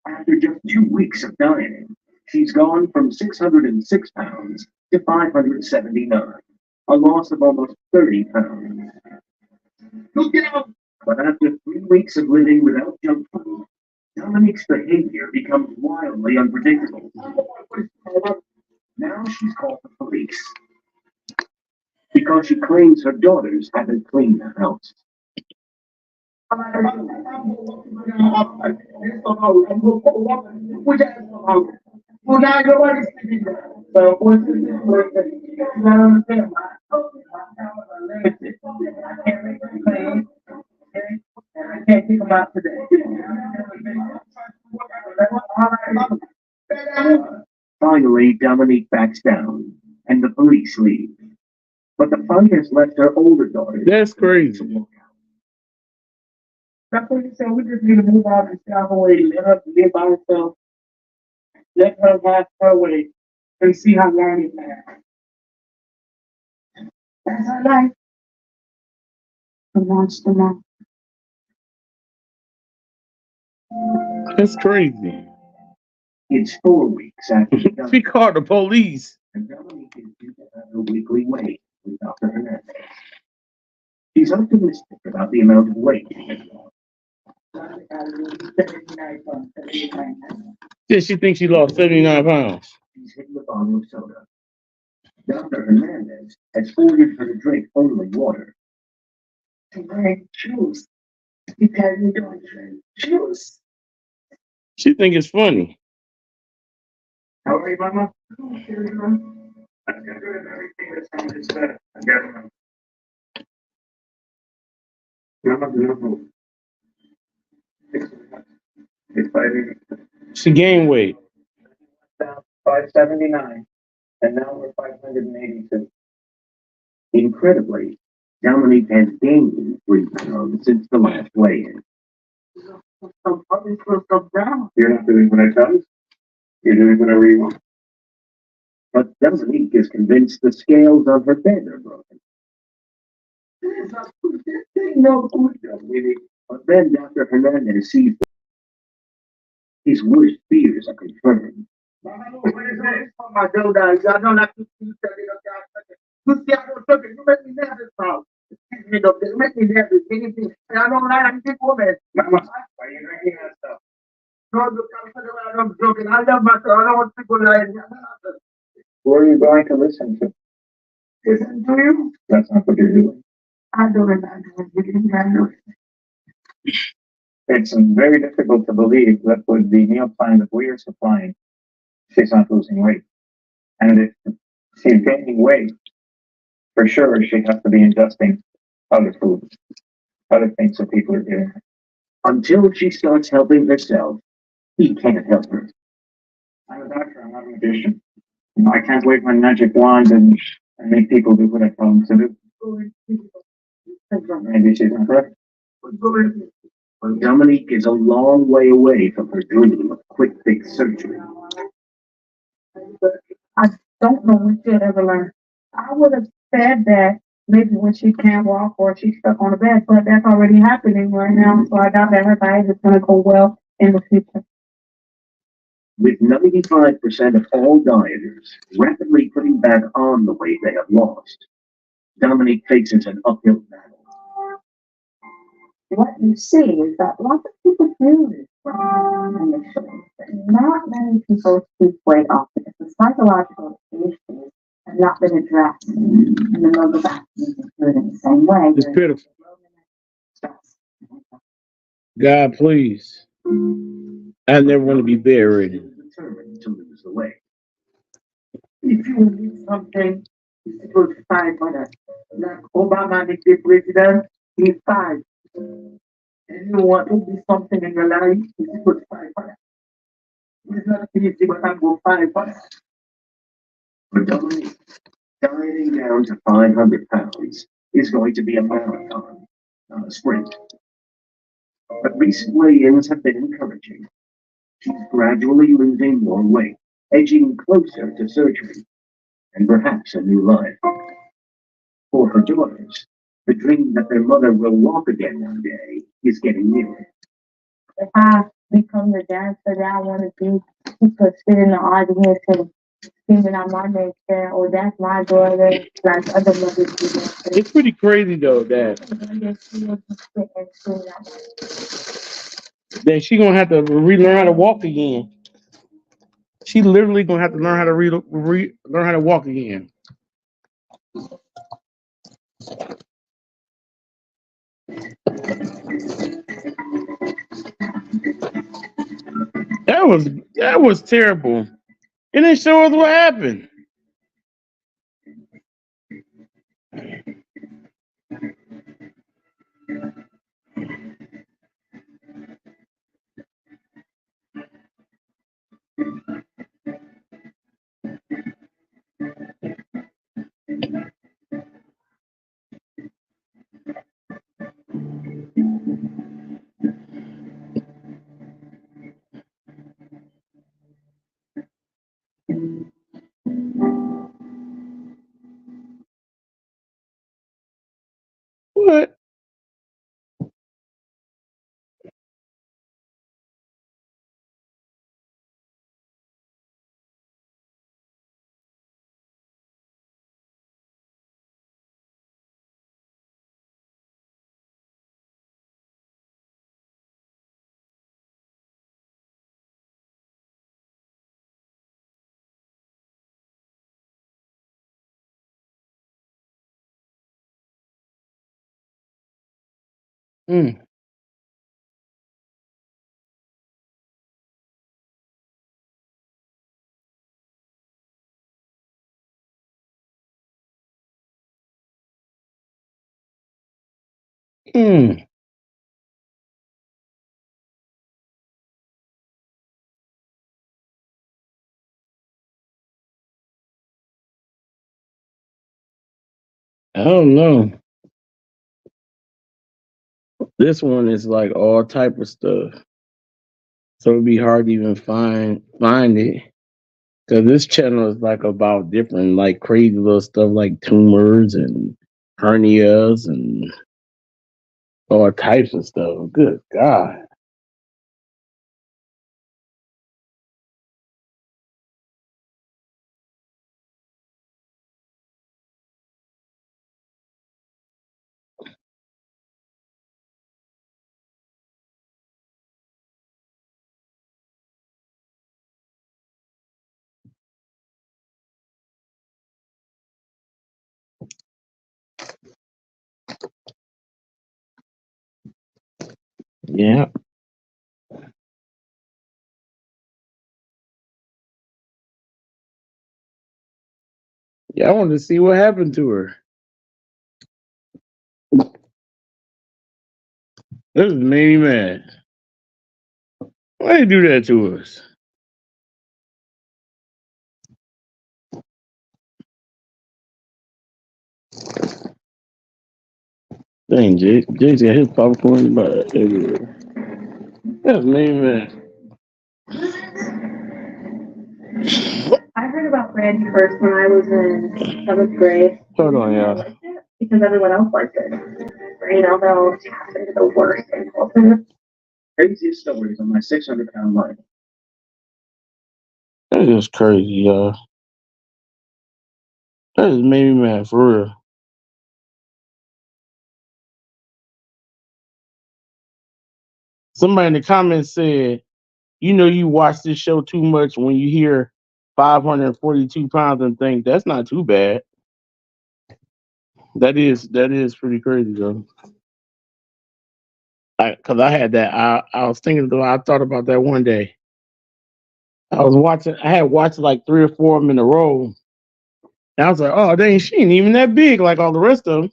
Speaker 5: After just 2 weeks of dieting, she's gone from 606 pounds to 579, a loss of almost 30 pounds.
Speaker 6: look out.
Speaker 5: But after 3 weeks of living without junk food, Dominique's behavior becomes wildly unpredictable. Now she's called the police because she claims her daughters haven't cleaned the house.
Speaker 2: I can't think about today.
Speaker 5: Finally, Dominique backs down, and the police leave. But the fight has left her older daughter.
Speaker 1: That's crazy.
Speaker 2: That's what you said. We just need to move on and stay away. Let her live by herself. Let her have her way and see how long it lasts. That's her life. From month to month.
Speaker 1: That's crazy.
Speaker 5: It's 4 weeks after the
Speaker 1: She called the police.
Speaker 5: and Dominique is due to have her weekly weigh with Dr. Hernandez. She's optimistic about the amount of weight she has lost.
Speaker 1: Did she think she lost 79 pounds?
Speaker 5: She's hitting the bottle of soda. Dr. Hernandez has ordered her to drink only water.
Speaker 2: Drink juice. Because you don't drink juice.
Speaker 1: She think it's funny.
Speaker 2: How are you, Mama? I'm doing everything that's on this bed. I got them. Mama, no. It's 580.
Speaker 1: She gained weight.
Speaker 2: Down 579. And now we're 582.
Speaker 5: Incredibly, Dominique has gained 3 pounds since the last weigh-in.
Speaker 2: You're not doing what I tell you. You're doing whatever you want.
Speaker 5: But Dominique is convinced the scales on her bed are broken.
Speaker 2: No,
Speaker 5: But then Dr. Hernandez sees that his worst fears are confirmed.
Speaker 2: My daughter, I don't like to see you see, I don't took it. You make me nervous now. Excuse me, doctor. You make me nervous. Anything. I don't like I'm big woman. Mama, why are you drinking that stuff? No, look, I'm joking. I love myself. I don't want people lying.
Speaker 5: Who are you going to listen to?
Speaker 2: Listen to you?
Speaker 5: That's not what you're doing.
Speaker 2: I don't remember.
Speaker 5: It's very difficult to believe that with the meal plan that we are supplying, she's not losing weight. And if she's gaining weight, for sure she has to be ingesting other foods, other things that people are giving her. Until she starts helping herself, he can't help her. I'm a doctor, I'm not a magician. I can't wave my magic wand and make people do what I tell them to do. Maybe she's incorrect. But Dominique is a long way away from her dream of quick fix surgery.
Speaker 2: I don't know when she'll ever learn. I would have said that maybe when she can't walk or she's stuck on the bed, but that's already happening right now. So I doubt that her diet is going to go well in the future.
Speaker 5: With 95% of all dieters rapidly putting back on the weight they have lost, Dominique faces an uphill battle.
Speaker 7: What you see is that lots of people do this initially, but not many people keep weight off because the psychological issues have not been addressed and the local vaccines include in the same way.
Speaker 1: It's pitiful. God, please. I never want to be buried.
Speaker 5: Determined to lose the weight.
Speaker 2: If you need something, you're supposed to fight for that. Like Obama, the president, he's fight. And you want to do something in your life, you're supposed to fight for that. It's not easy, but I'm going to fight for that.
Speaker 5: For Dominique, dieting down to 500 pounds is going to be a marathon, not a sprint. But recent weigh-ins have been encouraging. She's gradually losing more weight, edging closer to surgery, and perhaps a new life. For her daughters, the dream that their mother will walk again one day is getting nearer.
Speaker 7: If I become the dancer that I want to be, people sit in the audience and screaming out my name, saying, "Oh, that's my daughter," like other mothers do that.
Speaker 1: It's pretty crazy though that she gonna have to relearn how to walk again. She literally gonna have to learn how to learn how to walk again. That was terrible. It didn't show us what happened. What? Mm. Mm. I don't know. This one is like all type of stuff, so it'd be hard to even find it. Cause this channel is like about different like crazy little stuff like tumors and hernias and all types of stuff. Good God. Yeah. Yeah, I wanted to see what happened to her. This made me mad. Why you do that to us? Dang, Jay's got his popcorn by everywhere. That's made me mad.
Speaker 8: I heard about Brandy first when I was in seventh grade.
Speaker 1: Hold on,
Speaker 8: I
Speaker 1: y'all.
Speaker 8: liked it because everyone else liked it. You know, they'll tap into the worst impulses.
Speaker 5: Craziest stories on my 600-pound life.
Speaker 1: That is crazy, y'all. That just made me mad for real. Somebody in the comments said, you know, you watch this show too much when you hear 542 pounds and think that's not too bad. That is pretty crazy though. Cause I had that. I was thinking though. I thought about that one day. I had watched like 3 or 4 of them in a row. And I was like, oh dang, she ain't even that big like all the rest of them.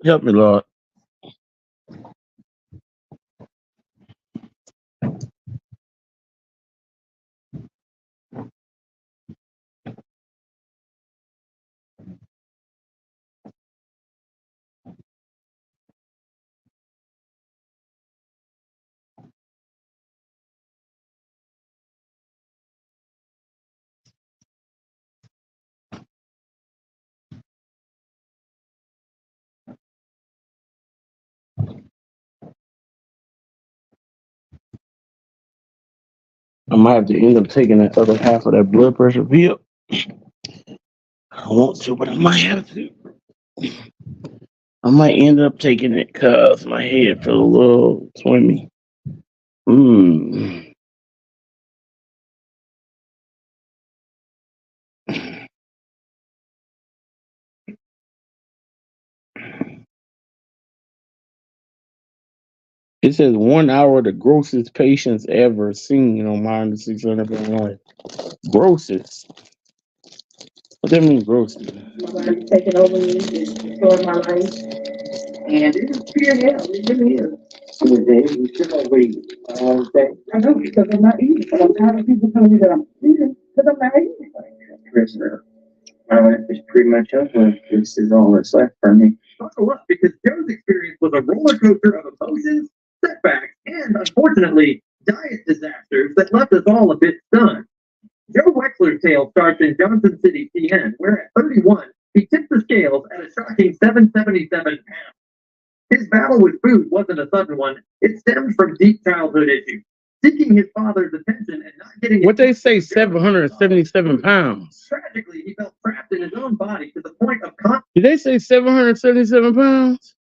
Speaker 1: Help me, Lord. I might have to end up taking that other half of that blood pressure pill. I don't want to, but I might have to. I might end up taking it because my head feels a little swimmy. It says 1 hour the grossest patients ever seen on Mind the 600 Pound Life. Grossest. What that mean, grossest?
Speaker 2: My body's taking over me, it's destroying my life. And it is pure hell, it really is.
Speaker 5: You should have waited all day.
Speaker 2: I know because I'm not eating, but I'm tired of people telling me that I'm eating because I'm not eating.
Speaker 5: Prisoner. My life is pretty much over. This is all that's left for me.
Speaker 6: Buckle up, because Joe's experience was a roller coaster of emotions, setbacks, and unfortunately, diet disasters that left us all a bit stunned. Joe Wexler's tale starts in Johnson City, PN, where at 31, he tipped the scales at a shocking 777 pounds. His battle with food wasn't a sudden one. It stemmed from deep childhood issues. Seeking his father's attention and not getting
Speaker 1: What they say, 777 pounds.
Speaker 6: Tragically, he felt trapped in his own body to the point of constant.
Speaker 1: Did they say 777 pounds?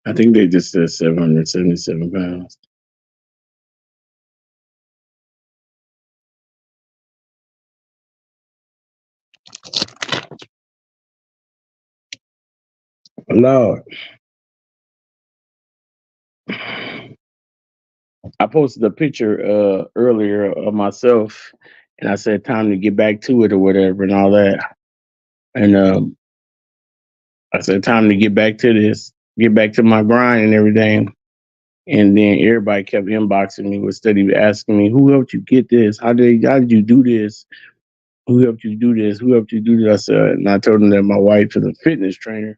Speaker 1: I think they just said 777 pounds. Lord. I posted a picture earlier of myself and I said time to get back to it or whatever and all that. And I said time to get back to this, get back to my grind and everything. And then everybody kept inboxing me with study asking me, who helped you get this? How did you do this? Who helped you do this? Who helped you do this? And I told them that my wife is a fitness trainer.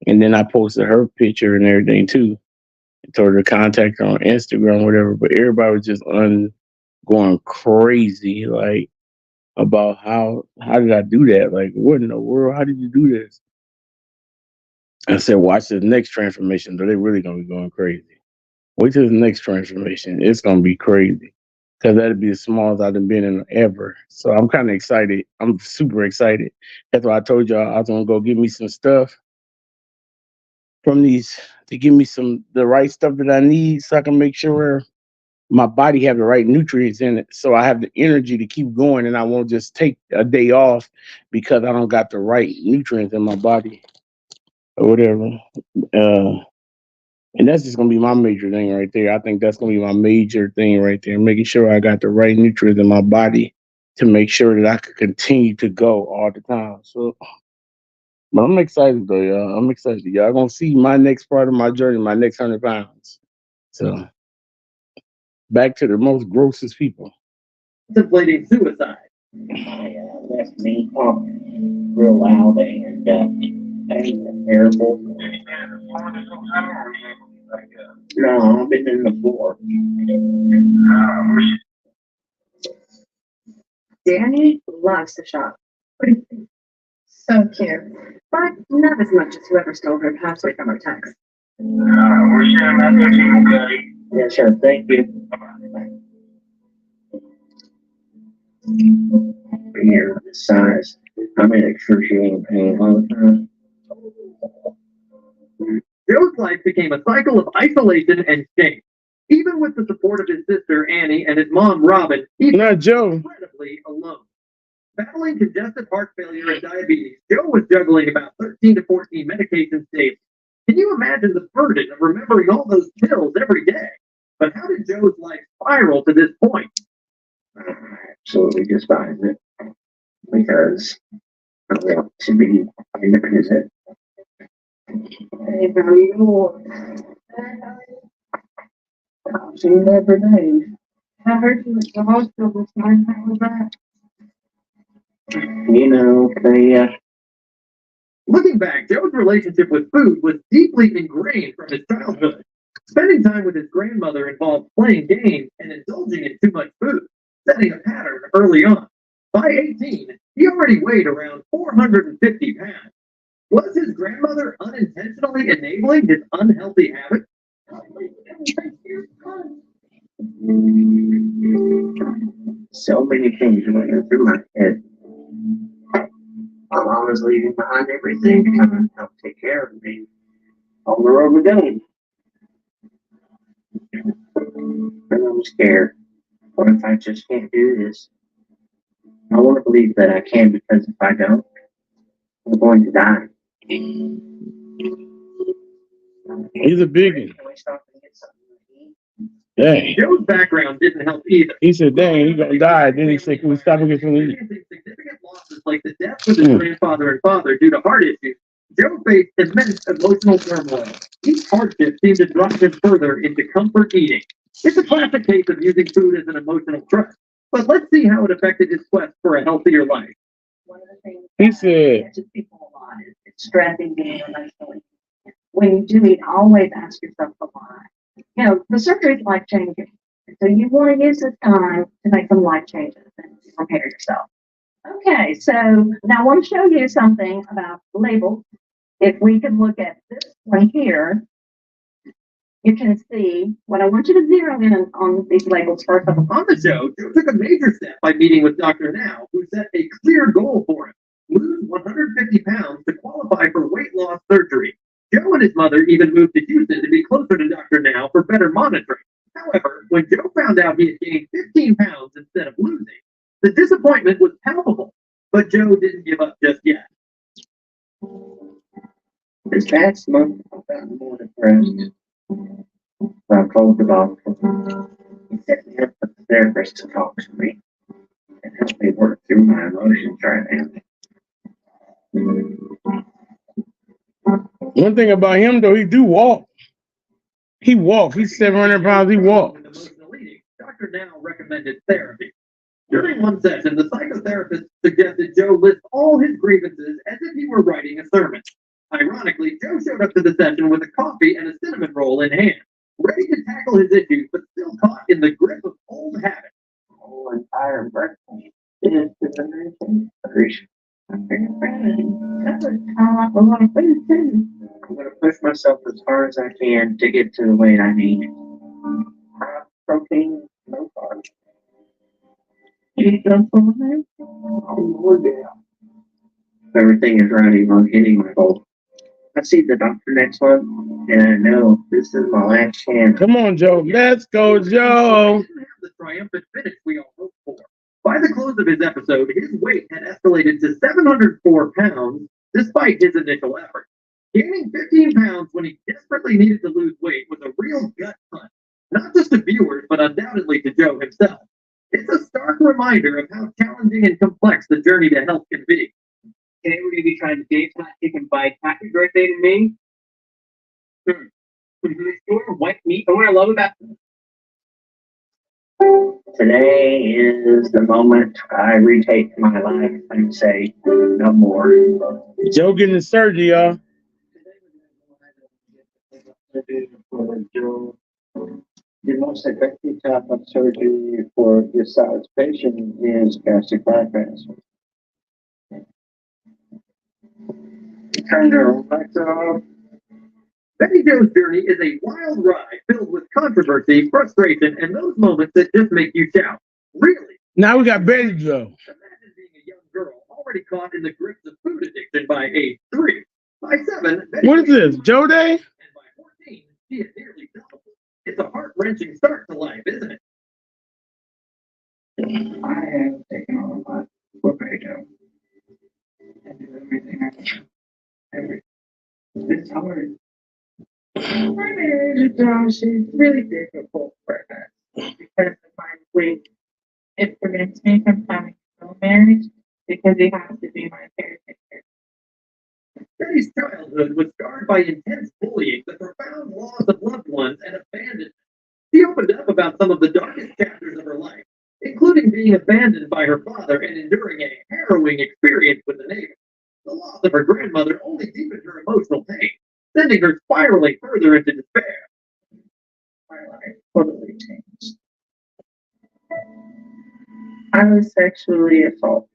Speaker 1: And then I posted her picture and everything too. I told her to contact her on Instagram, whatever. But everybody was just going crazy, like about how did I do that? Like, what in the world? How did you do this? I said, watch the next transformation. Though they really gonna be going crazy. Wait till the next transformation. It's gonna be crazy. Cause that'd be the smallest I've been in ever. So I'm kind of excited. I'm super excited. That's why I told y'all I was gonna go get me some stuff from these to give me the right stuff that I need so I can make sure my body have the right nutrients in it. So I have the energy to keep going and I won't just take a day off because I don't got the right nutrients in my body or whatever. And that's just gonna be my major thing right there. I think that's gonna be my major thing right there, making sure I got the right nutrients in my body to make sure that I could continue to go all the time. So, but I'm excited though, y'all. I'm excited. Y'all gonna see my next part of my journey, my next 100 pounds. So, back to the most grossest people.
Speaker 6: Contemplating suicide.
Speaker 5: Left me talk real loud and terrible. No, I've been in the floor.
Speaker 2: Danny loves to shop. What do you think? So cute. But not as much as whoever stole her password from her text.
Speaker 5: We're sharing that with you, okay? Yeah, sure. Thank you. Here, the size. I made excruciating pain all the time.
Speaker 6: Joe's life became a cycle of isolation and shame. Even with the support of his sister Annie and his mom Robin, he
Speaker 1: Not Joe.
Speaker 6: incredibly alone. Battling congestive heart failure and diabetes, Joe was juggling about 13 to 14 medications daily. Can you imagine the burden of remembering all those pills every day? But how did Joe's life spiral to this point?
Speaker 5: I absolutely despise it because I want to be independent.
Speaker 2: Hey, very cool. I've seen that every day. I heard you at the hospital this morning. How was that?
Speaker 5: You know, they
Speaker 6: Looking back, Joe's relationship with food was deeply ingrained from his childhood. Spending time with his grandmother involved playing games and indulging in too much food, setting a pattern early on. By 18, he already weighed around 450 pounds. Was his grandmother unintentionally enabling his unhealthy habits?
Speaker 5: so many things went through my head. My mom was leaving behind everything to come and help take care of me on the road we're going. And I was scared. What if I just can't do this? I want to believe that I can because if I don't, I'm going to die.
Speaker 1: He's a biggie.
Speaker 5: Can we stop and get something to eat?
Speaker 1: Dang.
Speaker 3: Joe's background didn't help either.
Speaker 1: He said, dang, he's gonna die. Then he said, can we stop and get something to eat?
Speaker 3: Experiencing significant losses like the deaths of his grandfather and father due to heart issues, Joe faced immense emotional turmoil. Each hardship seemed to drive him further into comfort eating. It's a classic case of using food as an emotional crutch. But let's see how it affected his quest for a healthier life.
Speaker 7: One of the things
Speaker 1: He
Speaker 7: that
Speaker 1: said,
Speaker 7: catches people a lot is stress eating emotionally. When you do eat, always ask yourself the why. You know, the surgery is life changing. So you want to use this time to make some life changes and prepare yourself. Okay, so now I want to show you something about labels. If we can look at this one here, you can see what I want you to zero in on these labels first of all.
Speaker 3: On the show, Joe took a major step by meeting with Dr. Now, who set a clear goal for him: lose 150 pounds to qualify for weight loss surgery. Joe and his mother even moved to Houston to be closer to Dr. Now for better monitoring. However, when Joe found out he had gained 15 pounds instead of losing, the disappointment was palpable. But Joe didn't give up just yet.
Speaker 5: This past month, I've gotten more depressed. I called the doctor. He set me up with a therapist to talk to me and help me work through my emotions right now.
Speaker 1: one thing about him though, he do walk. He walk. He's 700 pounds. He walk.
Speaker 3: With emotional eating, Dr. Now recommended therapy. During one session, the psychotherapist suggested Joe list all his grievances as if he were writing a sermon. Ironically, Joe showed up to the session with a coffee and a cinnamon roll in hand, ready to tackle his issues, but still caught in the grip of old habits.
Speaker 5: Whole entire breakfast is the first. I'm
Speaker 7: That was kind of like a lot of food too.
Speaker 5: going to push myself as hard as I can to get to the weight I need. High protein, no carbs.
Speaker 7: You feel full there?
Speaker 5: Oh, yeah. Everything is riding on hitting my goal. I see the doctor next month, and I know this is my last chance.
Speaker 1: Come on, Joe. Let's go, Joe.
Speaker 3: He didn't have the triumphant finish we all hoped for. By the close of his episode, his weight had escalated to 704 pounds, despite his initial effort. Gaining 15 pounds when he desperately needed to lose weight was a real gut punch, not just to viewers, but undoubtedly to Joe himself. It's a stark reminder of how challenging and complex the journey to health can be.
Speaker 6: Today we're going to be trying the Dave's Hot Chicken Bite. Happy birthday to me. Store white meat. And what I love about
Speaker 5: Today is the moment I retake my life and say, no more.
Speaker 1: Joe getting the surgery, y'all.
Speaker 5: The most effective type of surgery for this size patient is gastric bypass. Turn your lights off.
Speaker 3: Betty Joe's journey is a wild ride filled with controversy, frustration, and those moments that just make you shout, really?
Speaker 1: Now we got Betty Joe.
Speaker 3: Imagine being a young girl already caught in the grips of food addiction by age 3. By 7, Betty
Speaker 1: What is this, Joe Day?
Speaker 3: And by 14, she had nearly doubled. It's a heart-wrenching start to life, isn't it?
Speaker 5: I have taken all of my Webedo and do everything I can. It's hard. My marriage is really difficult for us because of my weight. It prevents me from having no marriage because he has to be my caretaker.
Speaker 3: Betty's childhood was scarred by intense bullying, the profound loss of loved ones, and abandonment. She opened up about some of the darkest chapters of her life, including being abandoned by her father and enduring a harrowing experience with a neighbor. The loss of her grandmother only deepened her emotional pain, sending her spiraling further into despair.
Speaker 5: My life totally changed. I was sexually assaulted.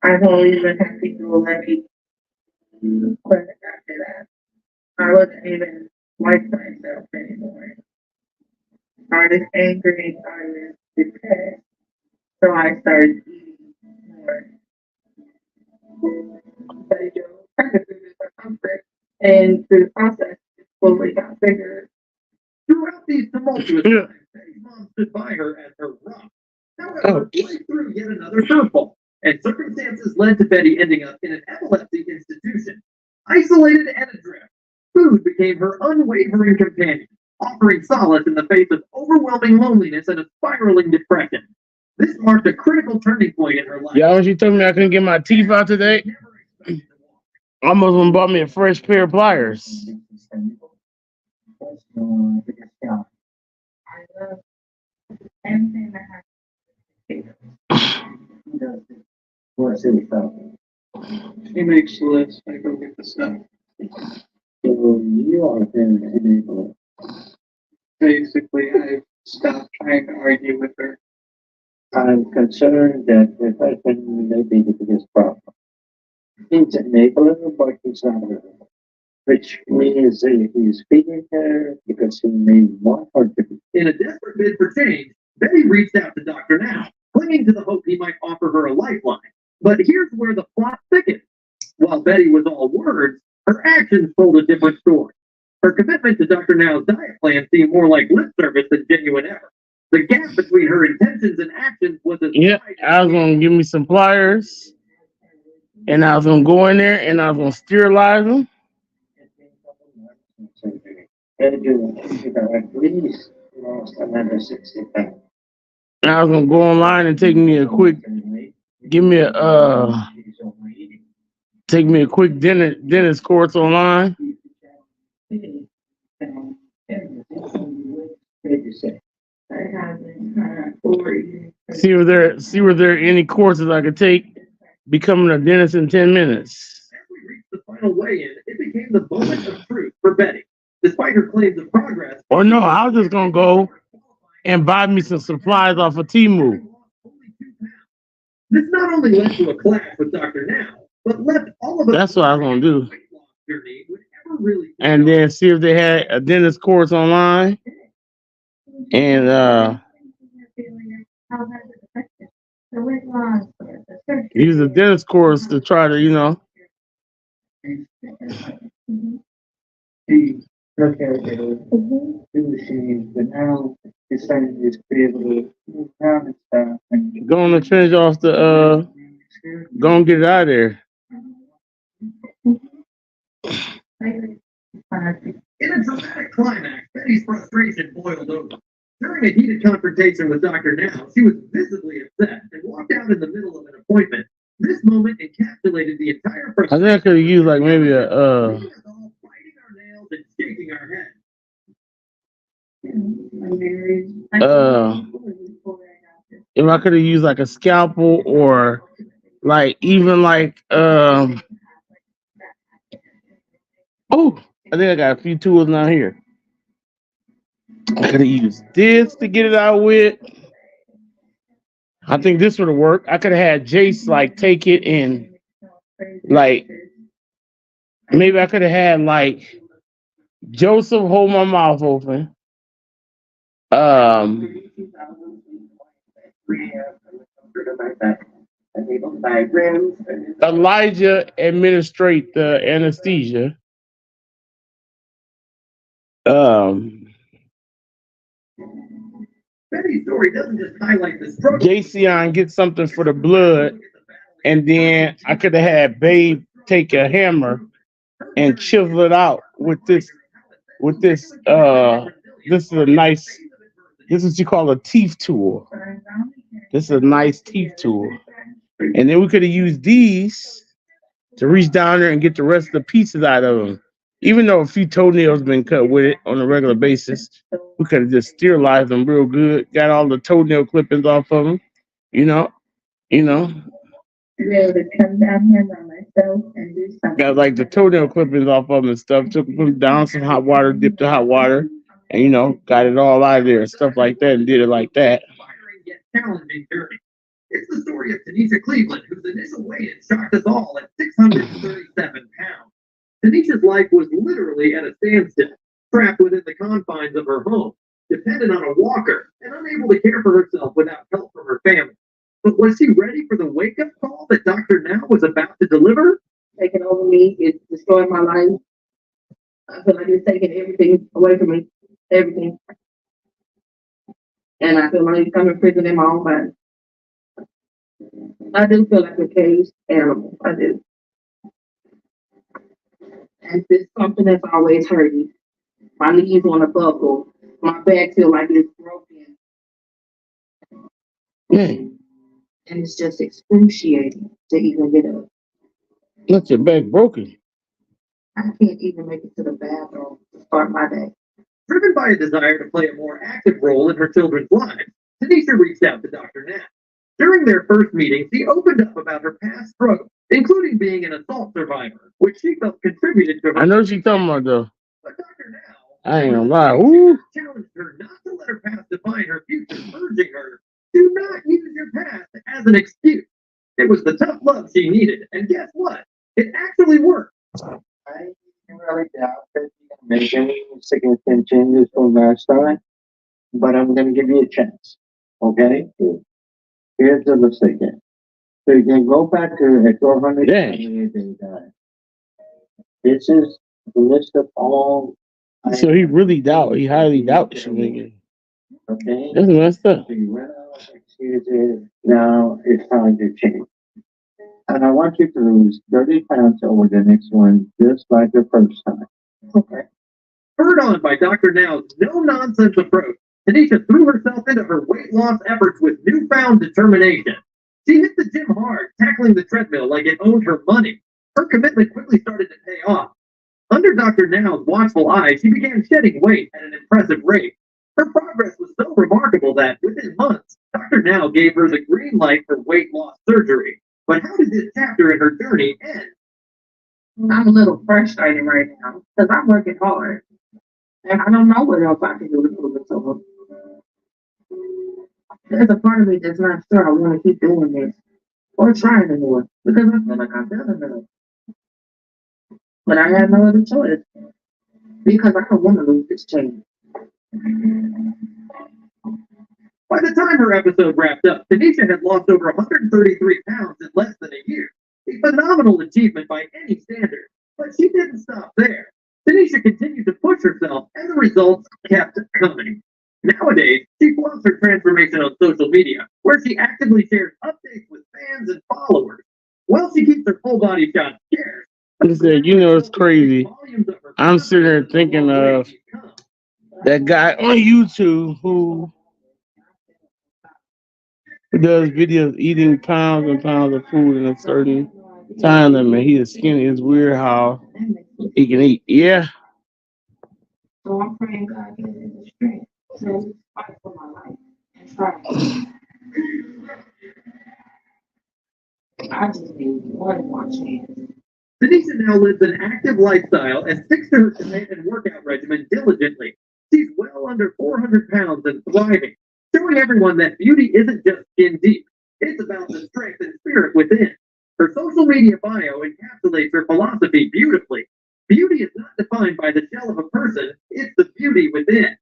Speaker 5: I've always been happy to let me, but after that, I wasn't even like myself anymore. I was angry, I was depressed, so I started eating more. Betty Joe kind of through this comfort, and through the process, it slowly got bigger.
Speaker 3: Throughout these tumultuous times, Betty's mom stood by her as her rock. However, life threw yet another curveball, and circumstances led to Betty ending up in an epilepsy institution. Isolated and adrift, food became her unwavering companion, offering solace in the face of overwhelming loneliness and a spiraling depression. This marked a critical turning point in her life.
Speaker 1: Yeah, when she told me I couldn't get my teeth out today, I almost went and bought me a fresh pair of pliers.
Speaker 7: Anything that
Speaker 5: What's it about?
Speaker 6: She makes the list, I go get the stuff.
Speaker 5: So you are an enabler.
Speaker 6: Basically, I stopped trying to argue with her.
Speaker 5: I'm concerned that the person may be the biggest problem. He's an enabler, but he's not a enabler. Which means that he's feeding her because he may want her to be.
Speaker 3: In a desperate bid for change, Betty reached out to Dr. Now, clinging to the hope he might offer her a lifeline. But here's where the plot thickens. While Betty was all words, her actions told a different story. Her commitment to Dr. Now's diet plan seemed more like lip service than genuine effort. The gap between her intentions and actions was as
Speaker 1: Yeah, I was gonna give me some pliers, and I was gonna go in there and I was gonna sterilize them.
Speaker 5: And you have at least lost another 60 pounds.
Speaker 1: And I was gonna go online and take me a quick dentist course online. See were there any courses I could take becoming a dentist in 10 minutes.
Speaker 3: As we reached the final weigh-in, it became the moment of truth for Betty. Despite her claims of progress,
Speaker 1: Or no, I was just gonna go and buy me some supplies off of Temu.
Speaker 3: This not only led to a clash with Dr. Now, but left all of us.
Speaker 1: That's what I was gonna do.
Speaker 3: Journey would ever really
Speaker 1: And then see if they had a dentist course online. And use a dentist course to try to,
Speaker 5: Look at it. But now it's starting to be able to move around and stuff. And
Speaker 1: go on and finish off the go and get it out of there.
Speaker 3: In a dramatic climax, Betty's frustration boiled over. During a heated confrontation with Dr. Now, she was visibly upset and walked out in the middle of an appointment. This moment encapsulated the entire
Speaker 1: I think I could have used like maybe a
Speaker 3: biting our nails and shaking our heads.
Speaker 1: if I could have used like a scalpel or like even like oh, I think I got a few tools down here. I could have used this to get it out with. I think this would have worked. I could have had Jace like take it and like maybe I could have had like Joseph hold my mouth open. Elijah administrate the anesthesia.
Speaker 3: Betty's story doesn't just highlight the struggle.
Speaker 1: Jason get something for the blood, and then I could have had Babe take a hammer and chisel it out with this. This is a nice. This is what you call a teeth tool. This is a nice teeth tool, and then we could have used these to reach down there and get the rest of the pieces out of them. Even though a few toenails been cut with it on a regular basis, we could have just sterilized them real good. Got all the toenail clippings off of them, you know.
Speaker 7: Be able to come down here by myself and do something.
Speaker 1: Got like the toenail clippings off of them and stuff. Took them down some hot water, dipped the hot water, and got it all out of there and stuff like that, and did it like that.
Speaker 3: Inspiring yet challenging journey. It's the story of Tanisha Cleveland, whose initial weigh-in shocked us all at 637 pounds. Tanisha's life was literally at a standstill, trapped within the confines of her home, dependent on a walker, and unable to care for herself without help from her family. But was she ready for the wake-up call that Dr. Now was about to deliver?
Speaker 2: Taking over me, it's destroying my life. I feel like it's taking everything away from me. everything. And I feel like I'm in prison in my own body. I do feel like a caged animal. I do. And it's something that's always hurting. My knees want to buckle. My back feel like it's broken.
Speaker 1: Mm.
Speaker 2: And it's just excruciating to even get up.
Speaker 1: Not your back broken.
Speaker 2: I can't even make it to the bathroom to start my day.
Speaker 6: Driven by a desire to play a more active role in her children's lives, Tanisha reached out to Dr. Knapp. During their first meeting, she opened up about her past struggles, including being an assault survivor, which she felt contributed to her.
Speaker 1: I know what you're talking about though.
Speaker 6: But Dr. Knapp
Speaker 1: I ain't gonna lie. Ooh.
Speaker 6: challenged her not to let her past define her future, urging her, do not use your past as an excuse. It was the tough love she needed, and guess what? It actually worked.
Speaker 5: I really doubt that you're gonna make any significant changes from last time, but I'm gonna give you a chance. Okay? Here's the list again. So you can go back to the 400
Speaker 1: Dang.
Speaker 5: This is the list of all.
Speaker 1: So he really doubt. He highly doubts you, nigga.
Speaker 5: Okay?
Speaker 1: That's messed up.
Speaker 5: So you ran out of excuses. Now it's time to change. And I want you to lose 30 pounds over the next one, just like the first time.
Speaker 6: Okay. Spurred on by Dr. Now's no-nonsense approach, Tanisha threw herself into her weight loss efforts with newfound determination. She hit the gym hard, tackling the treadmill like it owned her money. Her commitment quickly started to pay off. Under Dr. Now's watchful eye, she began shedding weight at an impressive rate. Her progress was so remarkable that, within months, Dr. Now gave her the green light for weight loss surgery. But how did this chapter in her journey end?
Speaker 2: I'm a little frustrated right now because I'm working hard. And I don't know what else I can do to prove it to her. There's a part of me that's not sure I want to keep doing this or trying to do it because I feel like I've done enough. But I have no other choice because I don't want to lose this chance.
Speaker 6: By the time her episode wrapped up, Tanisha had lost over 133 pounds in less than a year. A phenomenal achievement by any standard. But she didn't stop there. Tanisha continued to push herself, and the results kept coming. Nowadays, she flaunts her transformation on social media, where she actively shares updates with fans and followers. While she keeps her full body shot scarce.
Speaker 1: He said, you know, it's crazy. I'm sitting there thinking of that guy on YouTube who does videos eating pounds and pounds of food in a certain time limit. He is skinny. It's weird how he can eat. Yeah.
Speaker 2: So I'm praying God gives me the strength to fight for my life and try. I just need one more chance.
Speaker 6: Tanisha now lives an active lifestyle and sticks to her diet and workout regimen diligently. She's well under 400 pounds and thriving, showing everyone that beauty isn't just skin deep. It's about the strength and spirit within. Her social media bio encapsulates her philosophy beautifully. Beauty is not defined by the shell of a person, it's the beauty within.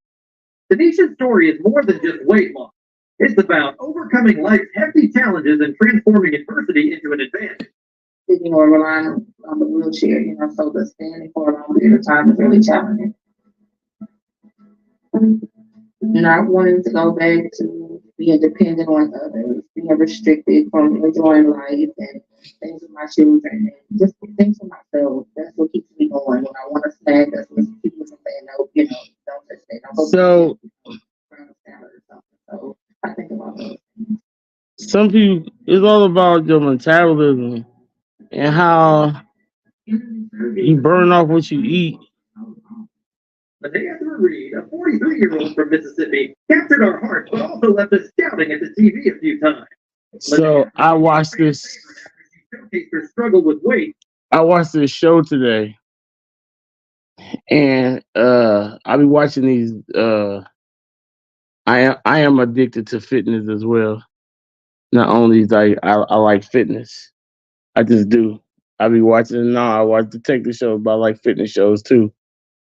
Speaker 6: Tanisha's story is more than just weight loss. It's about overcoming life's hefty challenges and transforming adversity into an advantage.
Speaker 2: Sitting or relying on the wheelchair, so the standing for a long period of time is really challenging. Not wanting to go back to being dependent on others, being restricted from enjoying life and things with my children, and just things for myself. That's what keeps me going. When I want to snack, that's what keeps me from saying no, don't touch that. Don't go
Speaker 1: So,
Speaker 2: so I think about those.
Speaker 1: some people, it's all about your metabolism and how you burn off what you eat.
Speaker 6: Madea Reed, a 43-year-old from Mississippi, captured our hearts, but also left us shouting at the TV a few times.
Speaker 1: So I watched this.
Speaker 6: Showcased her struggle with weight.
Speaker 1: I watched this show today, and I'll be watching these. I am addicted to fitness as well. Not only like I like fitness, I just do. I be watching now. I watch detective shows, but I like fitness shows too.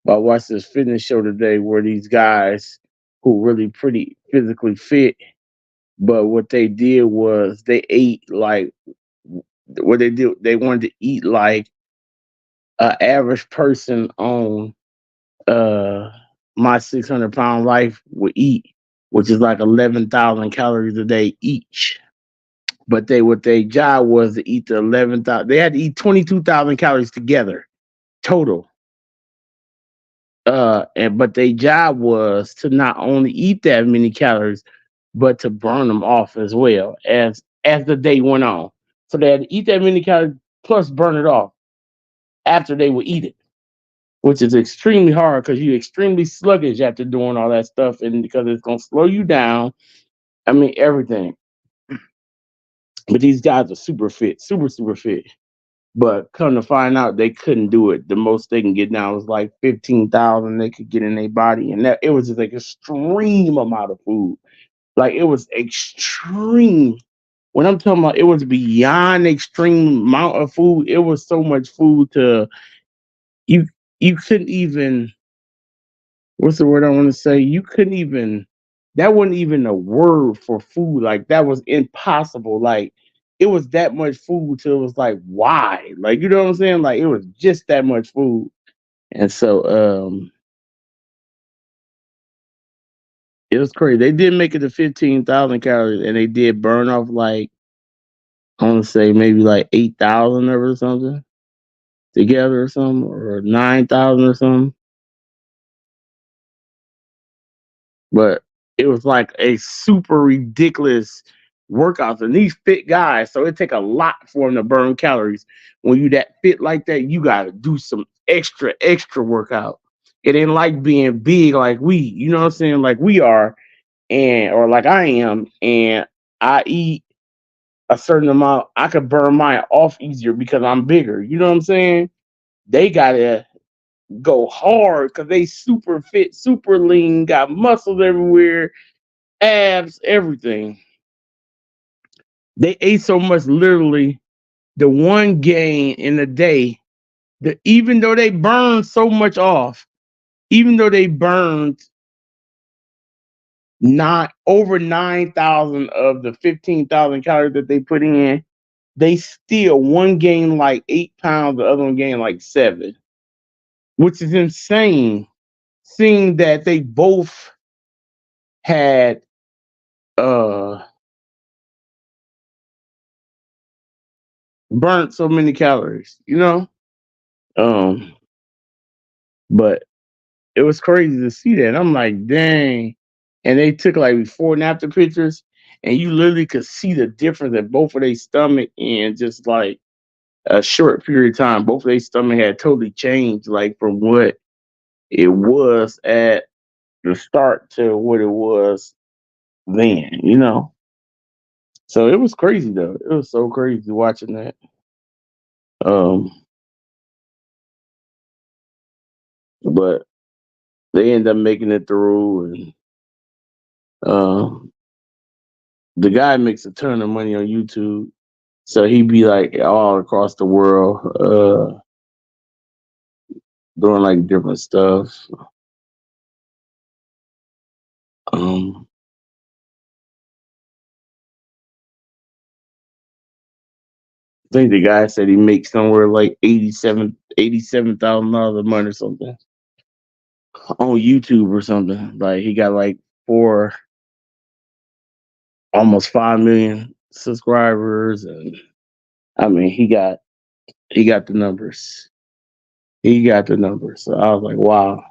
Speaker 1: But I watched this fitness show today where these guys who really pretty physically fit, but what they did was they ate like what they did. They wanted to eat like an average person on my 600-pound life would eat, which is like 11,000 calories a day each. But what their job was to eat the 11,000. They had to eat 22,000 calories together total. But their job was to not only eat that many calories, but to burn them off as well as the day went on. So they had to eat that many calories plus burn it off after they would eat it, which is extremely hard because you're extremely sluggish after doing all that stuff, and because it's gonna slow you down. I mean everything. But these guys are super fit, super fit. But come to find out, they couldn't do it. The most they can get down was like 15,000 they could get in their body, and that it was just like extreme amount of food. Like it was extreme. When I'm talking about, it was beyond extreme amount of food. It was so much food to you. You couldn't even. What's the word I want to say? You couldn't even. That wasn't even a word for food. Like that was impossible. Like it was that much food till it was like why? Like you know what I'm saying? Like it was just that much food. And so it was crazy. They did make it to 15,000 calories, and they did burn off like I want to say maybe like 8,000 of it or something together or something, or 9,000 or something. But it was like a super ridiculous workout. And these fit guys, so it take a lot for them to burn calories. When you that fit like that, you gotta do some extra workout. It ain't like being big like we, you know what I'm saying, like we are, and or like I am, and I eat a certain amount, I could burn mine off easier because I'm bigger. You know what I'm saying? They gotta go hard because they super fit, super lean, got muscles everywhere, abs, everything. They ate so much, literally, the one gain in a day, that even though they burned so much off, even though they burned not over 9,000 of the 15,000 calories that they put in, they still one gained like 8 pounds, the other one gained like 7, which is insane. Seeing that they both had uh burnt so many calories, you know? Um, but it was crazy to see that. I'm like, dang. And they took like before and after pictures, and you literally could see the difference in both of their stomach in just like a short period of time. Both of their stomach had totally changed, like from what it was at the start to what it was then, you know? So it was crazy though. It was so crazy watching that. Um, but they end up making it through, and um, the guy makes a ton of money on YouTube, so he'd be like all across the world, doing like different stuff. Um, I think the guy said he makes somewhere like $87,000 a month or something on YouTube or something. Like he got like almost 5 million subscribers, and I mean he got the numbers. He got the numbers. So I was like, wow,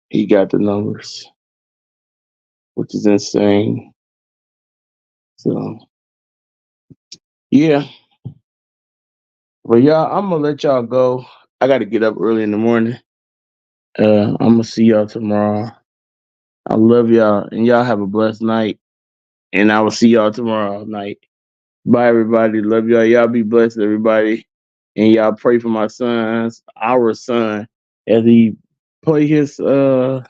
Speaker 1: he got the numbers, which is insane. So yeah, but y'all, I'm gonna let y'all go. I got to get up early in the morning. I'm gonna see y'all tomorrow. I love y'all, and y'all have a blessed night. And I will see y'all tomorrow night. Bye, everybody. Love y'all. Y'all be blessed, everybody. And y'all pray for our son, as he play his 2K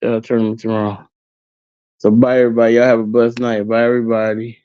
Speaker 1: tournament tomorrow. So bye, everybody. Y'all have a blessed night. Bye, everybody.